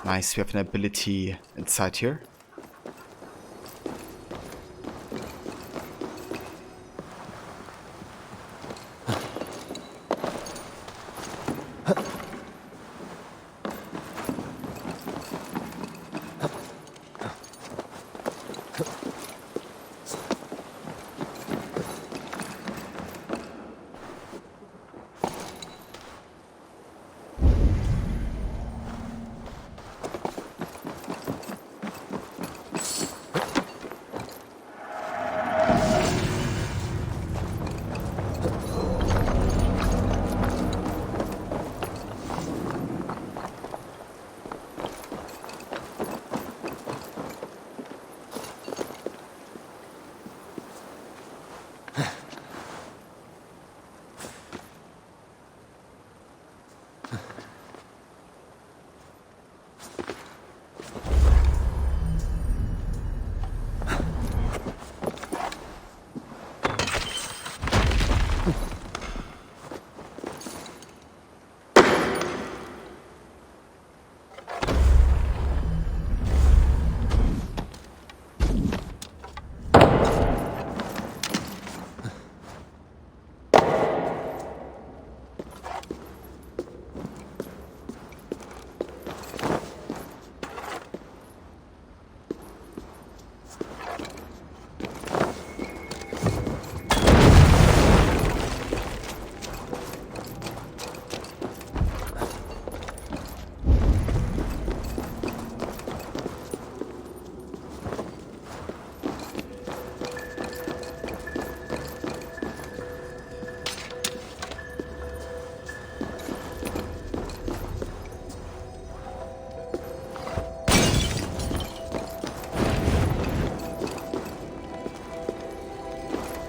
Nice, we have an ability inside here.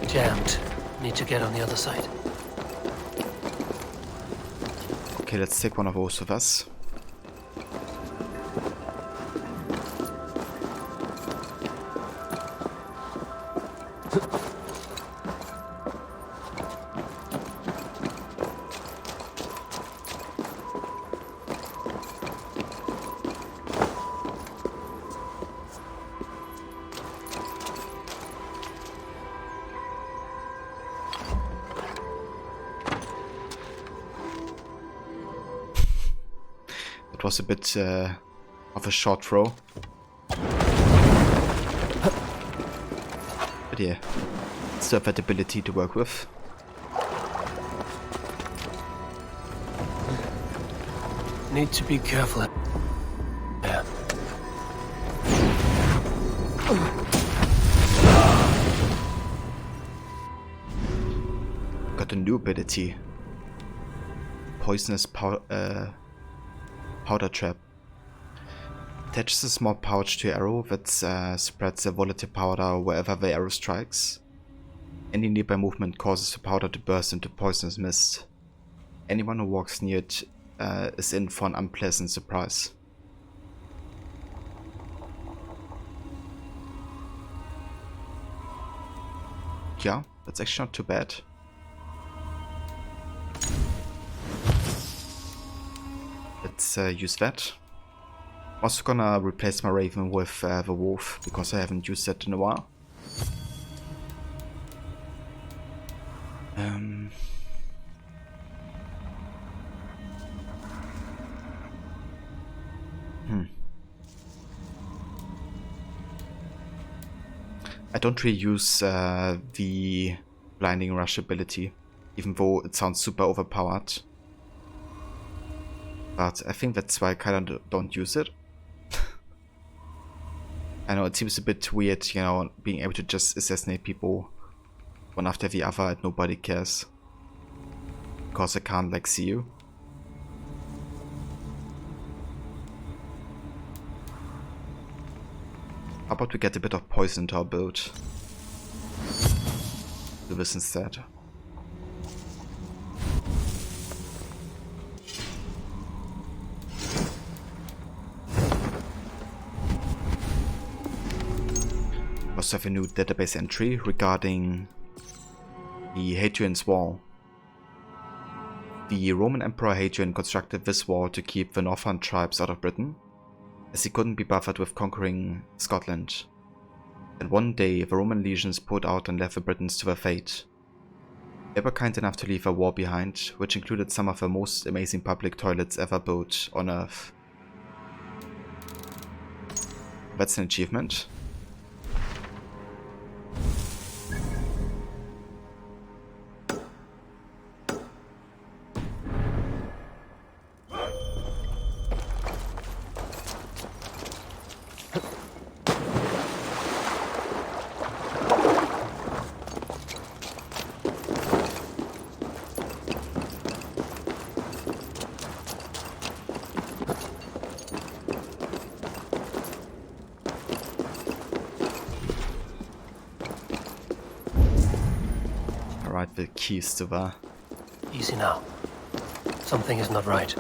Jammed. Need to get on the other side. Okay, let's take one of those with us. It was a bit of a short throw. But yeah, still have that ability to work with. Need to be careful. Yeah. Got a new ability. Poisonous powder trap. Attaches a small pouch to your arrow that spreads the volatile powder wherever the arrow strikes. Any nearby movement causes the powder to burst into poisonous mist. Anyone who walks near it is in for an unpleasant surprise. Yeah, that's actually not too bad. let's use that. Also gonna replace my raven with the wolf, because I haven't used that in a while. I don't really use the blinding rush ability, even though it sounds super overpowered. But I think that's why I kind of don't use it. I know it seems a bit weird, you know, being able to just assassinate people one after the other and nobody cares. Because I can't, like, see you. How about we get a bit of poison to our build? Do this instead. Also have a new database entry regarding the Hadrian's Wall. The Roman Emperor Hadrian constructed this wall to keep the northern tribes out of Britain, as he couldn't be bothered with conquering Scotland. And one day the Roman legions pulled out and left the Britons to their fate. They were kind enough to leave a wall behind, which included some of the most amazing public toilets ever built on Earth. That's an achievement. Alright, the keys to the... Easy now. Something is not right.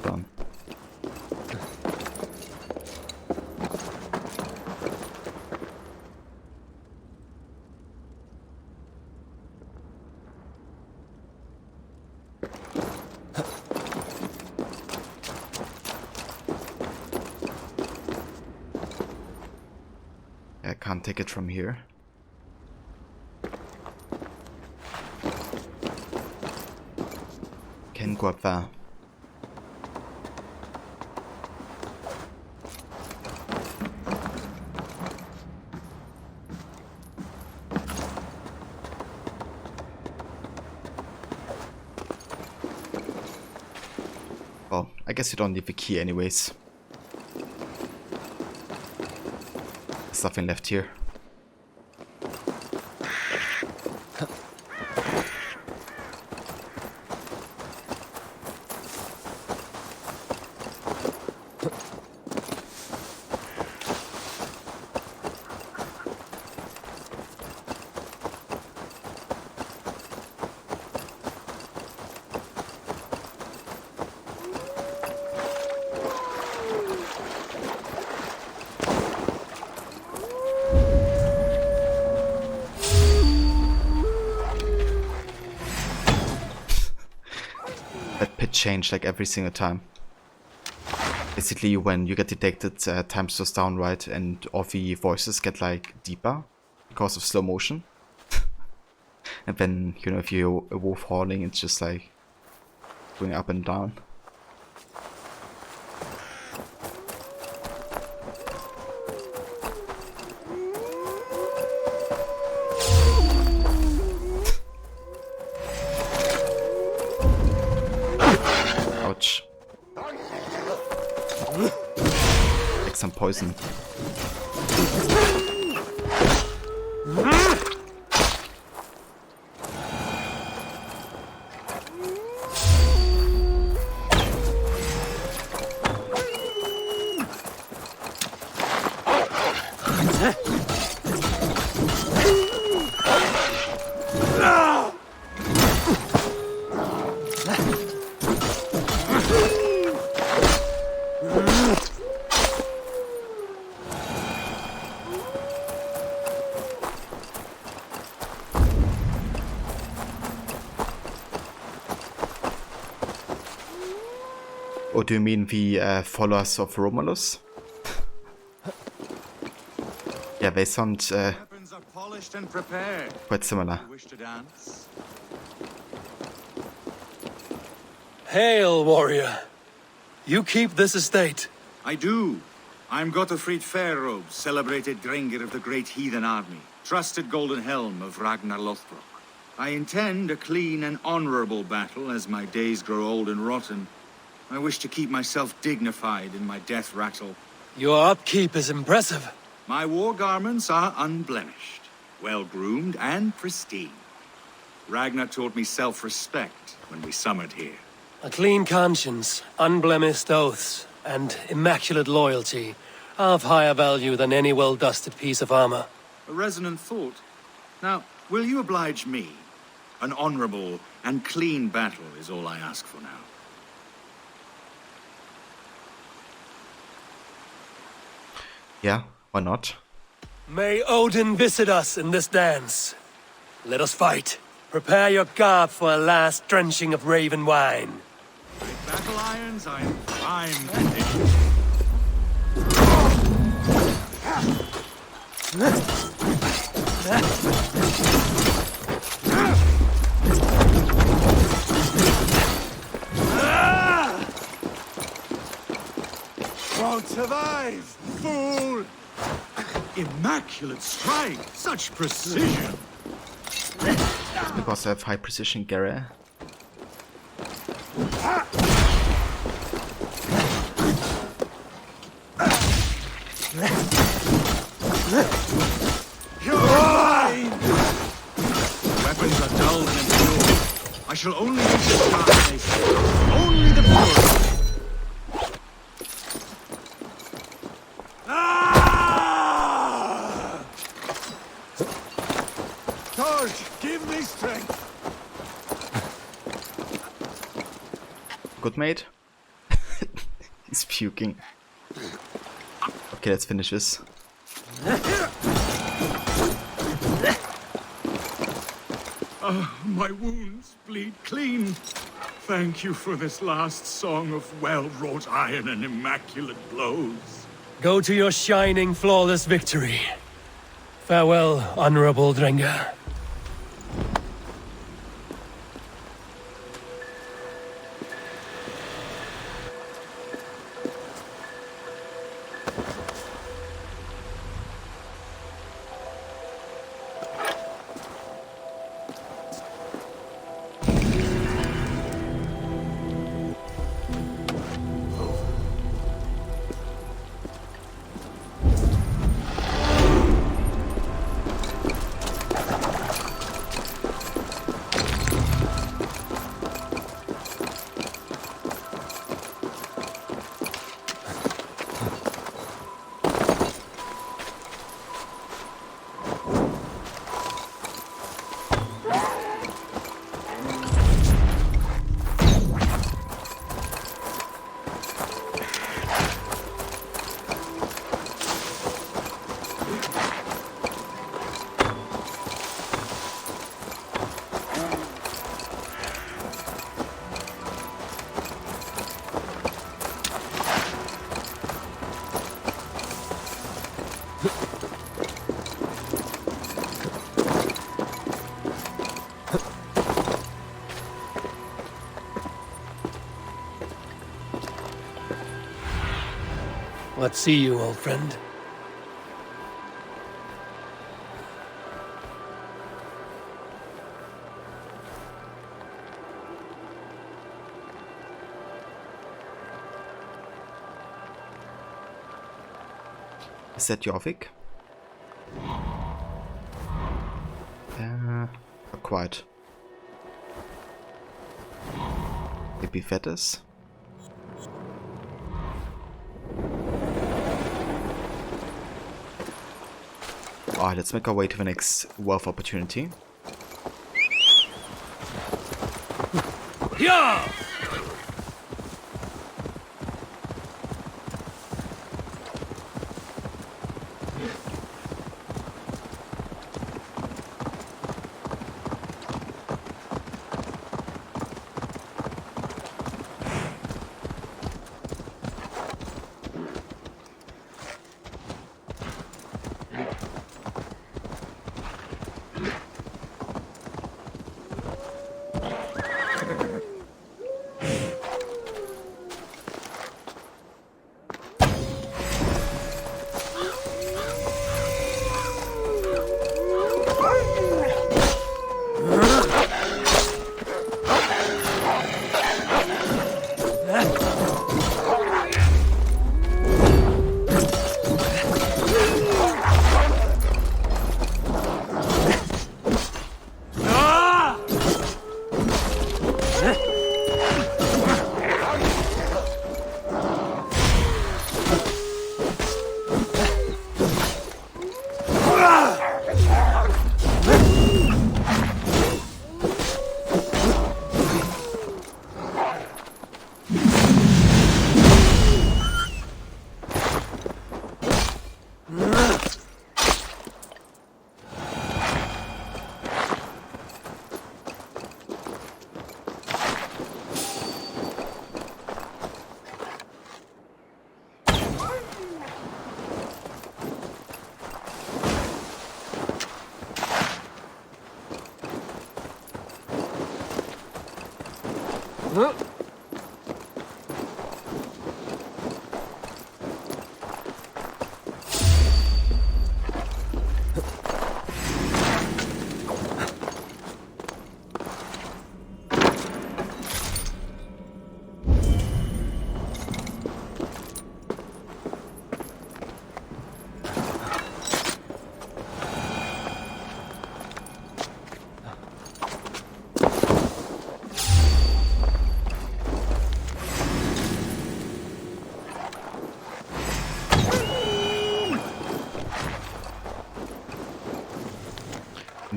Done. I can't take it from here. Can go up there. Well, I guess you don't need the key anyways. There's nothing left here. Change like every single time. Basically, when you get detected, time slows down, right, and all the voices get like deeper because of slow motion. And then, you know, if you're a wolf howling, it's just like going up and down. Some poison. Or do you mean the followers of Romulus? Yeah, they sound Weapons are polished and prepared. quite similar. You wish to dance? Hail, warrior. You keep this estate. I do. I'm Gottfried Fairrobes, celebrated Drengr of the great heathen army, trusted golden helm of Ragnar Lothbrok. I intend a clean and honorable battle as my days grow old and rotten. I wish to keep myself dignified in my death rattle. Your upkeep is impressive. My war garments are unblemished, well-groomed and pristine. Ragnar taught me self-respect when we summered here. A clean conscience, unblemished oaths, and immaculate loyalty are of higher value than any well-dusted piece of armor. A resonant thought. Now, will you oblige me? An honorable and clean battle is all I ask for now. Yeah, why not? May Odin visit us in this dance. Let us fight. Prepare your garb for a last drenching of raven wine. My battle irons are in prime condition. Won't survive, fool! Immaculate strike! Such precision! Because I have high precision, Gary. You're mine! Weapons are dull and impure. I shall only use the sharp places. Only the pure. Torch, give me strength. Good mate. He's puking. Okay, let's finish this. My wounds bleed clean. Thank you for this last song of well-wrought iron and immaculate blows. Go to your shining, flawless victory. Farewell, honorable Drengr. Let's see you, old friend. Is that Jorvik? Not quite. Maybe Vetus? Alright, let's make our way to the next wealth opportunity. Yeah!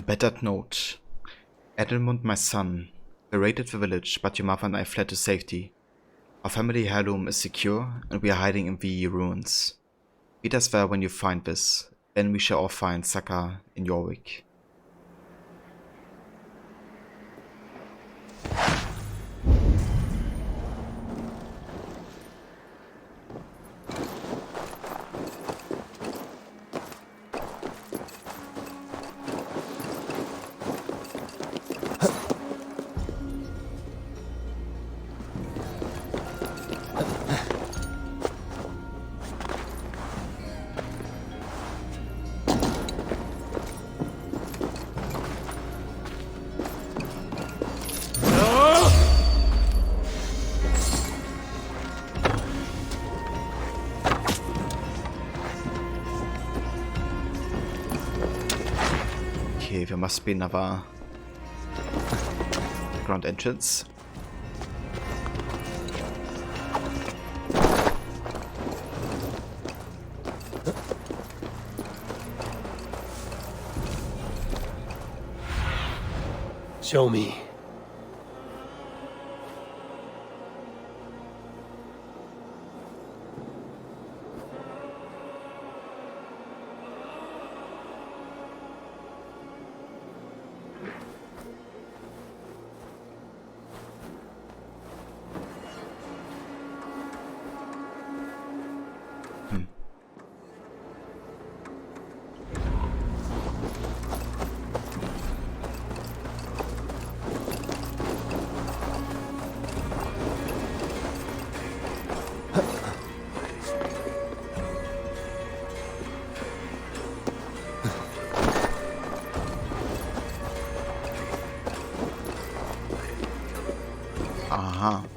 Bettered note. Edelmund, my son, we raided the village, but your mother and I fled to safety. Our family heirloom is secure, and we are hiding in the ruins. Meet us there when you find this. Then we shall all find Saka in Jorvik. Okay, there must be another ground entrance. Show me. Aha.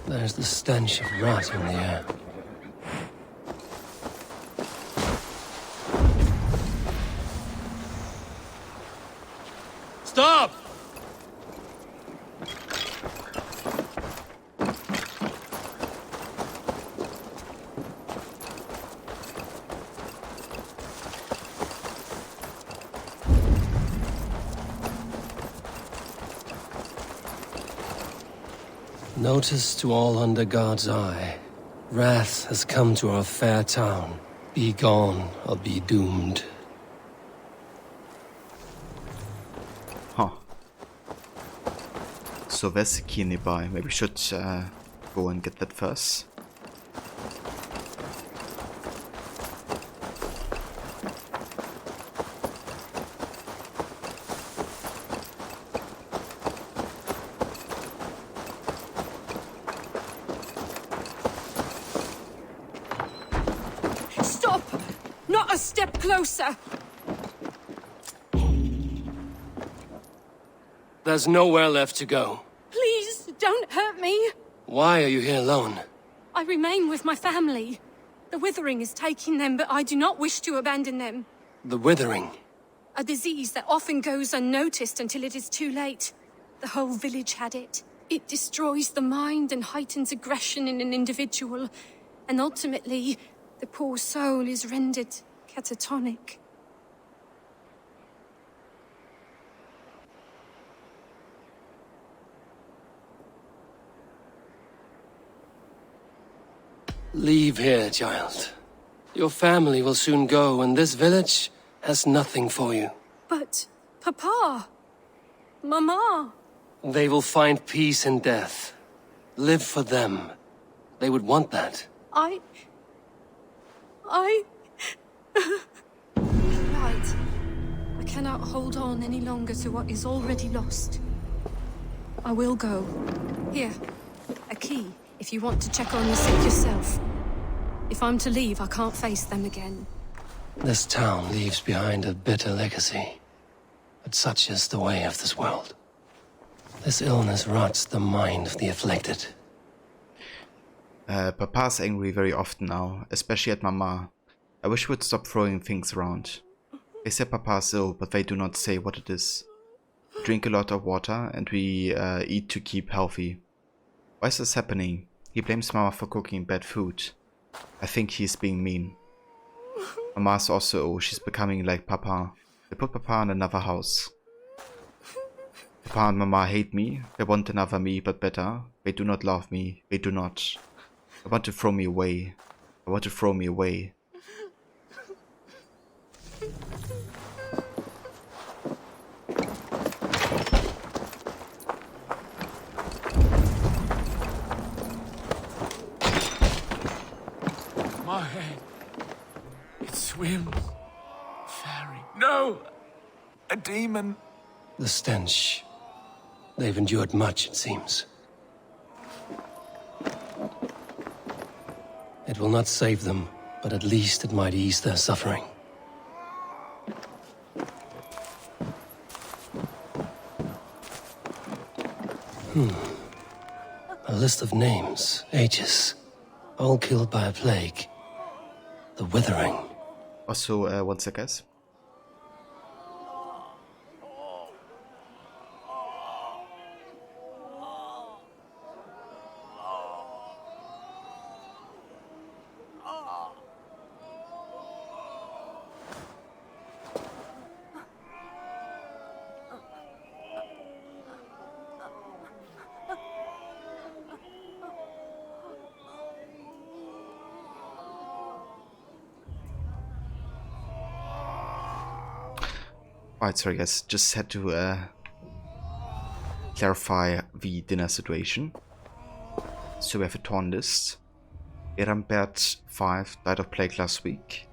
There's the stench of rot in the air. Stop! Notice to all under God's eye. Wrath has come to our fair town. Be gone or be doomed. Huh. So there's a key nearby. Maybe we should go and get that first. Stop! Not a step closer! There's nowhere left to go. Please, Don't hurt me! Why are you here alone? I remain with my family. The Withering is taking them, but I do not wish to abandon them. The Withering? A disease that often goes unnoticed until it is too late. The whole village had it. It destroys the mind and heightens aggression in an individual. And ultimately, the poor soul is rendered catatonic. Leave here, child. Your family will soon go, and this village has nothing for you. But, Papa... Mama... They will find peace in death. Live for them. They would want that. Right. I cannot hold on any longer to what is already lost. I will go. Here, a key, if you want to check on the sick yourself. If I'm to leave, I can't face them again. This town leaves behind a bitter legacy. But such is the way of this world. This illness rots the mind of the afflicted. Papa's angry very often now, especially at Mama. I wish he would stop throwing things around. They say Papa's ill, but they do not say what it is. We drink a lot of water and we eat to keep healthy. Why is this happening? He blames Mama for cooking bad food. I think he's being mean. Mama's also ill, she's becoming like Papa. They put Papa in another house. Papa and Mama hate me. They want another me, but better. They do not love me. They do not. They want to throw me away. They want to throw me away. My head. It swims. Fairy. No! A demon. The stench. They've endured much, it seems. It will not save them, but at least it might ease their suffering. A list of names, ages, all killed by a plague. The Withering. Also, one sec, guys. Alright, sorry guys, just had to clarify the dinner situation. So we have a torn list. Erambert 5 died of plague last week.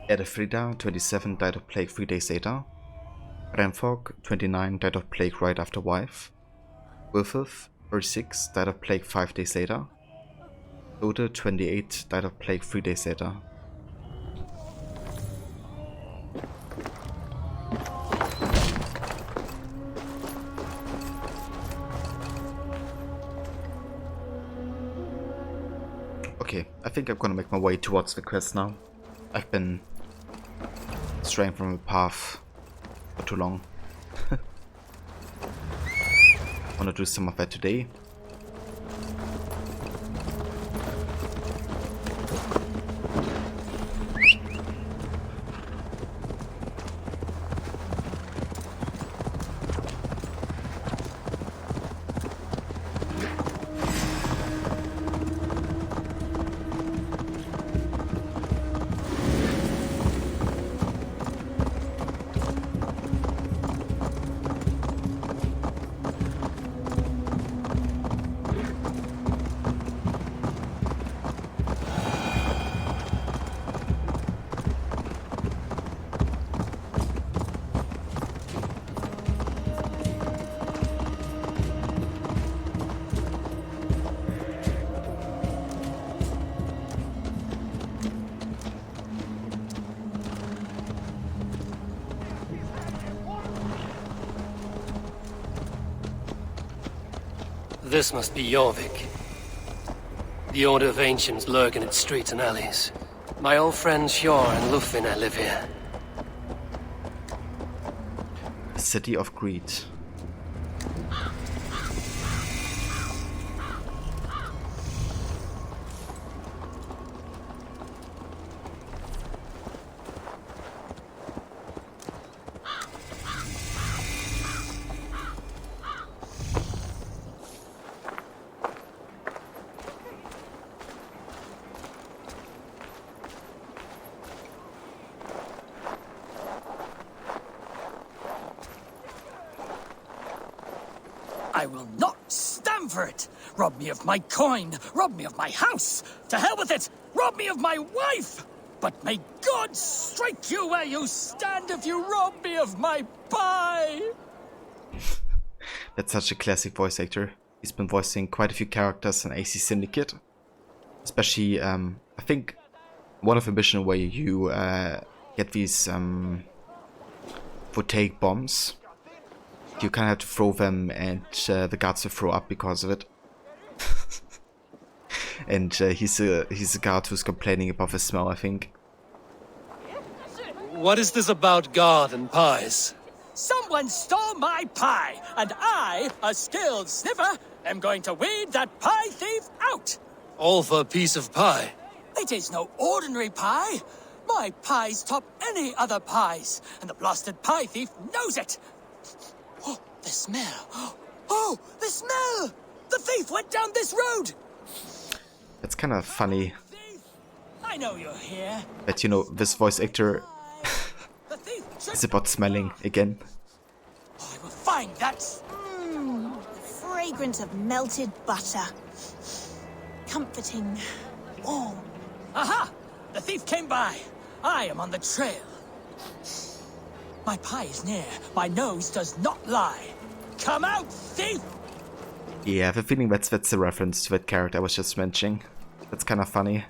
Edefrida 27 died of plague 3 days later. Renfog 29 died of plague right after wife. Wilfith 36 died of plague 5 days later. Lode 28 died of plague 3 days later. Okay, I think I'm gonna make my way towards the quest now. I've been straying from the path for too long. Wanna do some of that today. This must be Jorvik. The Order of Ancients lurk in its streets and alleys. My old friends Hjor and Lufvina live here. City of Greed. I will not stand for it! Rob me of my coin! Rob me of my house! To hell with it! Rob me of my wife! But may God strike you where you stand if you rob me of my pie! That's such a classic voice actor. He's been voicing quite a few characters in AC Syndicate. Especially, I think, one of the missions where you get these voltaic bombs. You kind of have to throw them, and the guards will throw up because of it. And he's a guard who's complaining about the smell, I think. What is this about guard and pies? Someone stole my pie, and I, a skilled sniffer, am going to weed that pie thief out! All for a piece of pie. It is no ordinary pie! My pies top any other pies, and the blasted pie thief knows it! Oh, the smell! Oh, the smell! The thief went down this road! It's kind of funny I know you're here. that, you know, this voice actor is about smelling again. I will find that. Fragrant of melted butter. Comforting. Warm. Aha! The thief came by. I am on the trail. My pie is near. My nose does not lie. Come out, thief! Yeah, I have a feeling that's the reference to that character I was just mentioning. That's kind of funny.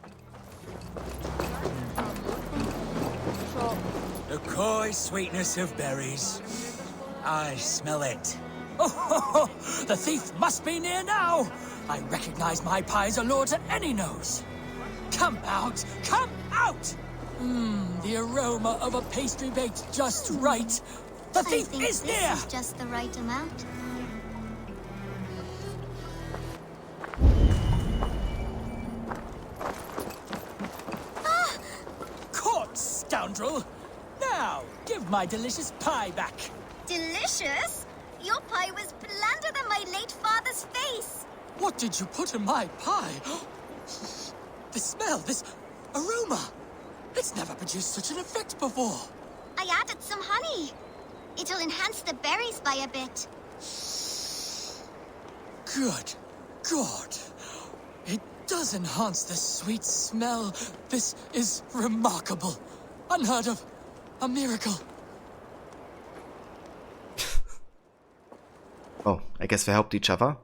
The coy sweetness of berries. I smell it. Oh, the thief must be near now. I recognize my pie's allure to any nose. Come out! Come out! The aroma of a pastry baked just right. The thief is near! This is just the right amount. Caught, scoundrel! Now, give my delicious pie back. Delicious? Your pie was blander than my late father's face. What did you put in my pie? The smell, this aroma. It's never produced such an effect before. I added some honey. It'll enhance the berries by a bit. Good God. It does enhance the sweet smell. This is remarkable. Unheard of. A miracle. Oh, I guess they helped each other.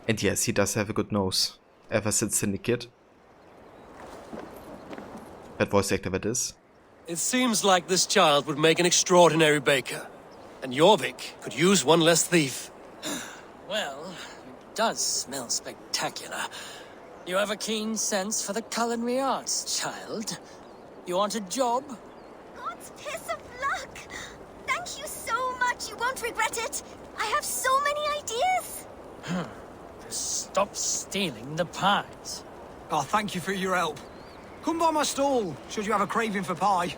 And yes, he does have a good nose. Ever since Syndicate. That voice actor that is. It seems like this child would make an extraordinary baker. And Jorvik could use one less thief. Well, it does smell spectacular. You have a keen sense for the culinary arts, child. You want a job? God's piss of luck! Thank you so much, you won't regret it! I have so many ideas! Stop stealing the pies. Oh, thank you for your help. Come by my stall, should you have a craving for pie.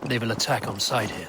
They will attack on sight here.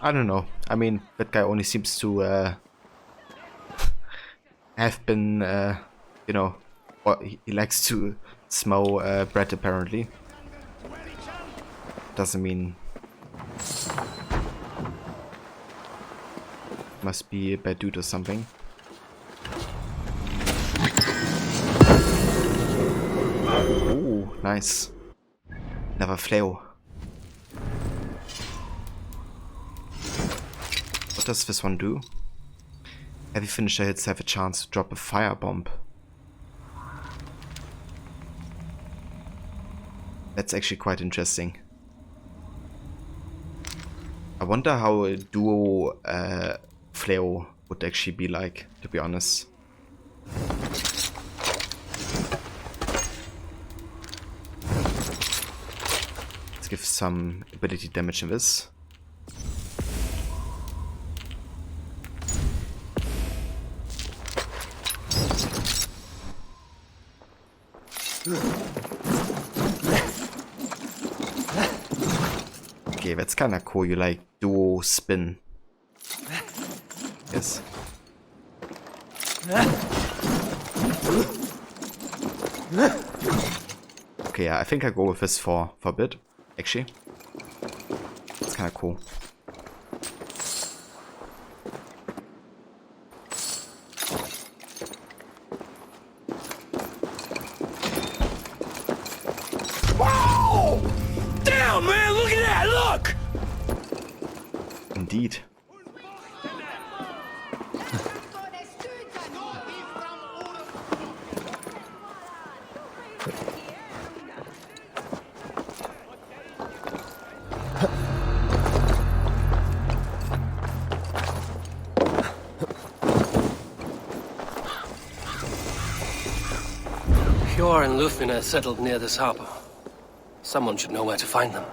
I don't know. I mean, that guy only seems to have been, you know, or he likes to smell bread apparently. Doesn't mean must be a bad dude or something. Ooh, nice. Another flail. What does this one do? Heavy finisher hits have a chance to drop a firebomb. That's actually quite interesting. I wonder how a duo flail would actually be like, to be honest. Let's give some ability damage in this. Okay, that's kinda cool. You like duo spin. Yes. Okay, yeah, I think I go with this for a bit, actually. It's kinda cool. Whoa! Damn, man, look at that, look! Indeed. Hjor and Lufina settled near this harbor. Someone should know where to find them.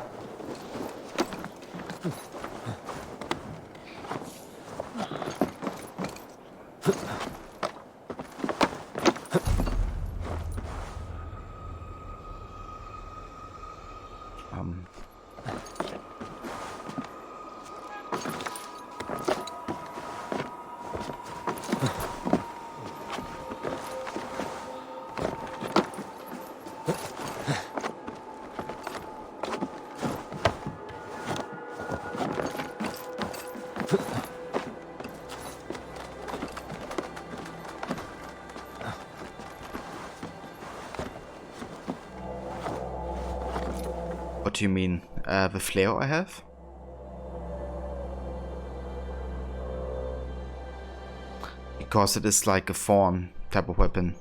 What do you mean? The flail I have? Because it is like a thorn type of weapon.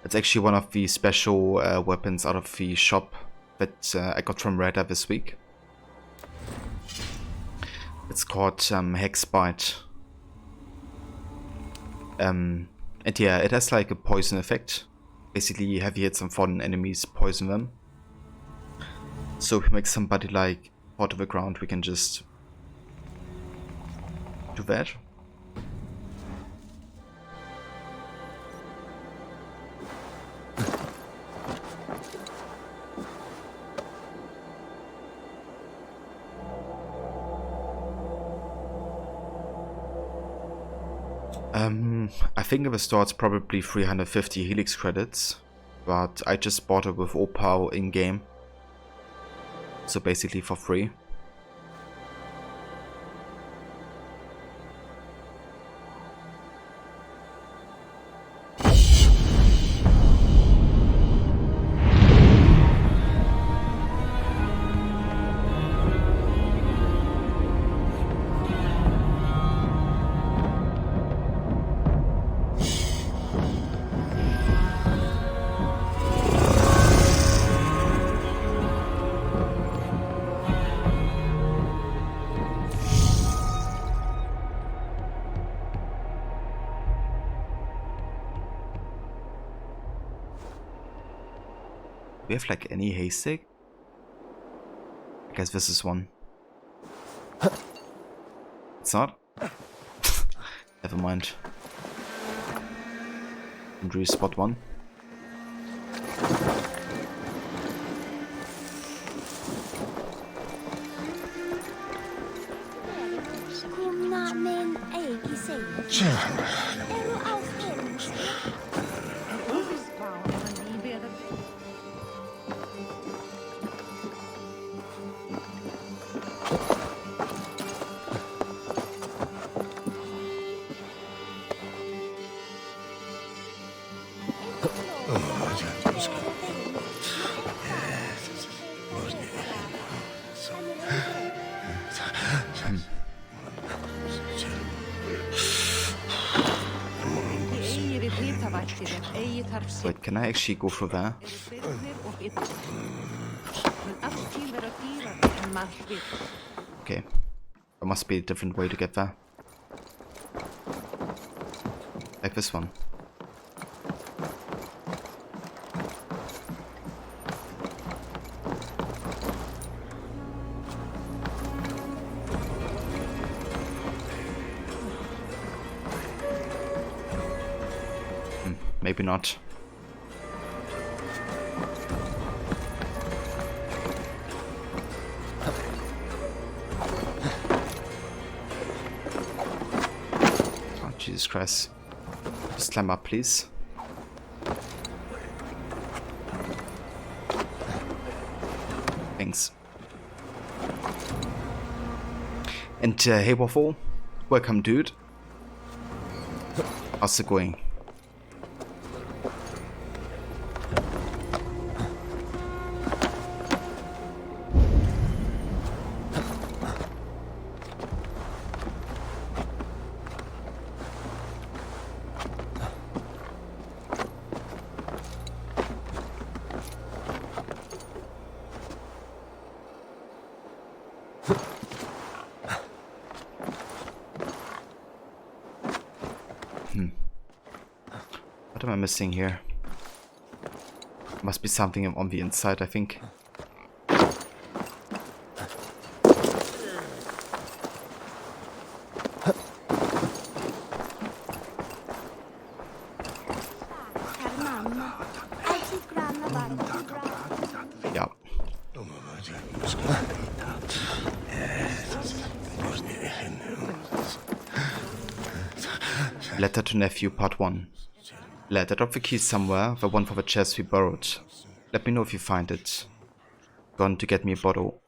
It's actually one of the special weapons out of the shop that I got from Radar this week. It's called Hexbite. And yeah, it has like a poison effect. Basically, heavy hits and fallen enemies poison them. So if we make somebody like fall to the ground, we can just do that. I think in the store it's probably 350 Helix credits, but I just bought it with Opal in-game. So basically for free. Do we have like any haystack? I guess this is one. It's not? Never mind. Didn't really spot one. Wait, can I actually go through there? Okay. There must be a different way to get there. Like this one. Maybe not. Oh, Jesus Christ. Just climb up, please. Thanks. And hey Waffle, welcome dude. How's it going? What am I missing here? Must be something on the inside, I think. Yeah. Letter to Nephew, Part 1. Lad, I dropped the keys somewhere, the one for the chest we borrowed. Let me know if you find it. Gone to get me a bottle.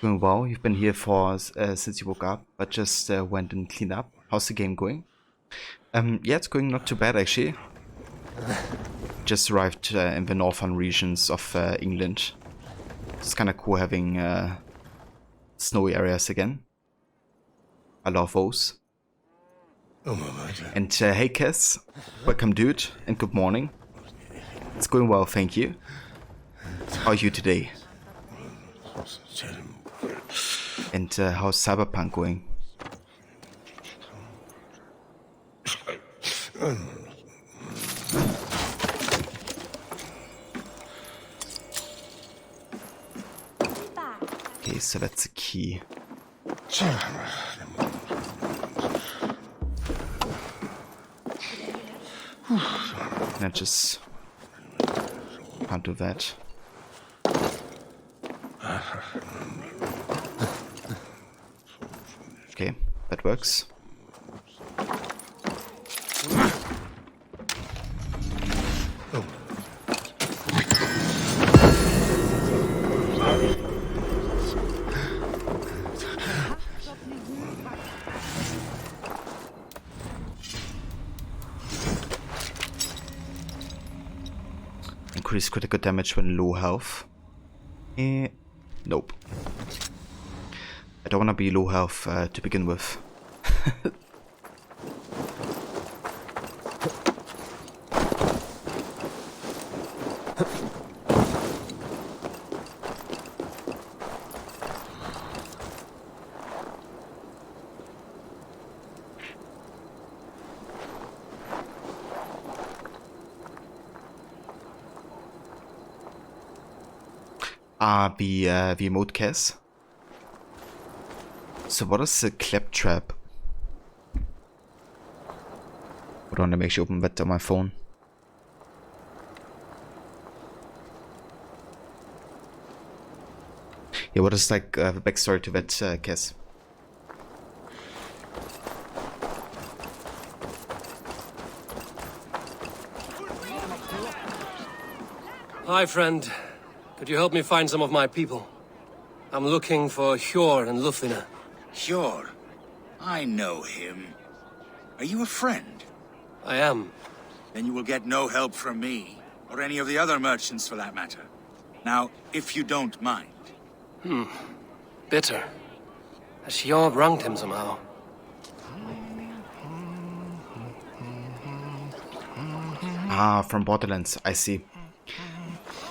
Doing well. You've been here for since you woke up, but just went and cleaned up. How's the game going? Yeah, it's going not too bad actually. Just arrived in the northern regions of England. It's kind of cool having snowy areas again. I love those. And hey Cass, welcome dude, and good morning. It's going well, thank you. How are you today? And how's Cyberpunk going? Okay, so that's a key. I just can't do that. Okay, that works. Increase critical damage when low health. Nope. I don't want to be low health to begin with. The emote case. So what is the claptrap? Hold on, let me actually open that on my phone. Yeah, what is like the backstory to that case? Hi, friend. Could you help me find some of my people? I'm looking for Hjor and Lufina. Hjor? I know him. Are you a friend? I am. Then you will get no help from me, or any of the other merchants for that matter. Now, if you don't mind. Bitter. Has Hjor wronged him somehow? Ah, from Borderlands, I see.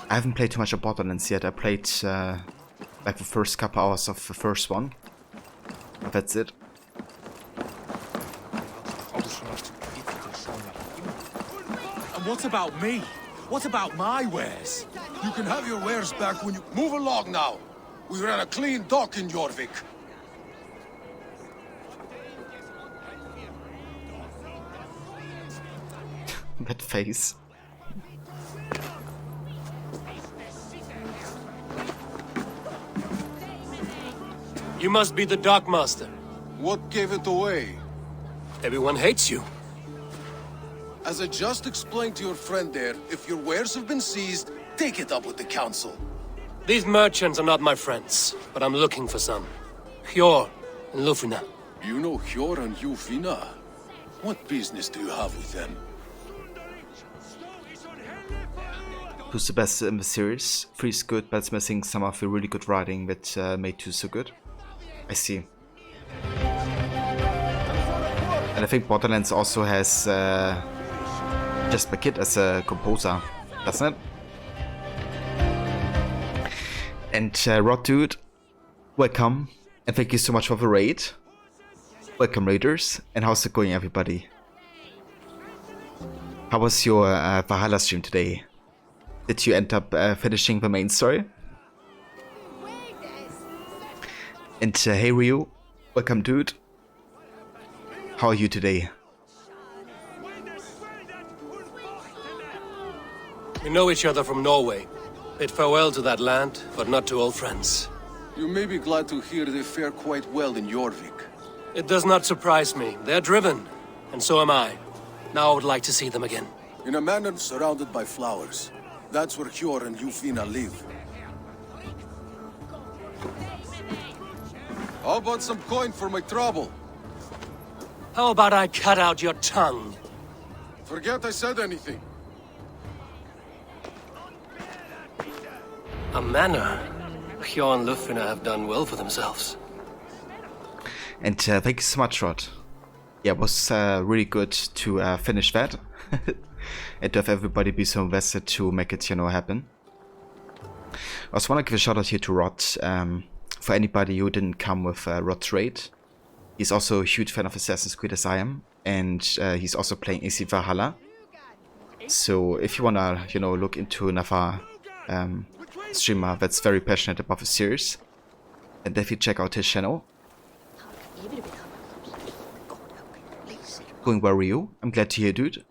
I haven't played too much of Borderlands yet. I played like the first couple hours of the first one. But that's it. And what about me? What about my wares? You can have your wares back when you... Move along now. We ran a clean dock in Jorvik. That face. You must be the Dockmaster. What gave it away? Everyone hates you. As I just explained to your friend there, if your wares have been seized, take it up with the council. These merchants are not my friends, but I'm looking for some. Hjor and Lufina. You know Hjor and Lufina? What business do you have with them? Who's the best in the series? Three's good, but it's missing some of the really good writing that made two so good. I see. And I think Borderlands also has just Kid as a composer, doesn't it? And Rod Dude, welcome, and thank you so much for the raid. Welcome raiders, and how's it going everybody? How was your Valhalla stream today? Did you end up finishing the main story? And hey Ryu, welcome dude. How are you today? We know each other from Norway. Bid farewell to that land, but not to old friends. You may be glad to hear they fare quite well in Jorvik. It does not surprise me. They're driven, and so am I. Now I would like to see them again. In a manor surrounded by flowers. That's where Hjor and Lufina live. How about some coin for my trouble? How about I cut out your tongue? Forget I said anything. A manor. Hjor and Lufina have done well for themselves. And thank you so much, Rod. Yeah, it was really good to finish that. And to have everybody be so invested to make it, happen. I also want to give a shout out here to Rod. For anybody who didn't come with Rod's raid, he's also a huge fan of Assassin's Creed as I am, and he's also playing AC Valhalla. So if you wanna, look into another streamer that's very passionate about the series, then definitely check out his channel. Going well, Ryu. I'm glad to hear, dude.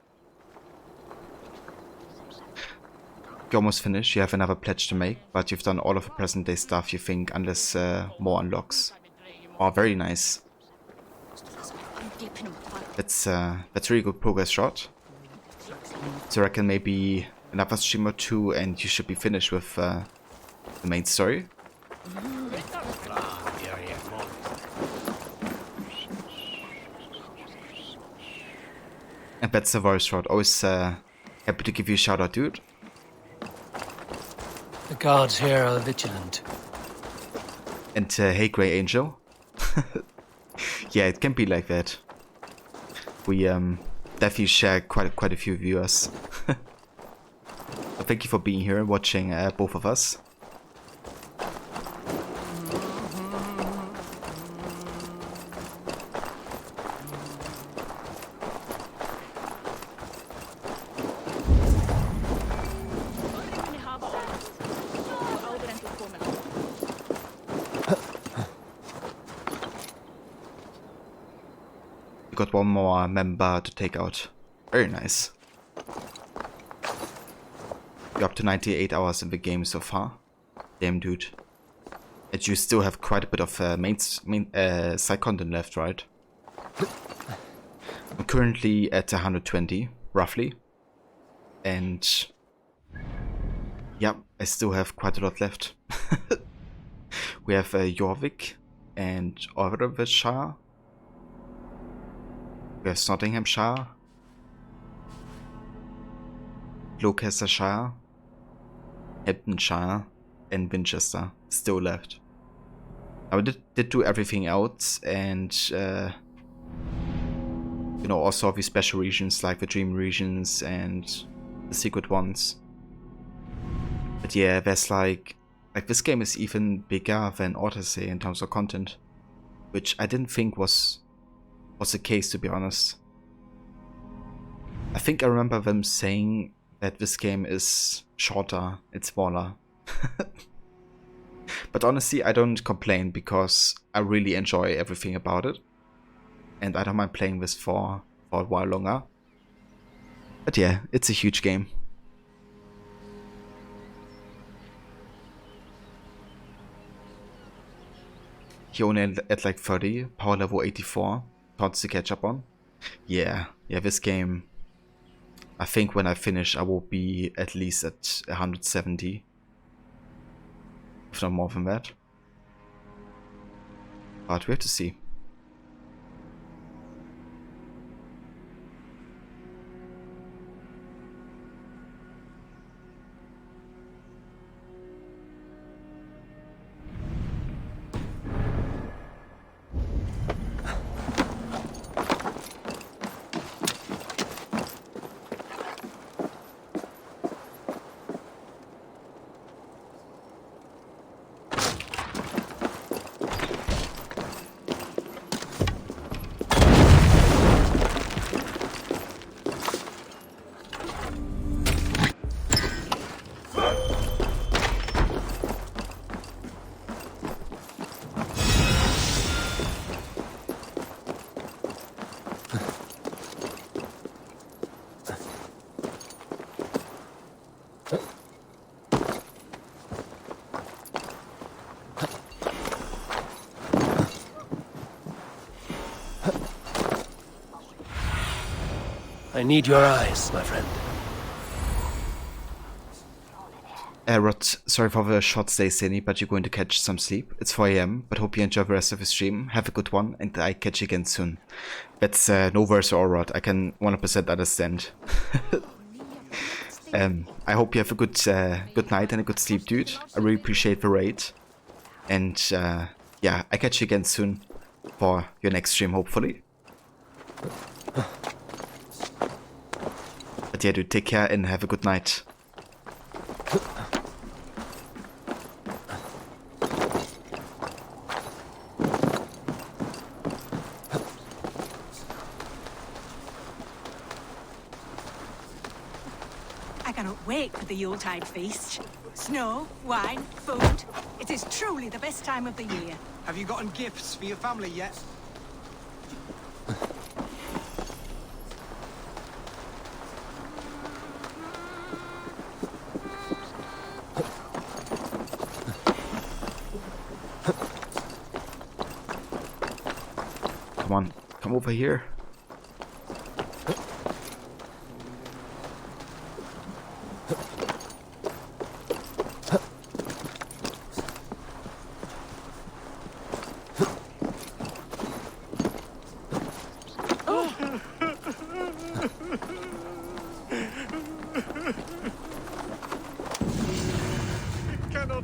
You're almost finished. You have another pledge to make, but you've done all of the present day stuff, you think, unless more unlocks. Oh, very nice. That's really good progress, shot. So I reckon maybe another stream or two, and you should be finished with the main story. And that's the voice, Rod. Always happy to give you a shout out, dude. The guards here are vigilant. And hey, Grey Angel. Yeah, it can be like that. We definitely share quite a few viewers. So thank you for being here and watching both of us. Got one more member to take out. Very nice. You're up to 98 hours in the game so far. Damn, dude. And you still have quite a bit of main side content left, right? I'm currently at 120, roughly. And yeah, I still have quite a lot left. We have Jorvik and Overshire. We have Nottinghamshire, Gloucestershire, Hamptonshire, and Winchester still left. I did do everything else, and you know, also the special regions like the Dream regions and the secret ones. But yeah, there's like this game is even bigger than Odyssey in terms of content, which I didn't think was the case, to be honest. I think I remember them saying that this game is shorter, it's smaller. But honestly, I don't complain because I really enjoy everything about it. And I don't mind playing this for a while longer. But yeah, it's a huge game. You're only at like 30, power level 84. Tons to catch up on. Yeah, this game, I think when I finish I will be at least at 170, if not more than that, but we have to see. I need your eyes, my friend. Rod, sorry for the short stay, Cindy, but you're going to catch some sleep. It's 4 AM, but hope you enjoy the rest of the stream. Have a good one, and I catch you again soon. That's no worse or Rod. I can 100% understand. I hope you have a good night and a good sleep, dude. I really appreciate the raid. And yeah, I catch you again soon for your next stream, hopefully. But yeah, dude, take care and have a good night. I cannot wait for the Yuletide feast. Snow, wine, food. It is truly the best time of the year. Have you gotten gifts for your family yet? Come on, come over here.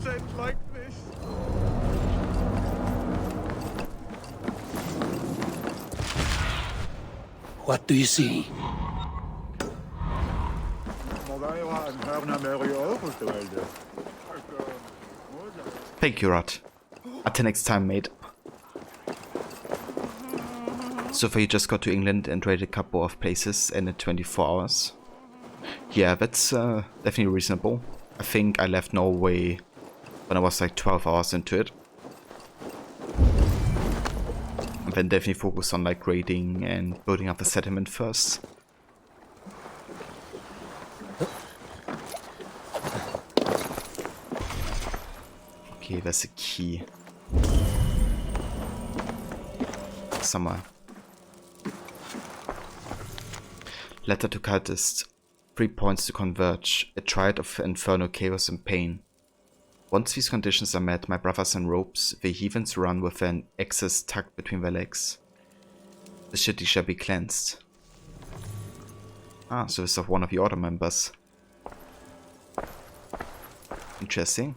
not end like this. What do you see? Thank you, Rod. Until next time, mate. So far you just got to England and raided a couple of places in 24 hours. Yeah, that's definitely reasonable. I think I left Norway when I was like 12 hours into it. And then definitely focus on like raiding and building up the settlement first. Okay, there's a key. Somewhere. Letter to Cultist. 3 points to converge. A triad of infernal chaos and pain. Once these conditions are met, my brothers in ropes, the heathens run with an axis tucked between their legs. The city shall be cleansed. Ah, so it's of one of the order members. Interesting.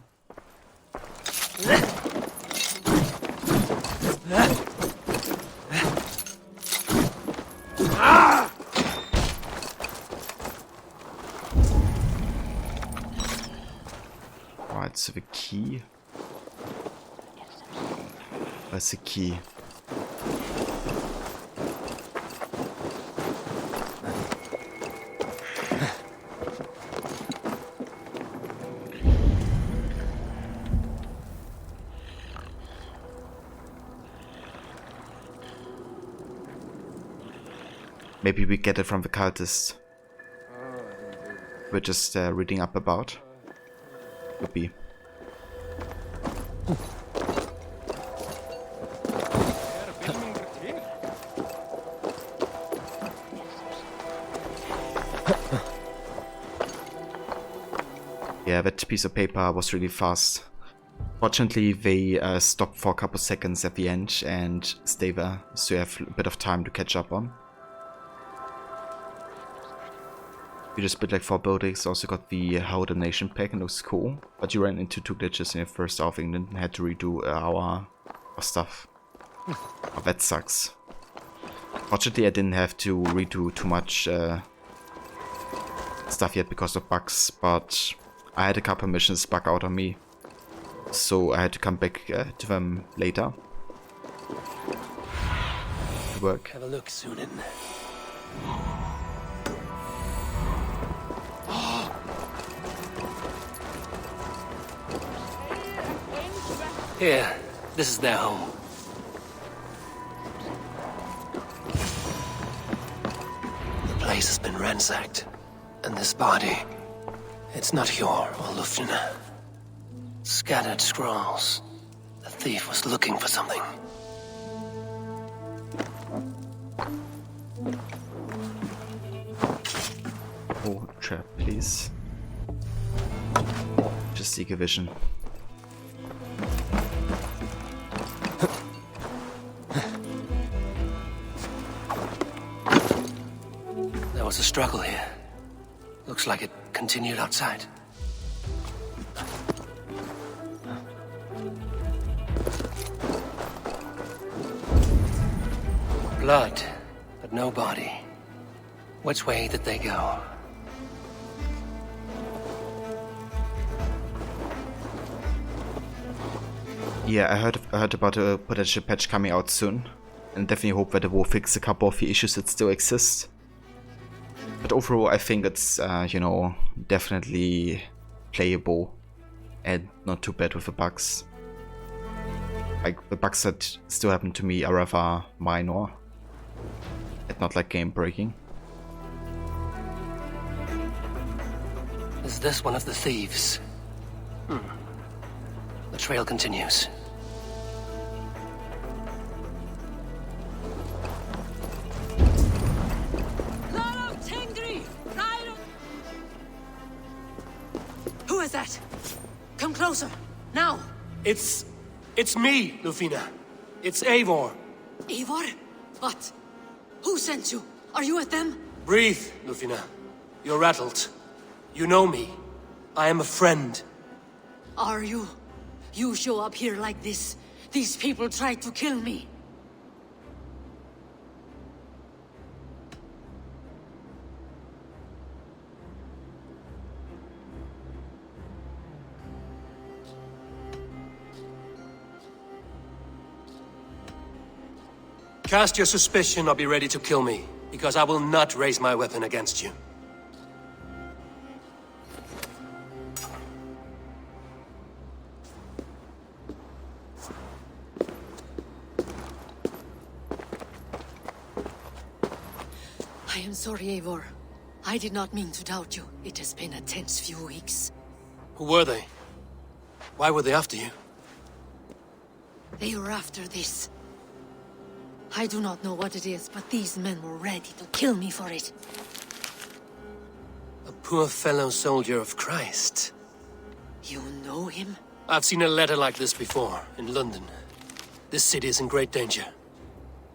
Right, so the key. Where's the key? Maybe we get it from the cultists we're just reading up about. Could be. Yeah, that piece of paper was really fast. Fortunately, they stopped for a couple seconds at the end and stay there, so you have a bit of time to catch up on. You just built like 4 buildings, also got the How the Nation pack and looks cool. But you ran into 2 glitches in your first hour of England and had to redo our stuff. Oh, that sucks. Fortunately, I didn't have to redo too much stuff yet because of bugs, but I had a couple missions bug out on me. So I had to come back to them later. To work. Have a look, Sunan. Here, this is their home. The place has been ransacked, and this body, it's not Hjor or Luftina. Scattered scrolls. The thief was looking for something. Oh, trap, please. Just seek a vision. There was a struggle here. Looks like it continued outside. Blood, but no body. Which way did they go? Yeah, I heard about a potential patch coming out soon, and definitely hope that it will fix a couple of the issues that still exist. But overall, I think it's you know, definitely playable and not too bad with the bugs. Like the bugs that still happen to me are rather minor, and not like game breaking. Is this one of the thieves? The trail continues. Who is that? Come closer, now! It's me, Lufina. It's Eivor. Eivor? What? Who sent you? Are you with them? Breathe, Lufina. You're rattled. You know me. I am a friend. Are you? You show up here like this. These people tried to kill me. Cast your suspicion or be ready to kill me, because I will not raise my weapon against you. I am sorry, Eivor. I did not mean to doubt you. It has been a tense few weeks. Who were they? Why were they after you? They were after this. I do not know what it is, but these men were ready to kill me for it. A poor fellow soldier of Christ. You know him? I've seen a letter like this before, in London. This city is in great danger.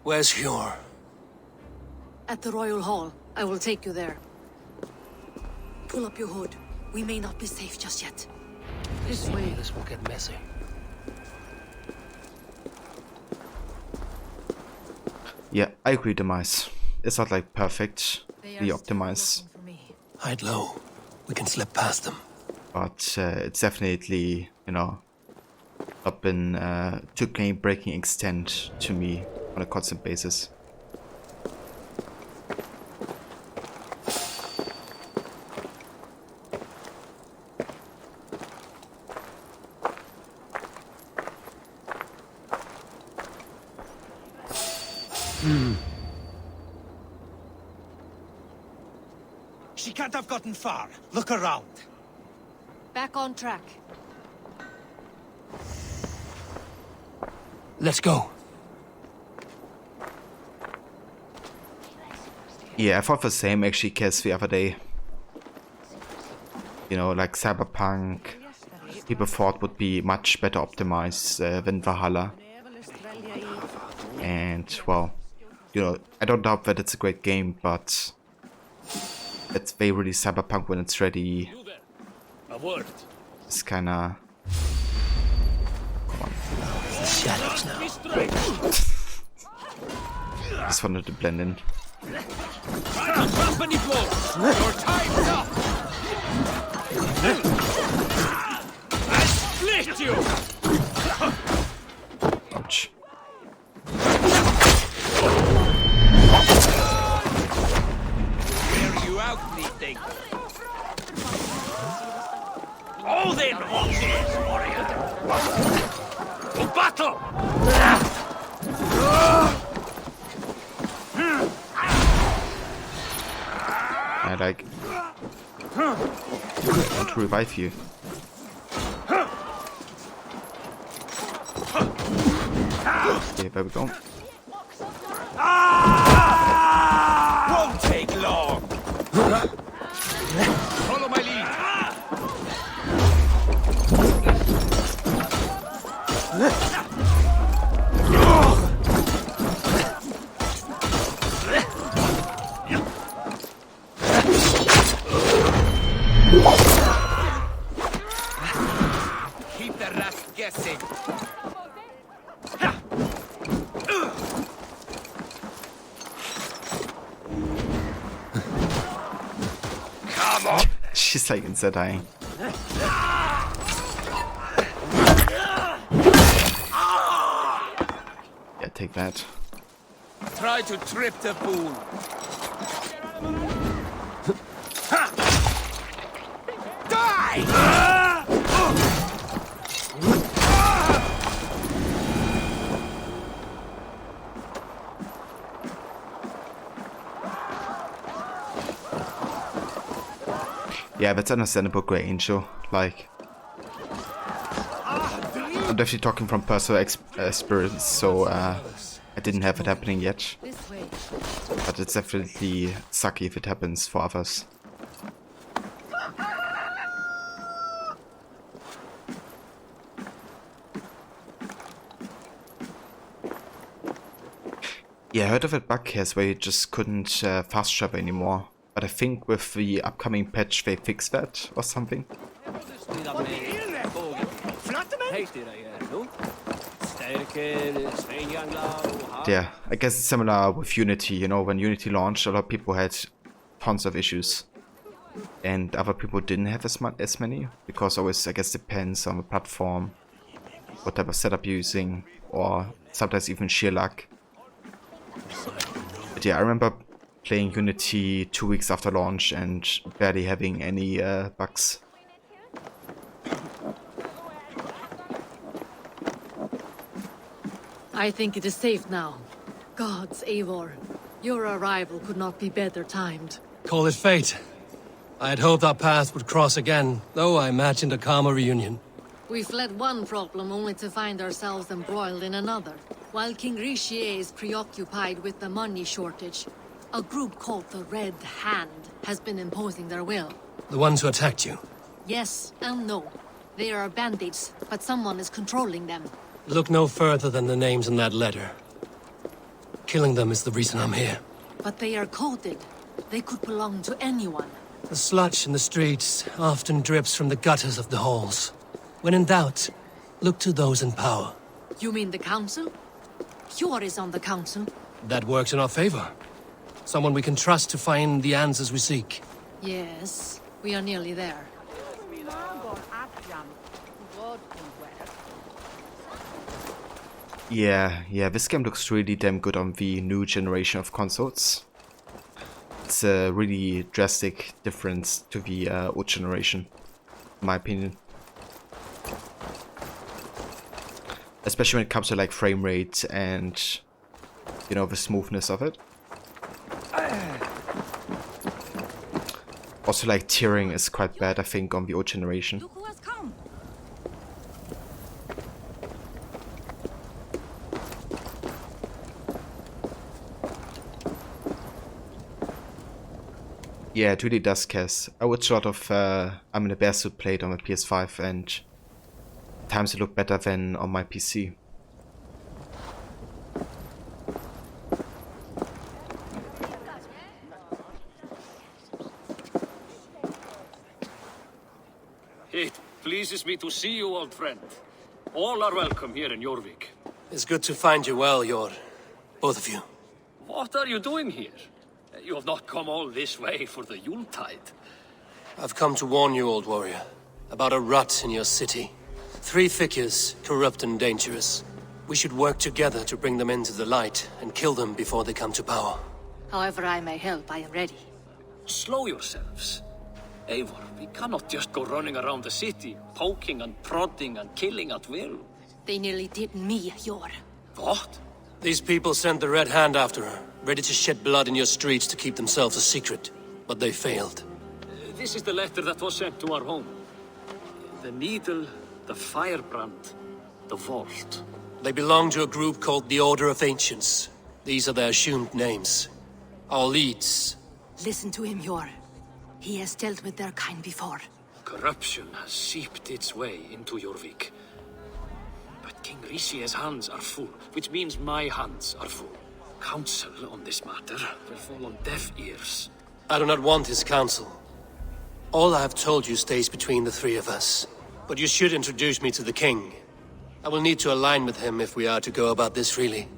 Where's Hjor? At the Royal Hall. I will take you there. Pull up your hood. We may not be safe just yet. This way. This will get messy. Yeah, I agree, Demise. It's not like perfect, the optimize. Hide low. We can slip past them. But it's definitely, you know, not been to game-breaking extent to me on a constant basis. She can't have gotten far. Look around. Back on track. Let's go. Yeah, I thought the same actually, Kes, the other day. You know, like Cyberpunk, people thought would be much better optimized than Valhalla. And, well, you know, I don't doubt that it's a great game, but it's very really Cyberpunk when it's ready. It's kinda... Come on. The shadows now. Just wanted to blend in. Company blow. Your time's up. I split you. Ouch. Wear you out, methinks. Oh, then, horses, warrior. To battle. I like... want to revive you. Okay, there we go. Won't take long. Follow my lead. Keep the rest guessing. Come on. She's like inside dying. Yeah, take that. Try to trip the fool. Yeah, that's understandable, Grey Angel. Like, I'm definitely talking from personal experience, so I didn't have it happening yet. But it's definitely sucky if it happens for others. Yeah, I heard of a bug case where you just couldn't fast travel anymore. But I think with the upcoming patch they fixed that or something. Yeah, I guess it's similar with Unity, you know, when Unity launched, a lot of people had tons of issues. And other people didn't have as many, because always, I guess, depends on the platform, what type of setup you're using, or sometimes even sheer luck. But yeah, I remember playing Unity 2 weeks after launch and barely having any bugs. I think it is safe now. Gods, Eivor, your arrival could not be better timed. Call it fate. I had hoped our paths would cross again, though I imagined a calmer reunion. We fled one problem only to find ourselves embroiled in another. While King Richier is preoccupied with the money shortage, a group called the Red Hand has been imposing their will. The ones who attacked you. Yes and no. They are bandits, but someone is controlling them. Look no further than the names in that letter. Killing them is the reason I'm here. But they are coded. They could belong to anyone. The sludge in the streets often drips from the gutters of the halls. When in doubt, look to those in power. You mean the council? Hjor is on the council. That works in our favor. Someone we can trust to find the answers we seek. Yes, we are nearly there. Yeah, this game looks really damn good on the new generation of consoles. It's a really drastic difference to the old generation, in my opinion. Especially when it comes to like frame rate and, you know, the smoothness of it. Also, like, tearing is quite bad, I think, on the old generation. Yeah, it really does, Cass. I would sort of, I'm in a bear suit played on my PS5, and times it look better than on my PC. It pleases me to see you, old friend. All are welcome here in Jorvik. It's good to find you well, Jor. Both of you. What are you doing here? You have not come all this way for the Yuletide. I've come to warn you, old warrior, about a rut in your city. 3 figures, corrupt and dangerous. We should work together to bring them into the light and kill them before they come to power. However I may help, I am ready. Slow yourselves. Eivor, we cannot just go running around the city, poking and prodding and killing at will. They nearly did me, Hjor. What? These people sent the Red Hand after her, ready to shed blood in your streets to keep themselves a secret. But they failed. This is the letter that was sent to our home. The needle, the firebrand, the vault. They belong to a group called the Order of Ancients. These are their assumed names. Our leads. Listen to him, Hjor. He has dealt with their kind before. Corruption has seeped its way into Jorvik. But King Richier's hands are full, which means my hands are full. Counsel on this matter will fall on deaf ears. I do not want his counsel. All I have told you stays between the 3 of us. But you should introduce me to the king. I will need to align with him if we are to go about this freely.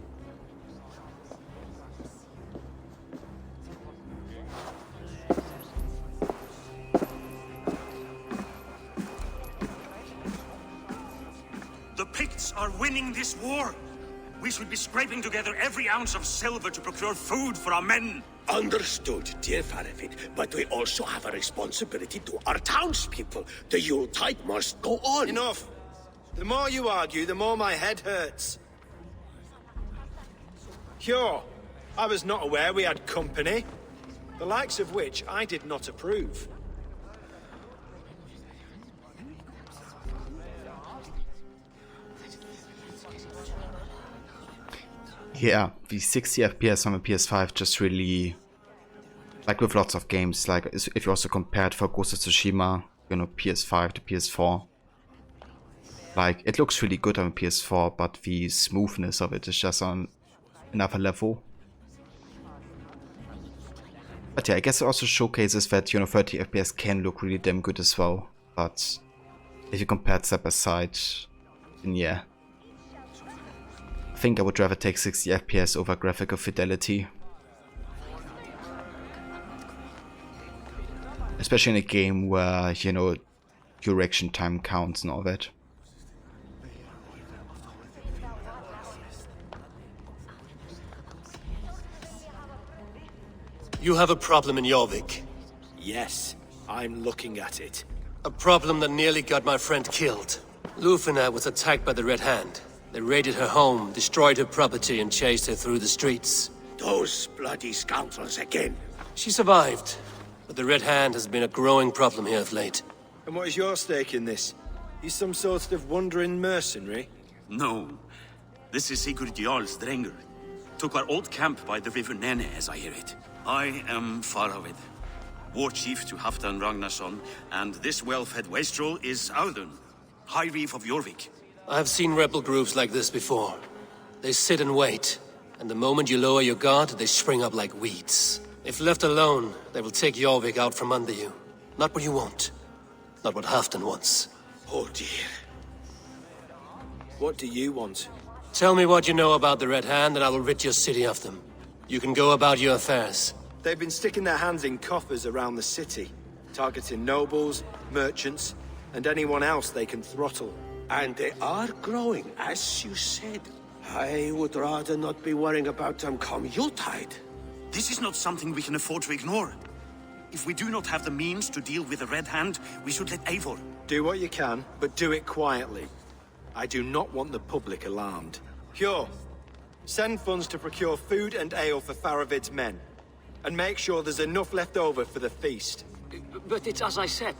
The Picts are winning this war. We should be scraping together every ounce of silver to procure food for our men. Understood, dear Farafit, but we also have a responsibility to our townspeople. The Yuletide must go on. Enough. The more you argue, the more my head hurts. Sure, I was not aware we had company, the likes of which I did not approve. Yeah, the 60 FPS on the PS5 just really, like with lots of games, like if you also compared for Ghost of Tsushima, you know, PS5 to PS4, like it looks really good on the PS4, but the smoothness of it is just on another level. But yeah, I guess it also showcases that, you know, 30 FPS can look really damn good as well, but if you compare it side by side, then yeah. I think I would rather take 60 FPS over graphical fidelity. Especially in a game where, you know, your reaction time counts and all that. You have a problem in Jorvik. Yes, I'm looking at it. A problem that nearly got my friend killed. Lufina was attacked by the Red Hand. They raided her home, destroyed her property, and chased her through the streets. Those bloody scoundrels again. She survived, but the Red Hand has been a growing problem here of late. And what is your stake in this? You some sort of wandering mercenary? No. This is Sigurd Jarl's Drenger. Took our old camp by the river Nene, as I hear it. I am Faravid, war chief to Halfdan Ragnarsson, and this well-fed wastrel is Audun, High Reef of Jorvik. I have seen rebel groups like this before. They sit and wait, and the moment you lower your guard, they spring up like weeds. If left alone, they will take Jorvik out from under you. Not what you want. Not what Halfdan wants. Oh dear. What do you want? Tell me what you know about the Red Hand, and I will rid your city of them. You can go about your affairs. They've been sticking their hands in coffers around the city, targeting nobles, merchants, and anyone else they can throttle. And they are growing, as you said. I would rather not be worrying about them come Yuletide. This is not something we can afford to ignore. If we do not have the means to deal with the Red Hand, we should let Eivor. Do what you can, but do it quietly. I do not want the public alarmed. Cure. Send funds to procure food and ale for Faravid's men. And make sure there's enough left over for the feast. But it's as I said.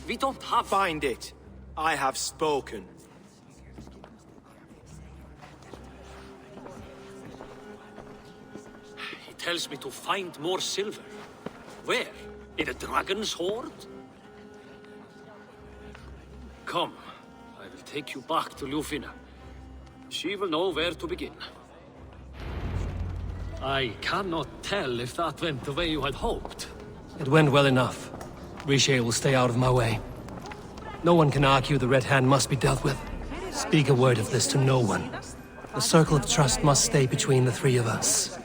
We don't have... Find it. I have spoken. He tells me to find more silver. Where? In a dragon's hoard? Come. I will take you back to Lufina. She will know where to begin. I cannot tell if that went the way you had hoped. It went well enough. Riche will stay out of my way. No one can argue the Red Hand must be dealt with. Speak a word of this to no one. The circle of trust must stay between the three of us.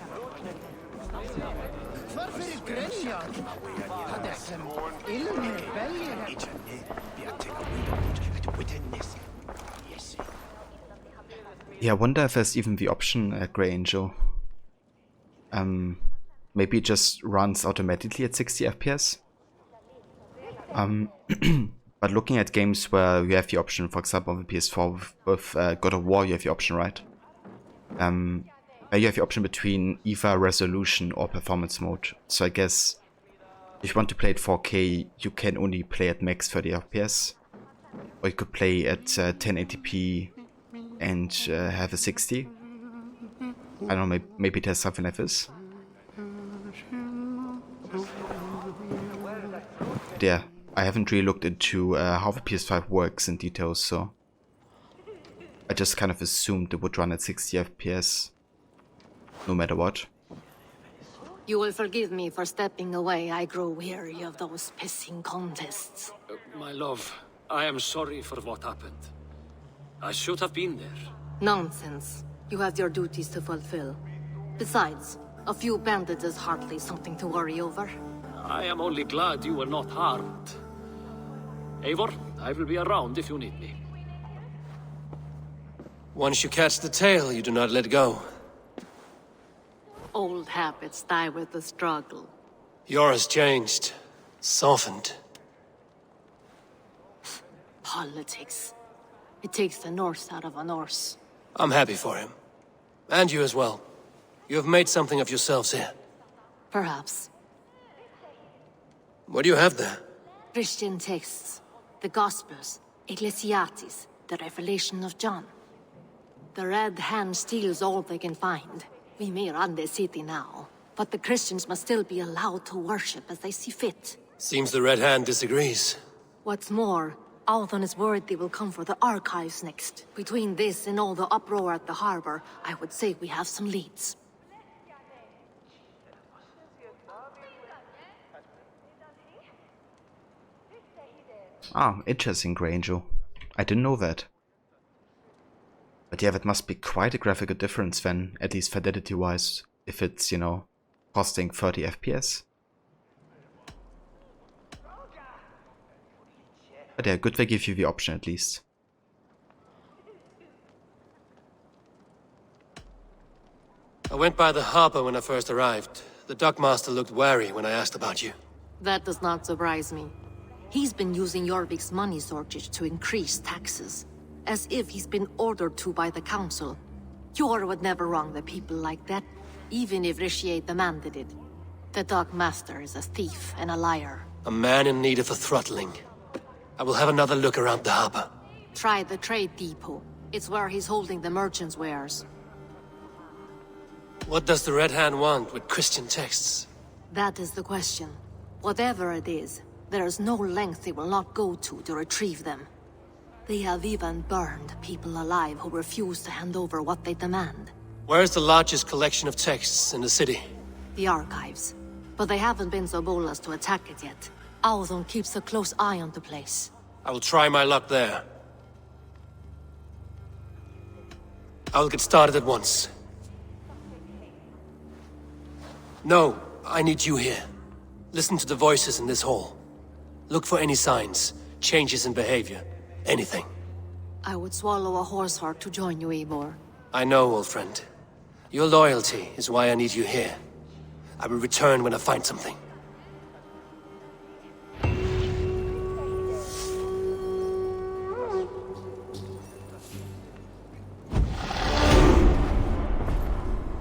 Yeah, I wonder if there's even the option at Grey Angel. Maybe it just runs automatically at 60 FPS. But looking at games where you have the option, for example on the PS4 with God of War, you have the option, right? You have the option between either resolution or performance mode. So I guess if you want to play at 4K, you can only play at max 30 FPS. Or you could play at 1080p and have a 60. I don't know, maybe it has something like this. Yeah, I haven't really looked into how the PS5 works in detail, so I just kind of assumed it would run at 60 FPS no matter what. You will forgive me for stepping away. I grow weary of those pissing contests. My love, I am sorry for what happened. I should have been there. Nonsense. You have your duties to fulfill. Besides, a few bandits is hardly something to worry over. I am only glad you were not harmed. Eivor, I will be around if you need me. Once you catch the tail, you do not let go. Old habits die with the struggle. Yours changed. Softened. Politics. It takes the Norse out of a Norse. I'm happy for him. And you as well. You have made something of yourselves here. Perhaps. What do you have there? Christian texts. The Gospels. Ecclesiastes. The Revelation of John. The Red Hand steals all they can find. We may run the city now, but the Christians must still be allowed to worship as they see fit. Seems the Red Hand disagrees. What's more, Althon is worried they will come for the archives next. Between this and all the uproar at the harbor, I would say we have some leads. Ah, interesting, Grey Angel. I didn't know that. But yeah, that must be quite a graphical difference then, at least fidelity-wise, if it's, you know, costing 30 FPS. But yeah, good they give you the option at least. I went by the harbor when I first arrived. The dockmaster looked wary when I asked about you. That does not surprise me. He's been using Jorvik's money shortage to increase taxes, as if he's been ordered to by the council. Jor would never wrong the people like that, even if Richier demanded it. The dockmaster is a thief and a liar. A man in need of a throttling. I will have another look around the harbor. Try the trade depot. It's where he's holding the merchants' wares. What does the Red Hand want with Christian texts? That is the question. Whatever it is, there is no length they will not go to retrieve them. They have even burned people alive who refuse to hand over what they demand. Where is the largest collection of texts in the city? The archives. But they haven't been so bold as to attack it yet. Audun keeps a close eye on the place. I will try my luck there. I will get started at once. No, I need you here. Listen to the voices in this hall. Look for any signs, changes in behavior, anything. I would swallow a horse heart to join you, Eivor. I know, old friend. Your loyalty is why I need you here. I will return when I find something.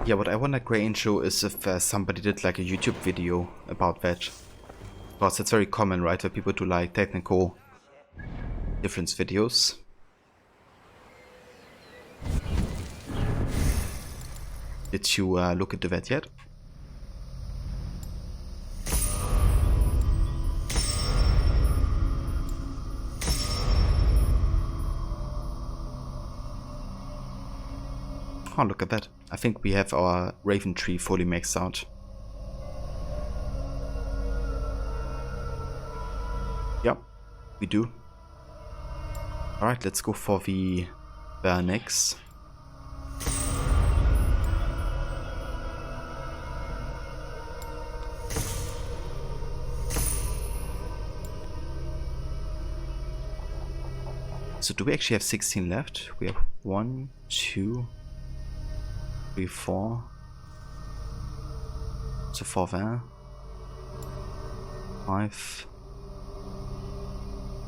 Yeah, what I want a great intro is if somebody did like a YouTube video about that. Because it's very common, right, that people do like technical difference videos. Did you look into that yet? Oh, look at that. I think we have our Raven tree fully maxed out. Yep, we do. Alright, let's go for the next. So do we actually have 16 left? We have 1, 2, 3, 4. So 4 there. 5,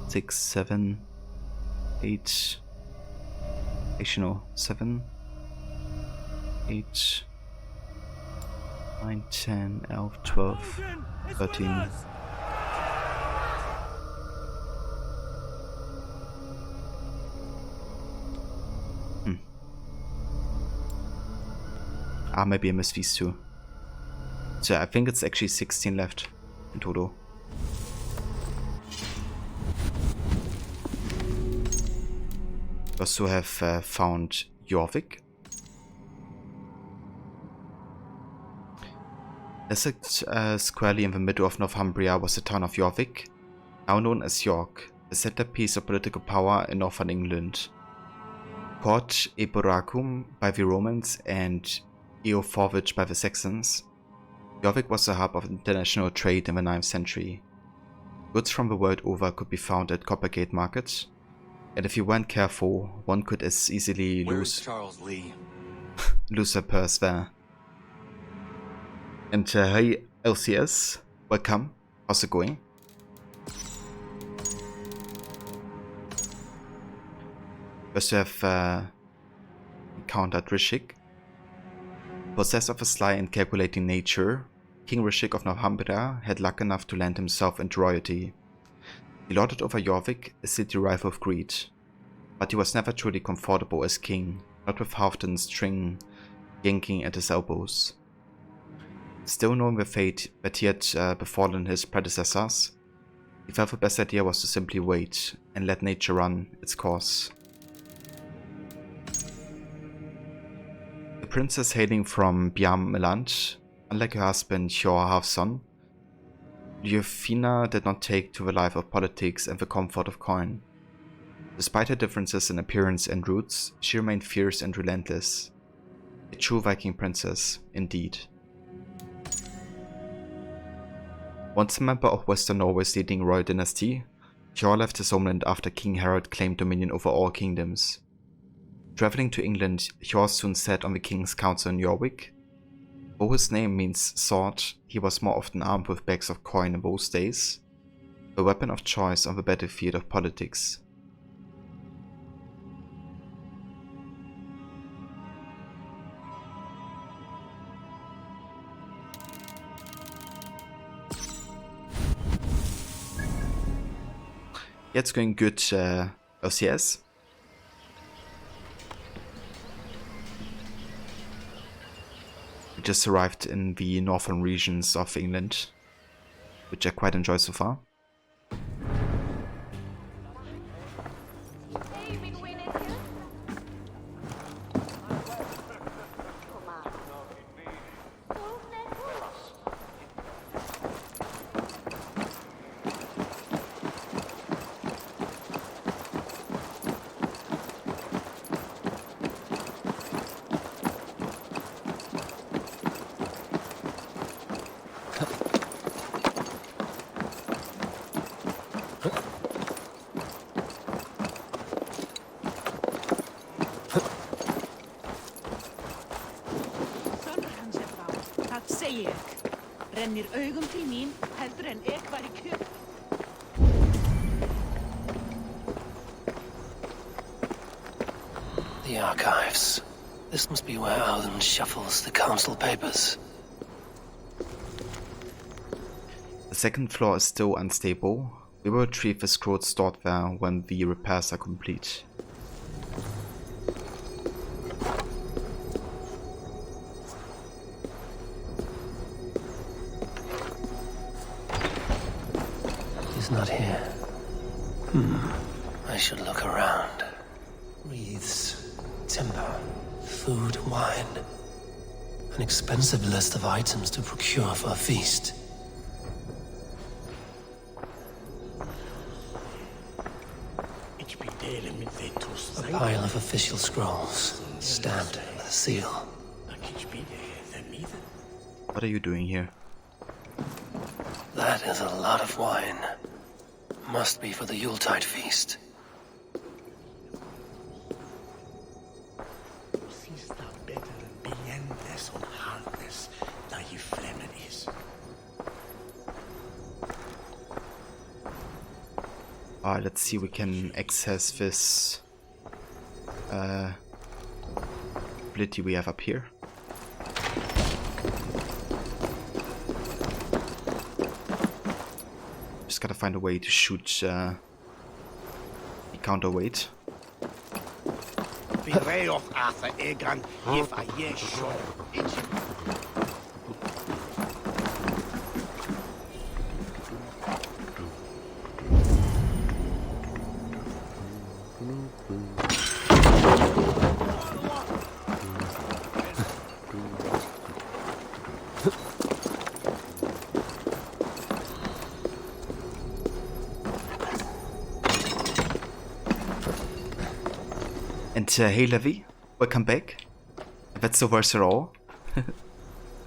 6, 7, 8. Actually no, 7, 8, 9, 10, 11, 12, 13. Ah, maybe I missed these two. So I think it's actually 16 left in total. We also have found Jorvik. Nestled squarely in the middle of Northumbria was the town of Jorvik, now known as York, a centerpiece of political power in northern England. Port Eboracum by the Romans and Eoforwich by the Saxons, Jorvik was a hub of international trade in the 9th century. Goods from the world over could be found at Coppergate Market, and if you weren't careful, one could as easily lose a purse there. And hey LCS, welcome, how's it going? First we have encountered Rishik. Possessed of a sly and calculating nature, King Rishik of Northumbria had luck enough to land himself into royalty. He lorded over Jorvik, a city rife of greed. But he was never truly comfortable as king, not with Halfdan string yanking at his elbows. Still knowing the fate that he had befallen his predecessors, he felt the best idea was to simply wait and let nature run its course. The princess hailing from Biam Meland, unlike her husband Hjor half-son, Lyufina did not take to the life of politics and the comfort of coin. Despite her differences in appearance and roots, she remained fierce and relentless. A true Viking princess, indeed. Once a member of Western Norway's leading royal dynasty, Hjor left his homeland after King Harald claimed dominion over all kingdoms. Traveling to England, Hjor soon sat on the king's council in Jorvik. Though his name means sword, he was more often armed with bags of coin in those days, a weapon of choice on the battlefield of politics. Yeah, it's going good, OCS. We just arrived in the northern regions of England, which I quite enjoy so far. Rennir augum til mín heldur en ek var í kjöp. The archives. This must be where Auden shuffles the council papers. The second floor is still unstable. We will retrieve the scrolls stored there when the repairs are complete. He's not here. I should look around. Wreaths, timber, food, wine. An expensive list of items to procure for a feast. A pile of official scrolls, stamped with a seal. What are you doing here? That is a lot of wine. Must be for the Yuletide feast. Let's see, we can access this ability we have up here. Just gotta find a way to shoot the counterweight. Beware of Arthur Egan, if I hear shot. And hey Levi, welcome back. That's the worst at all.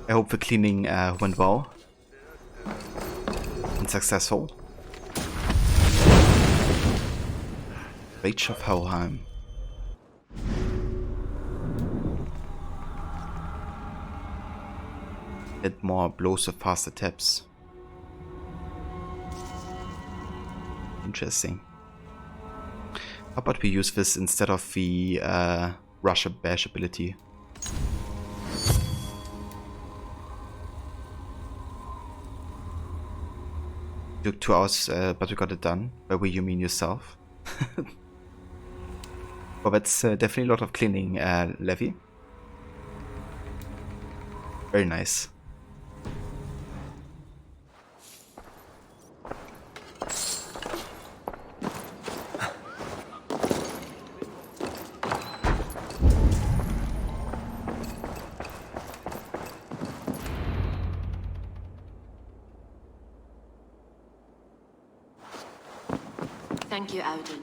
I hope the cleaning went well and successful. Rage of Helheim. Add more blows with faster taps. Interesting. How about we use this instead of the Rush Bash ability? Took 2 hours, but we got it done. By we you mean yourself? Well, that's definitely a lot of cleaning, Levi. Very nice. Thank you, Auden.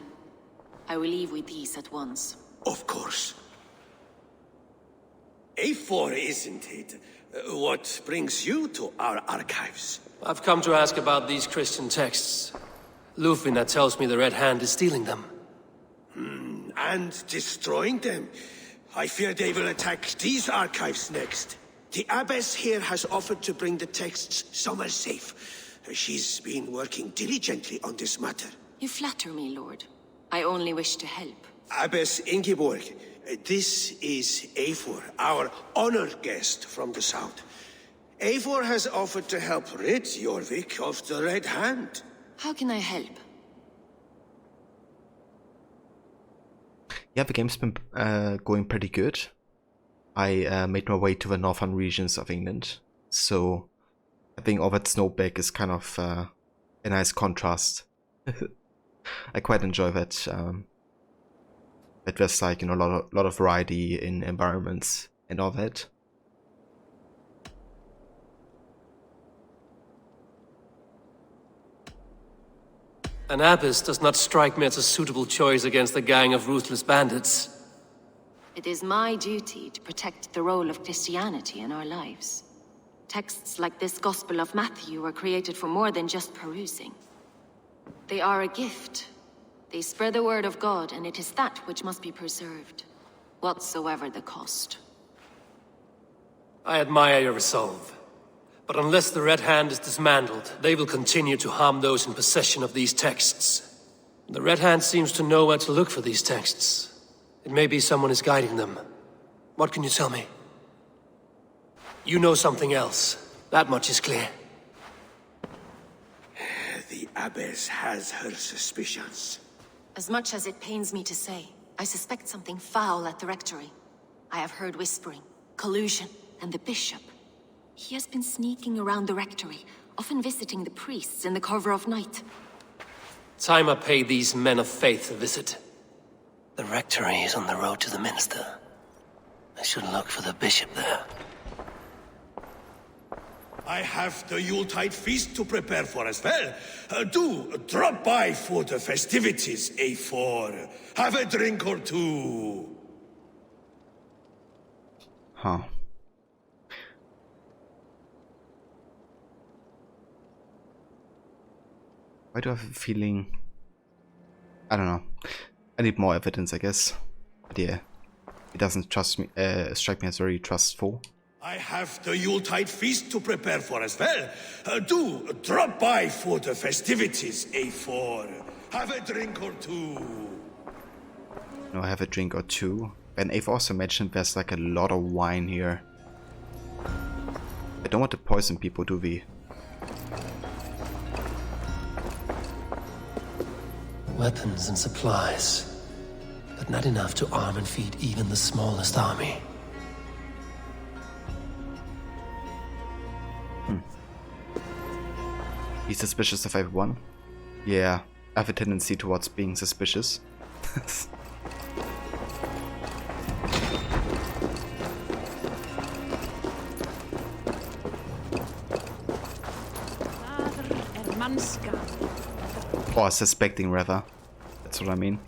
I will leave with these at once. Of course. A4, isn't it? What brings you to our archives? I've come to ask about these Christian texts. Lufina tells me the Red Hand is stealing them. And destroying them. I fear they will attack these archives next. The Abbess here has offered to bring the texts somewhere safe. She's been working diligently on this matter. You flatter me, Lord. I only wish to help. Abbess Ingeborg, this is Eivor, our honored guest from the south. Eivor has offered to help rid Jorvik of the Red Hand. How can I help? Yeah, the game's been going pretty good. I made my way to the northern regions of England, so I think all that snowback is kind of a nice contrast. I quite enjoy that. That there's like, you know, a lot of variety in environments and all that. An abbess does not strike me as a suitable choice against a gang of ruthless bandits. It is my duty to protect the role of Christianity in our lives. Texts like this Gospel of Matthew were created for more than just perusing. They are a gift. They spread the word of God, and it is that which must be preserved, whatsoever the cost. I admire your resolve. But unless the Red Hand is dismantled, they will continue to harm those in possession of these texts. The Red Hand seems to know where to look for these texts. It may be someone is guiding them. What can you tell me? You know something else. That much is clear. The Abbess has her suspicions. As much as it pains me to say, I suspect something foul at the rectory. I have heard whispering, collusion, and the bishop. He has been sneaking around the rectory, often visiting the priests in the cover of night. Time I pay these men of faith a visit. The rectory is on the road to the minster. I should look for the bishop there. I have the Yuletide feast to prepare for as well. Do drop by for the festivities, A4. Have a drink or two. Huh. Why do I have a feeling? I don't know. I need more evidence, I guess. But yeah, it doesn't strike me as very trustful. I have the Yuletide feast to prepare for as well. Do drop by for the festivities, A4. Have a drink or two. No, I have a drink or two. And Ave also mentioned there's like a lot of wine here. I don't want to poison people, do we? Weapons and supplies, but not enough to arm and feed even the smallest army. Be suspicious of everyone? Yeah, I have a tendency towards being suspicious. Or suspecting, rather. That's what I mean.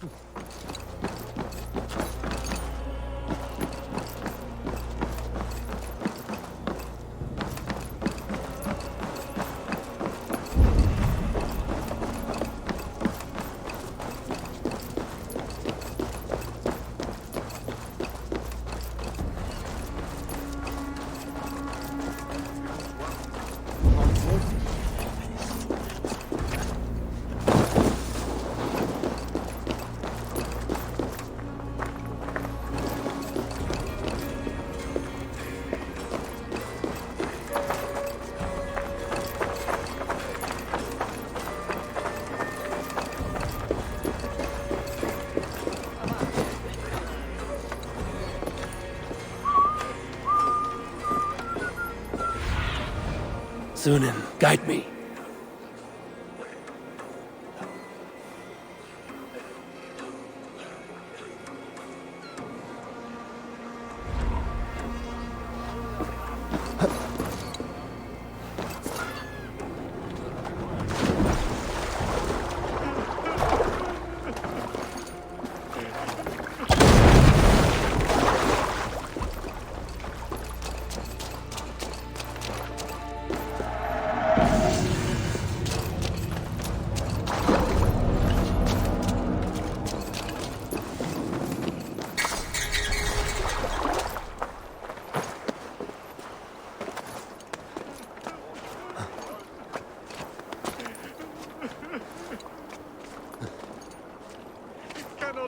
Sunan, guide me.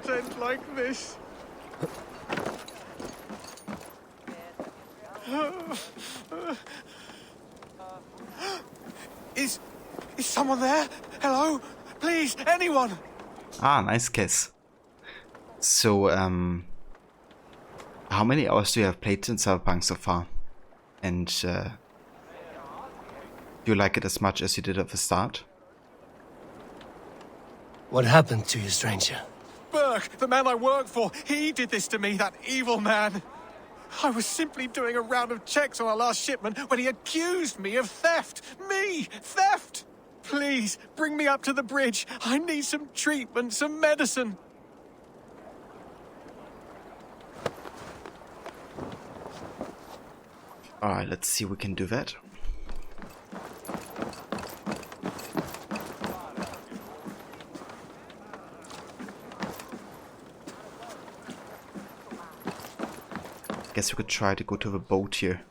not end like this. Is someone there? Hello? Please, anyone? Ah, nice kiss. So, how many hours do you have played in Cyberpunk so far? And do you like it as much as you did at the start? What happened to you, stranger? Burke, the man I work for, he did this to me, that evil man. I was simply doing a round of checks on our last shipment when he accused me of theft. Me! Theft! Please, bring me up to the bridge. I need some treatment, some medicine. Alright, let's see if we can do that. Guess we could try to go to the boat here.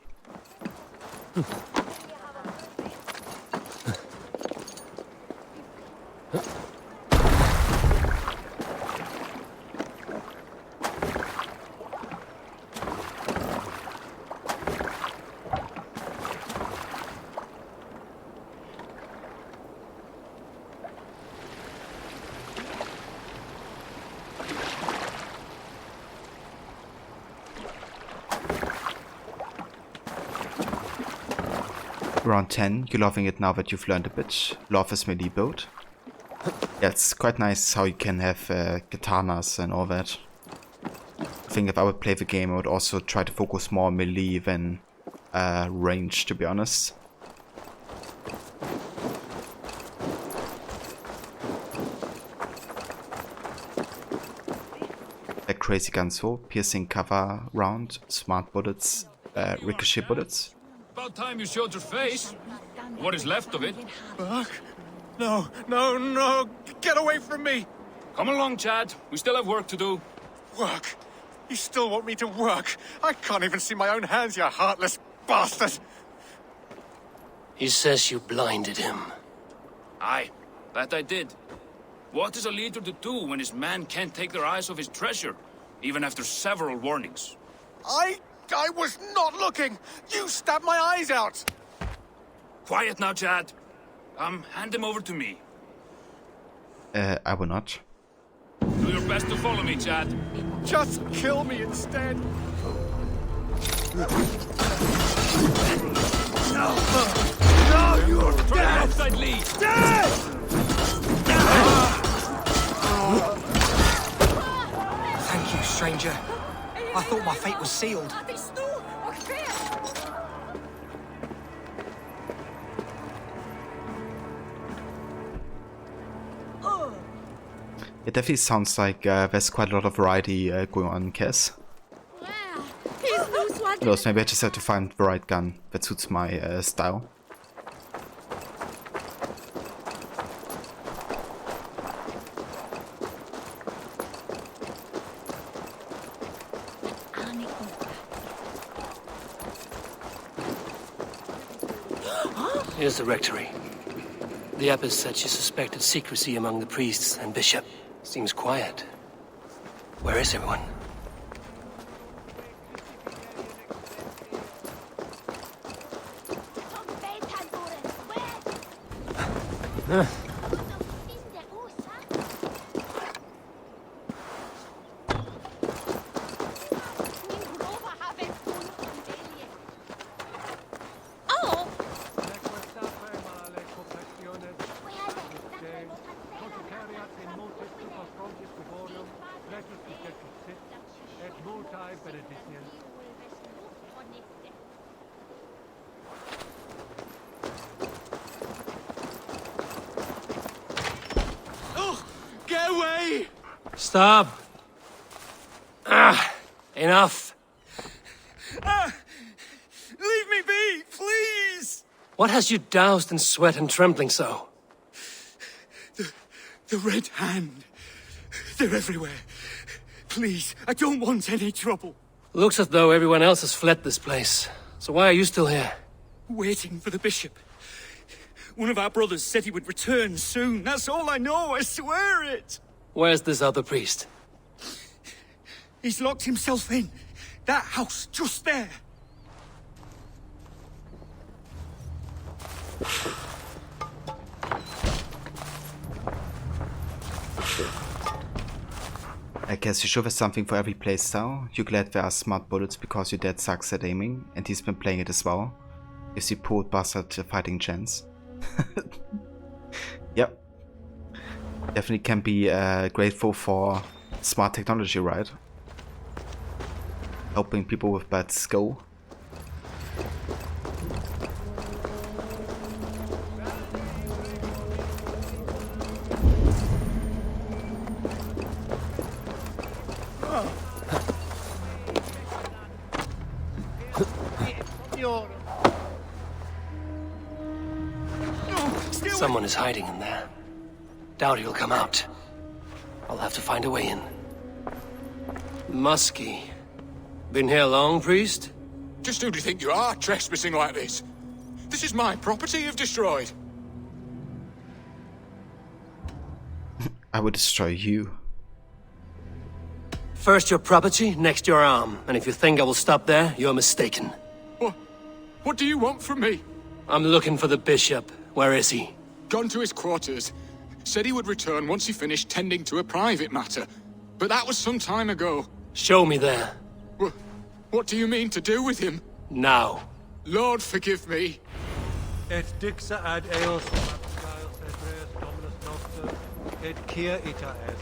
Around 10, you're loving it now that you've learned a bit. Love is melee build. Yeah, it's quite nice how you can have katanas and all that. I think if I would play the game, I would also try to focus more on melee than range, to be honest. A crazy gun so, piercing cover round, smart bullets, ricochet bullets. About time you showed your face. What is left of it? Burke? No, no, no! Get away from me! Come along, Chad. We still have work to do. Work? You still want me to work? I can't even see my own hands, you heartless bastard! He says you blinded him. Aye, that I did. What is a leader to do when his men can't take their eyes off his treasure, even after several warnings? I was not looking! You stabbed my eyes out! Quiet now, Chad. Hand him over to me. I will not. Do your best to follow me, Chad. Just kill me instead! No! No, you're dead! Outside lead! Dead! Thank you, stranger. I thought my fate was sealed. It definitely sounds like there's quite a lot of variety going on in Kess. Those, maybe I just have to find the right gun that suits my style. Here's the rectory. The abbess said she suspected secrecy among the priests and bishop. Seems quiet. Where is everyone? Get away! Stop! Enough! Leave me be, please! What has you doused in sweat and trembling so? The Red Hand. They're everywhere. Please, I don't want any trouble. Looks as though everyone else has fled this place. So why are you still here? Waiting for the bishop. One of our brothers said he would return soon. That's all I know, I swear it. Where's this other priest? He's locked himself in. That house, just there. I guess you should have something for every playstyle. You're glad there are smart bullets because your dad sucks at aiming, and he's been playing it as well. Gives you poor bastard a fighting chance. Yep. Definitely can be grateful for smart technology, right? Helping people with bad skill. Someone is hiding in there. Doubt he'll come out. I'll have to find a way in. Muskie. Been here long, priest? Just who do you think you are, trespassing like this? This is my property you've destroyed. I would destroy you. First your property, next your arm. And if you think I will stop there, you're mistaken. What do you want from me? I'm looking for the bishop. Where is he? Gone to his quarters. Said he would return once he finished tending to a private matter. But that was some time ago. Show me there. What do you mean to do with him? Now. Lord, forgive me. Et dixa ad eos abscaios Hebreus Dominus Noster, et kia ita est.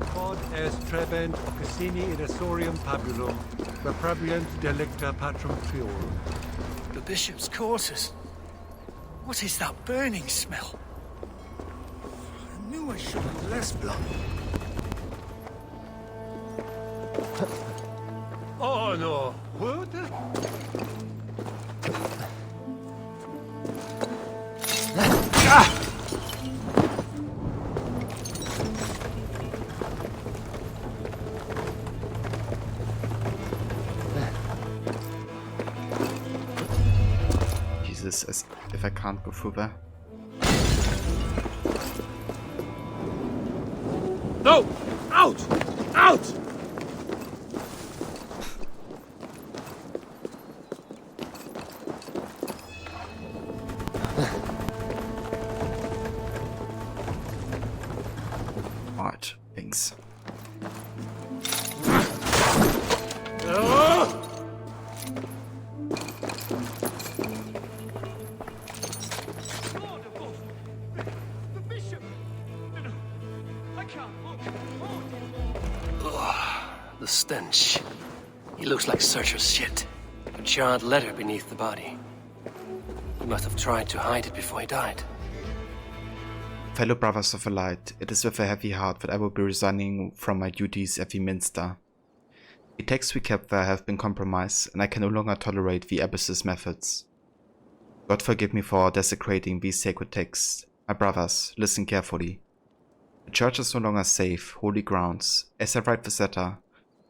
Quod est trebent occasini edesorium pabulum, reprabiant delicta patrum tuorum. The bishop's quarters. What is that burning smell? I knew I should have less blood. Oh no, what? Jesus, as if I can't go through there. No! Out! Out! Alright, thanks. The stench. He looks like Searcher's shit. A charred letter beneath the body. He must have tried to hide it before he died. Fellow brothers of the light, it is with a heavy heart that I will be resigning from my duties at the Minster. The texts we kept there have been compromised, and I can no longer tolerate the abbess's methods. God forgive me for desecrating these sacred texts. My brothers, listen carefully. The church is no longer safe, holy grounds. As I write this letter,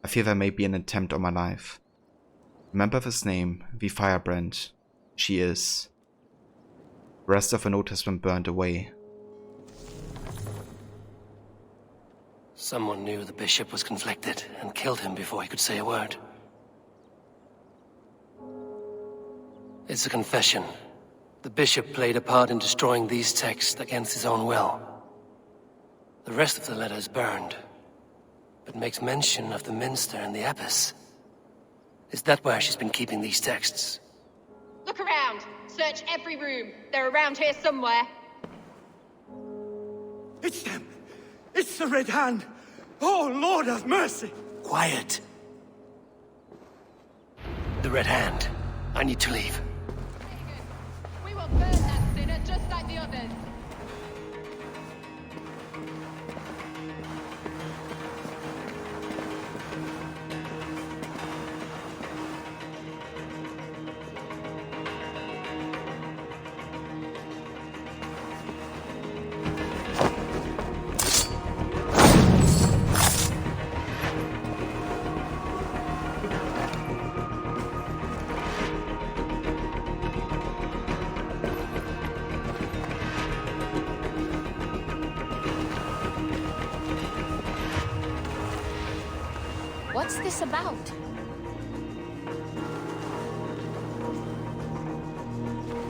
I fear there may be an attempt on my life. Remember this name, the Firebrand. She is. The rest of the note has been burned away. Someone knew the bishop was conflicted and killed him before he could say a word. It's a confession. The bishop played a part in destroying these texts against his own will. The rest of the letter is burned, but makes mention of the minster and the abbess. Is that where she's been keeping these texts? Look around. Search every room. They're around here somewhere. It's them. It's the Red Hand. Oh, Lord have mercy. Quiet. The Red Hand. I need to leave. We will burn that sinner just like the others. What's this about?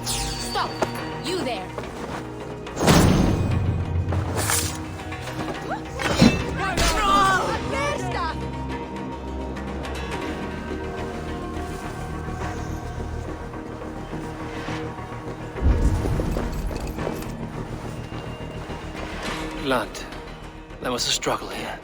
Stop! You there! Blood. There was a struggle here.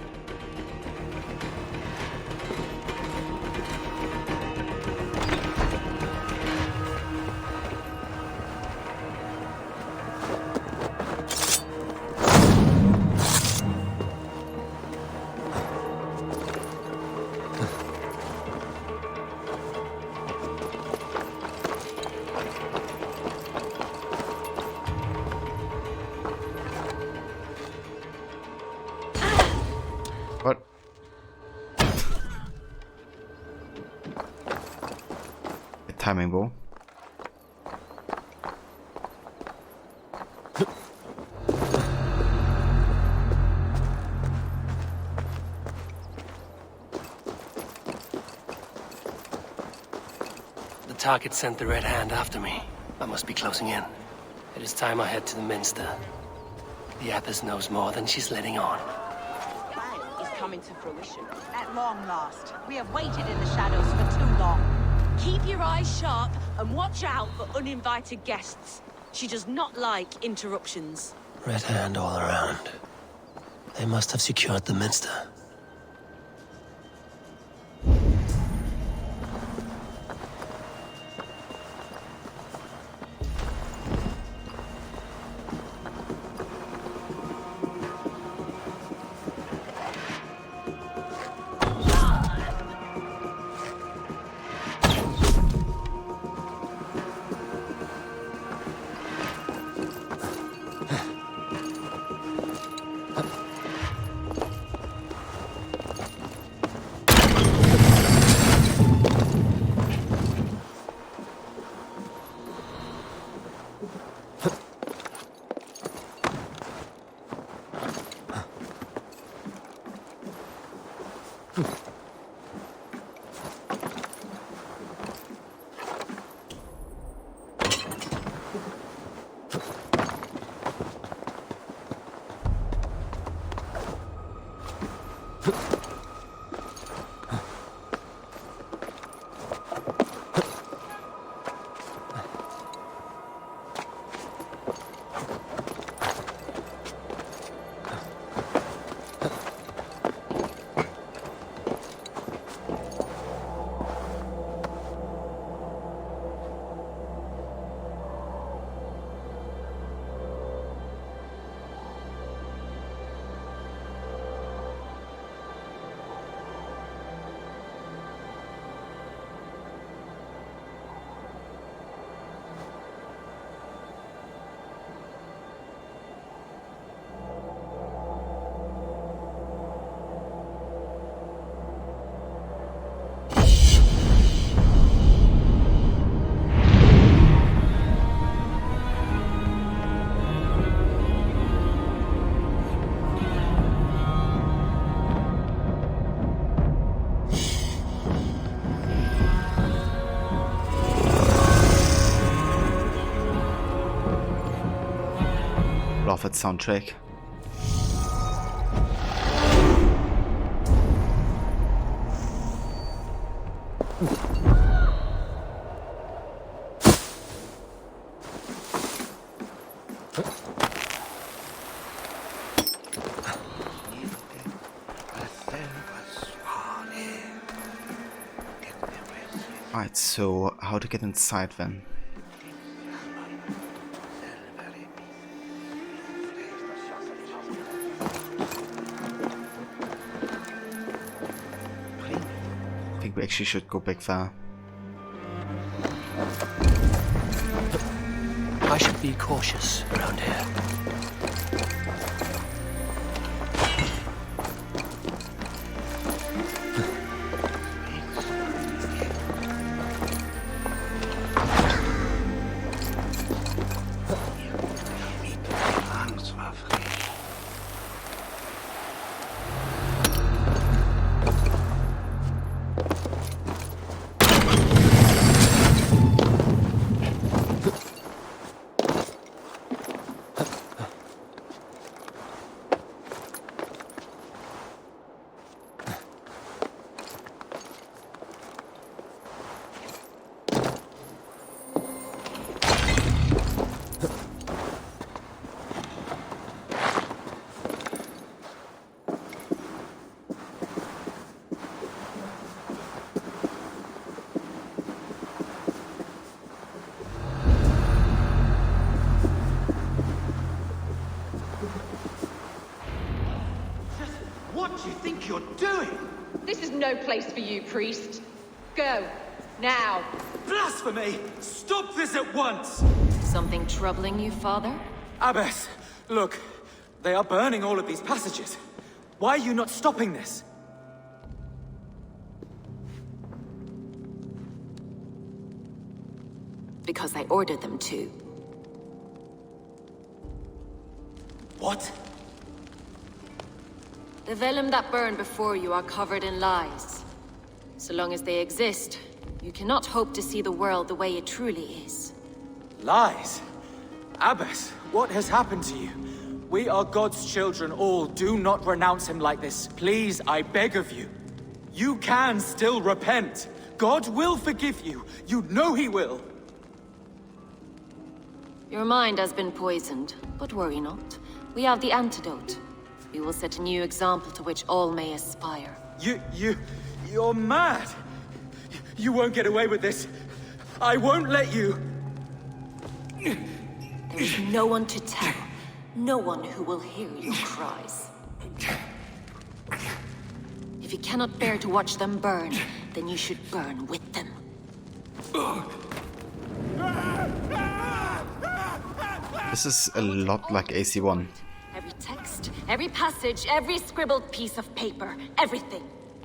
What? Good timing, bro. The target sent the Red Hand after me. I must be closing in. It is time I head to the Minster. The Abbess knows more than she's letting on. Is coming to fruition. At long last. We have waited in the shadows for too long. Keep your eyes sharp and watch out for uninvited guests. She does not like interruptions. Red Hand all around. They must have secured the Minster. Love that soundtrack. Alright, so how to get inside then? I think we actually should go back there. I should be cautious around here. What do you think you're doing? This is no place for you, priest. Go. Now. Blasphemy! Stop this at once! Something troubling you, Father? Abbess, look. They are burning all of these passages. Why are you not stopping this? Because I ordered them to. What? The vellum that burn before you are covered in lies. So long as they exist, you cannot hope to see the world the way it truly is. Lies? Abbess, what has happened to you? We are God's children all. Do not renounce him like this. Please, I beg of you. You can still repent. God will forgive you. You know he will. Your mind has been poisoned, but worry not. We have the antidote. We will set a new example to which all may aspire. You're mad. You won't get away with this. I won't let you. There is no one to tell. No one who will hear your cries. If you cannot bear to watch them burn, then you should burn with them. This is a lot like AC1. Every text, every passage, every scribbled piece of paper, everything.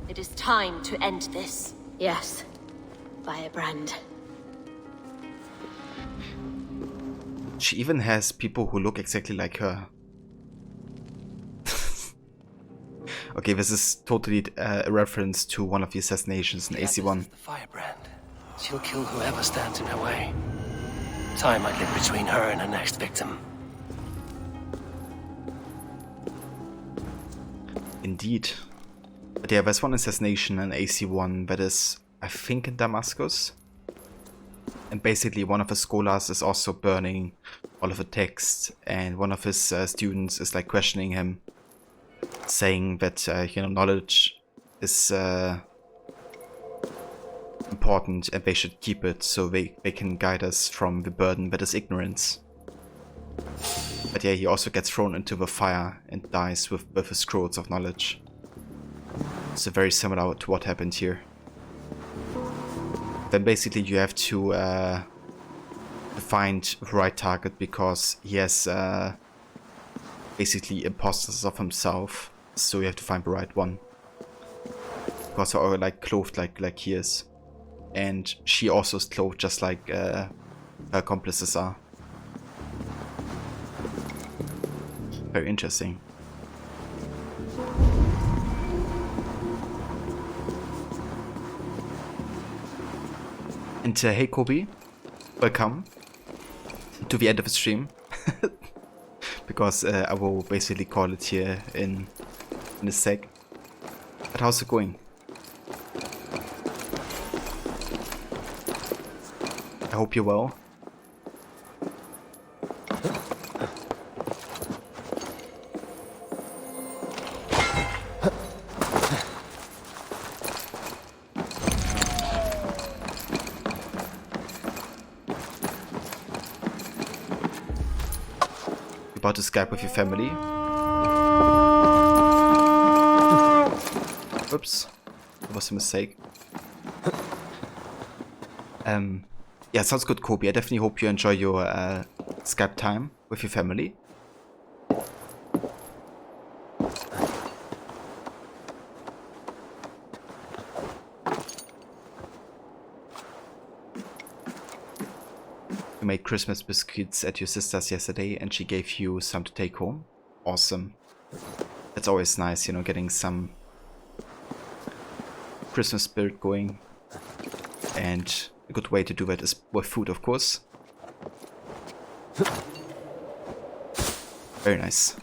It is time to end this. Yes. Firebrand. She even has people who look exactly like her. Okay, this is totally a reference to one of the assassinations in AC1. The Firebrand. She'll kill whoever stands in her way. Time might lie between her and her next victim. Indeed. But yeah, there's one assassination in AC1 that is, I think, in Damascus. And basically one of the scholars is also burning all of the text, and one of his students is like questioning him, saying that knowledge is important and they should keep it so they can guide us from the burden that is ignorance. But yeah, he also gets thrown into the fire and dies with the scrolls of knowledge. So very similar to what happened here. Then basically you have to find the right target, because he has basically imposters of himself. So you have to find the right one. Because they're all like clothed like he is. And she also is clothed just like her accomplices are. Very interesting. And hey Kobe, welcome to the end of the stream. Because I will basically call it here in a sec. But how's it going? I hope you're well. About to Skype with your family. Oops, that was a mistake. Yeah, sounds good, Kobe. I definitely hope you enjoy your Skype time with your family. You made Christmas biscuits at your sister's yesterday and she gave you some to take home. Awesome. It's always nice, getting some Christmas spirit going. And a good way to do that is with food, of course. Very nice.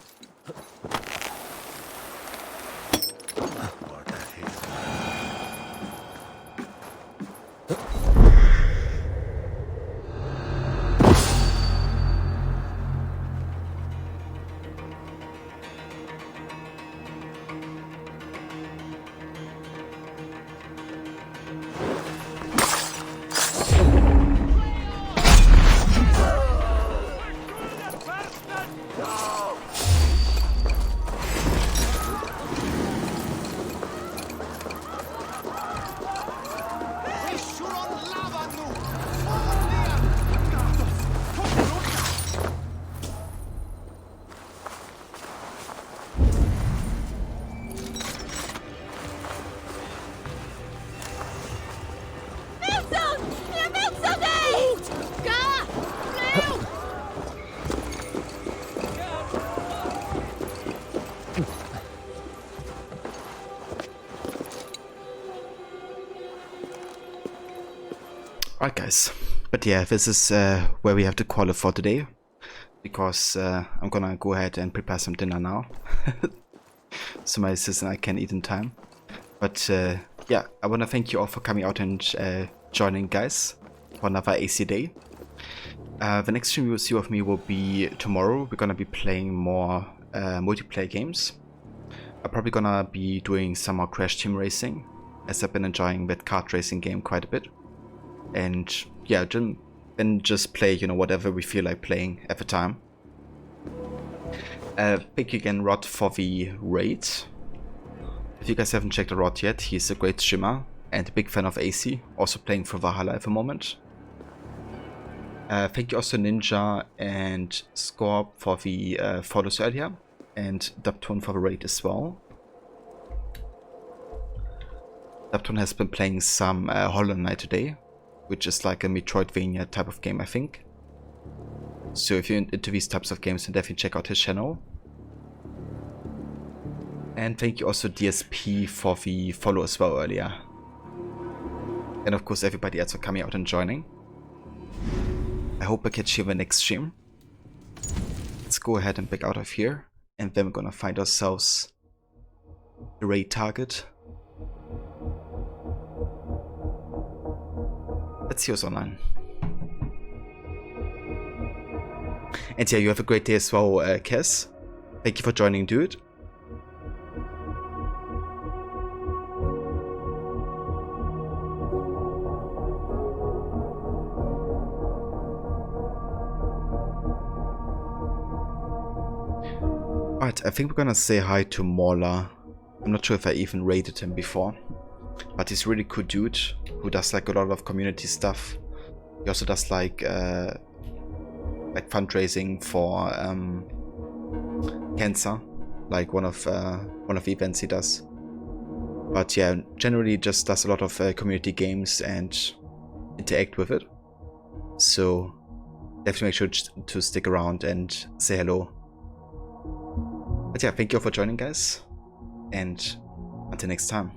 Alright guys, but yeah, this is where we have to call it for today, because I'm gonna go ahead and prepare some dinner now, so my sister and I can eat in time. But yeah, I wanna thank you all for coming out and joining, guys, for another AC day. The next stream you will see of me will be tomorrow. We're gonna be playing more multiplayer games. I'm probably gonna be doing some more Crash Team Racing, as I've been enjoying that kart racing game quite a bit. And yeah, then just play, you know, whatever we feel like playing at the time. Thank you again, Rod, for the raid. If you guys haven't checked out Rod yet, he's a great streamer and a big fan of AC, also playing for Valhalla at the moment. Thank you also Ninja and Scorp for the follows earlier, and Dapton for the raid as well. Dapton has been playing some Hollow Knight today, which is like a Metroidvania type of game, I think. So if you're into these types of games, then definitely check out his channel. And thank you also DSP for the follow as well earlier. And of course everybody else for coming out and joining. I hope I catch you in the next stream. Let's go ahead and back out of here, and then we're gonna find ourselves a raid target. Let's see what's online. And yeah, you have a great day as well, Kes. Thank you for joining, dude. Alright, I think we're gonna say hi to Mauler. I'm not sure if I even raided him before, but he's a really cool dude who does like a lot of community stuff. He also does like fundraising for cancer, like one of the events he does. But yeah, generally just does a lot of community games and interact with it. So definitely make sure to stick around and say hello. But yeah, thank you all for joining, guys, and until next time.